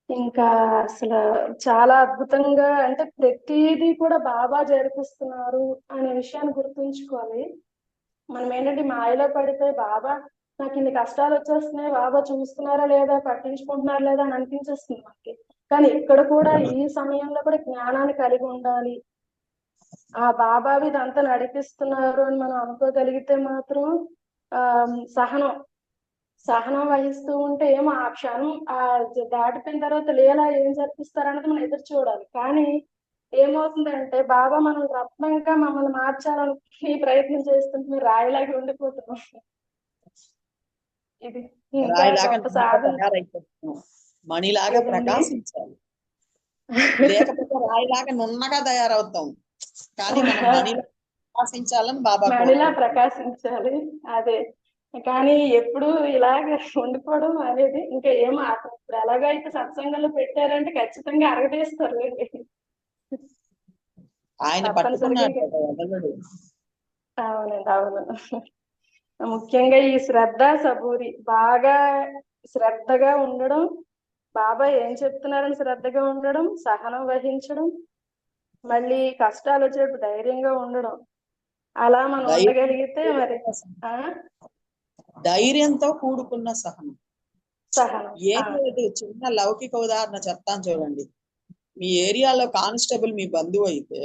ఇంకా అసలు చాలా అద్భుతంగా, అంటే ప్రతిదీ కూడా బాబా జరిపిస్తున్నారు అనే విషయాన్ని గుర్తుంచుకోవాలి. మనం ఏంటంటే మాయలో పడితే బాబా నాకు ఇన్ని కష్టాలు వచ్చేస్తున్నాయి, బాబా చూస్తున్నారా లేదా, పట్టించుకుంటున్నారా లేదా అని అనిపించేస్తుంది మనకి. కానీ ఇక్కడ కూడా ఈ సమయంలో కూడా జ్ఞానాన్ని కలిగి ఉండాలి. ఆ బాబా ఇదంతా నడిపిస్తున్నారు అని మనం అనుకోగలిగితే మాత్రం సహనం వహిస్తూ ఉంటే ఏమో ఆ క్షణం దాటిపోయిన తర్వాత లేలా ఏం జరిపిస్తారన్నది మనం ఎదురు చూడాలి. కానీ ఏమవుతుందంటే బాబా మనం రత్నంగా మమ్మల్ని మార్చాలని ప్రయత్నం చేస్తుంటే రాయిలాగా ఉండిపోతున్నాం. ఇది మణిలాగా ప్రకాశించాలి, లేకపోతే రాయిలాగా నున్నగా తయారవుతాం. కానీ మనం మణిలా ప్రకాశించాలని బాబా మణిలా ప్రకాశించాలి. అదే, కానీ ఎప్పుడు ఇలాగ ఉండిపోవడం అనేది ఇంకా ఏమో ఇప్పుడు ఎలాగైతే సత్సంగంలో పెట్టారంటే ఖచ్చితంగా అరగదీస్తారు. ఆయన అవునండి, అవును. ముఖ్యంగా ఈ శ్రద్ధ సబూరి, బాగా శ్రద్ధగా ఉండడం, బాబా ఏం చెప్తున్నారని శ్రద్ధగా ఉండడం, సహనం వహించడం, మళ్ళీ కష్టాలు వచ్చేటప్పుడు ధైర్యంగా ఉండడం. అలా మనం ఉండగలిగితే మరి ధైర్యంతో కూడుకున్న సహనం. ఏం లేదు, చిన్న లౌకిక ఉదాహరణ చెప్తాను చూడండి. మీ ఏరియాలో కానిస్టేబుల్ మీ బంధువు అయితే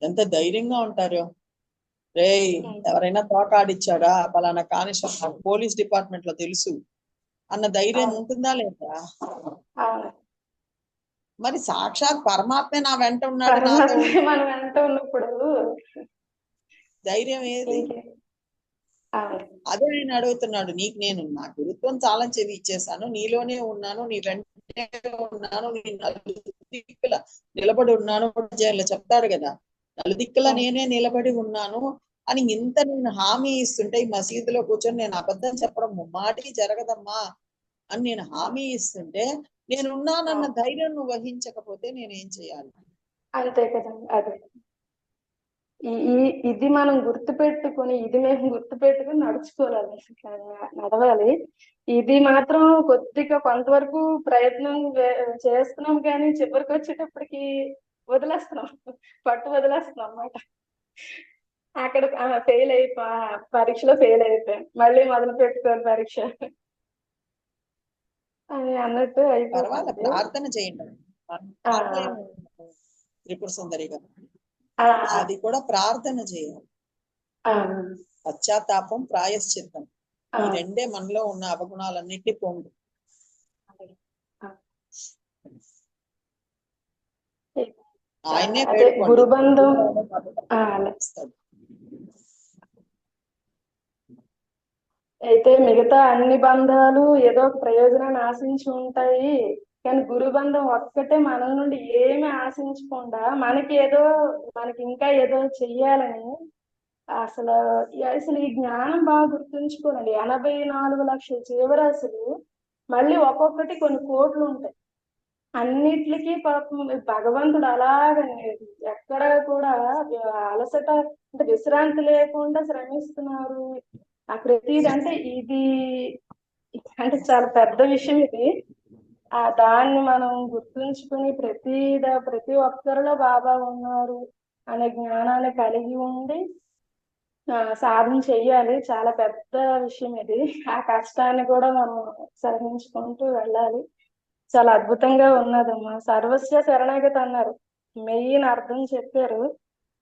ఎంత ధైర్యంగా ఉంటారో. రేయ్ ఎవరైనా తోకాడిచ్చాడా, పలానా కానిస్టేబుల్ పోలీస్ డిపార్ట్మెంట్ లో తెలుసు అన్న ధైర్యం ఉంటుందా లేదా? మరి సాక్షాత్ పరమాత్మే నా వెంట ఉన్నాడు, మన వెంట ఉన్నప్పుడు ధైర్యం ఏది? అదే ఆయన అడుగుతున్నాడు, నీకు నేను నా గురుత్వం చాలా చెవి ఇచ్చేసాను, నీలోనే ఉన్నాను, నీ వెంటనే ఉన్నాను, నీ నలుదిక్కుల నిలబడి ఉన్నాను చెప్తాడు కదా. నలుదిక్కుల నేనే నిలబడి ఉన్నాను అని ఇంత నేను హామీ ఇస్తుంటే, ఈ మసీదులో కూర్చొని నేను అబద్ధం చెప్పడం ముమ్మాటికి జరగదమ్మా అని నేను హామీ ఇస్తుంటే, నేనున్నానన్న ధైర్యం నువ్వు వహించకపోతే నేనేం చేయాలి? అంతే కదండి. అదే ఇది మనం గుర్తుపెట్టుకుని, ఇది మేము గుర్తుపెట్టుకుని నడవాలి. ఇది మాత్రం కొద్దిగా కొంతవరకు ప్రయత్నం చేస్తున్నాం, కానీ చివరికి వచ్చేటప్పటికి వదిలేస్తున్నాం, పట్టు వదిలేస్తున్నాం అన్నమాట. అక్కడ పరీక్షలో ఫెయిల్ అయిపోయాం, మళ్ళీ మొదలు పెట్టుకోవాలి పరీక్ష అని అన్నట్టు అయిపోయింది. ప్రార్థన చేయండి. త్రిపుర సుందరి గారు అది కూడా ప్రార్థన చేయాలి. పశ్చాత్తాపం, ప్రాయశ్చిత్తం, ఈ రెండే మనలో ఉన్న అవగుణాలన్నిటి పోండు. ఆయనే గురుబంధం అయితే మిగతా అన్ని బంధాలు ఏదో ఒక ప్రయోజనాన్ని ఆశించి ఉంటాయి, కానీ గురుబంధం ఒక్కటే మన నుండి ఏమి ఆశించకుండా మనకి ఇంకా ఏదో చెయ్యాలని అసలు ఈ జ్ఞానం బాగా గుర్తుంచుకోనండి. 84 లక్షల జీవరాశులు మళ్ళీ ఒక్కొక్కటి కొన్ని కోట్లు ఉంటాయి. అన్నిట్లకి పాపం భగవంతుడు అలాగని ఎక్కడ కూడా అలసట అంటే విశ్రాంతి లేకుండా శ్రమిస్తున్నారు. ఆ ప్రతిది అంటే ఇది అంటే చాలా పెద్ద విషయం ఇది. దాన్ని మనం గుర్తుంచుకుని ప్రతి ఒక్కరిలో బాబా ఉన్నారు అనే జ్ఞానాన్ని కలిగి ఉండి సాధన చెయ్యాలి. చాలా పెద్ద విషయం ఇది. ఆ కష్టాన్ని కూడా మనం సహించుకుంటూ వెళ్ళాలి. చాలా అద్భుతంగా ఉన్నదమ్మా. సర్వస్వ శరణాగతి అన్నారు, మెయిన్ అర్థం చెప్పారు.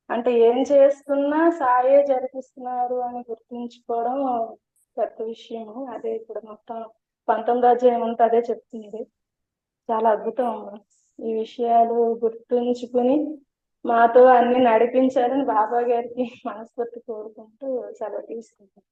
అంటే ఏం చేస్తున్నా సాయే జరిపిస్తున్నారు అని గుర్తుంచుకోవడం పెద్ద విషయము. అదే ఇప్పుడు మొత్తం 19వ అధ్యాయం అంతా అదే చెప్తుంది. చాలా అద్భుతం అమ్మా. ఈ విషయాలు గుర్తుంచుకుని మాతో అన్ని నడిపించాలని బాబా గారికి మనస్ఫూర్తి కోరుకుంటూ సెలవు తీసుకుంటాం.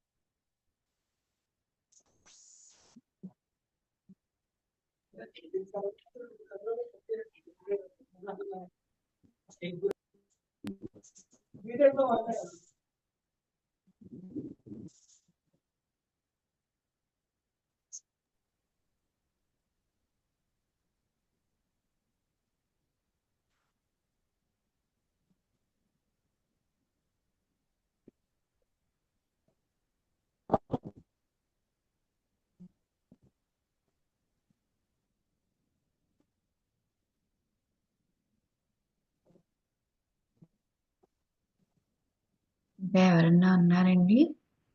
ఇంకా ఎవరన్నా ఉన్నారండి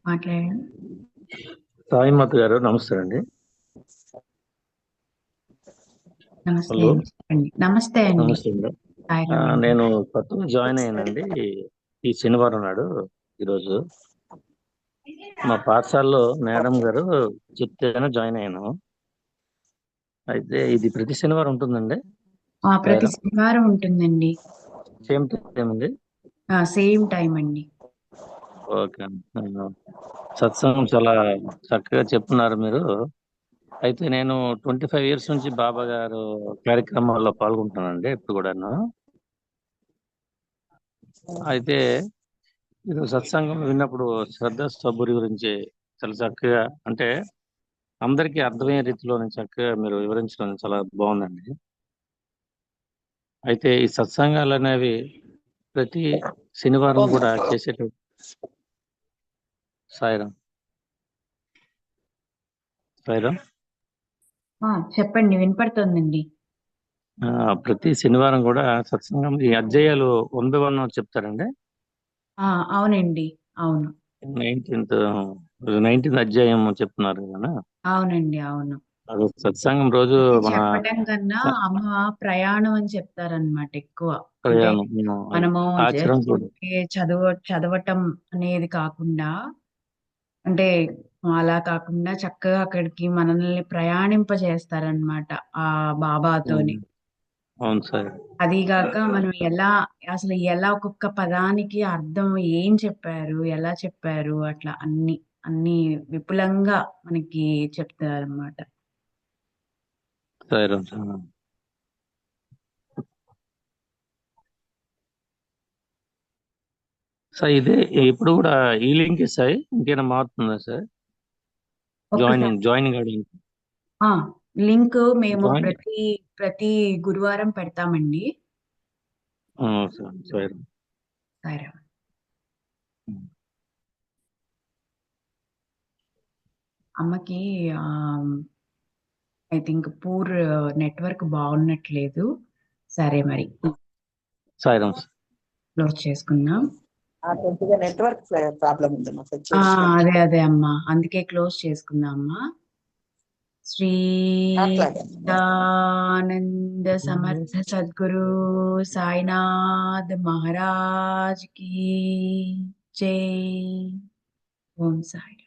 మాట్లాడడం? సాయిమాత గారు నమస్తే అండి. నమస్తే హలో. అండి, చెప్పండి. నమస్తే అండి. నమస్తే అండి. సాయిరామ్ అండి. నేను కొత్తగా జాయిన్ అయ్యానండి ఈ శనివారం నాడు. ఈరోజు మా పాఠశాలలో మేడం గారు చెప్తేనే జాయిన్ అయ్యాను. అయితే ఇది ప్రతి శనివారం ఉంటుందండి? ప్రతి శనివారం ఉంటుందండి. సేమ్ టైం అండి? సేమ్ టైం అండి. ఓకే. సత్సంగం చాలా చక్కగా చెప్తున్నారు మీరు. అయితే నేను 25 years నుంచి బాబా గారు కార్యక్రమాల్లో పాల్గొంటున్నానండి ఎప్పుడు కూడాను. అయితే ఇది సత్సంగం విన్నప్పుడు శ్రద్ధ సబూరి గురించి చాలా చక్కగా, అంటే అందరికీ అర్థమయ్యే రీతిలో చక్కగా మీరు వివరించడం చాలా బాగుందండి. అయితే ఈ సత్సంగాలు అనేవి ప్రతి శనివారం కూడా చేసేటప్పుడు సాయిరామ్ సాయిరామ్ చెప్పండి, వినపడుతుందండి. ప్రతి శనివారం కూడా సత్సంగం ఈ అధ్యాయాలు 1 by 1 చెప్తారండి. అవునండి, అవును. 19th అధ్యాయం చెప్తున్నారు కదా. అవునండి, అవును. అది సత్సంగం రోజు మన చెప్పటం కన్నా అమ్మ ప్రయాణం అని చెప్తారనమాట ఎక్కువ. అంటే ప్రయాణం మనము ఆచరణ కూడా. చదవటం అనేది కాకుండా, అంటే అలా కాకుండా చక్కగా అక్కడికి మనల్ని ప్రయాణింపజేస్తారనమాట ఆ బాబాతోని. అవును సార్. అదిగాక మనం అసలు ఎలా ఒక్కొక్క పదానికి అర్థం ఏం చెప్పారు, ఎలా చెప్పారు, అట్లా అన్ని విపులంగా మనకి చెప్తారన్నమాట. సాయిరామ్ సార్. సార్ ఇదే ఇప్పుడు కూడా ఈ లింక్ సార్ ఇంకేమైనా మారుతుందా సార్? జాయినింగ్ అవడానికి లింక్ మేము Join- ప్రతి గురువారం పెడతామండి. Sir sir. సరే. అమ్మకి ఐ థింక్ పూర్ నెట్వర్క్ బాగున్నట్లేదు. సరే, మరి సాయిరామ్ సార్. క్లోజ్ చేసుకుందాం. కొద్దిగా నెట్వర్క్ ప్రాబ్లం ఉంది అదే అమ్మా, అందుకే క్లోజ్ చేసుకుందాం అమ్మా. శ్రీ ఆనంద సమర్థ సద్గురు సాయినాథ్ మహారాజ్ की जय. ఓం సాయి.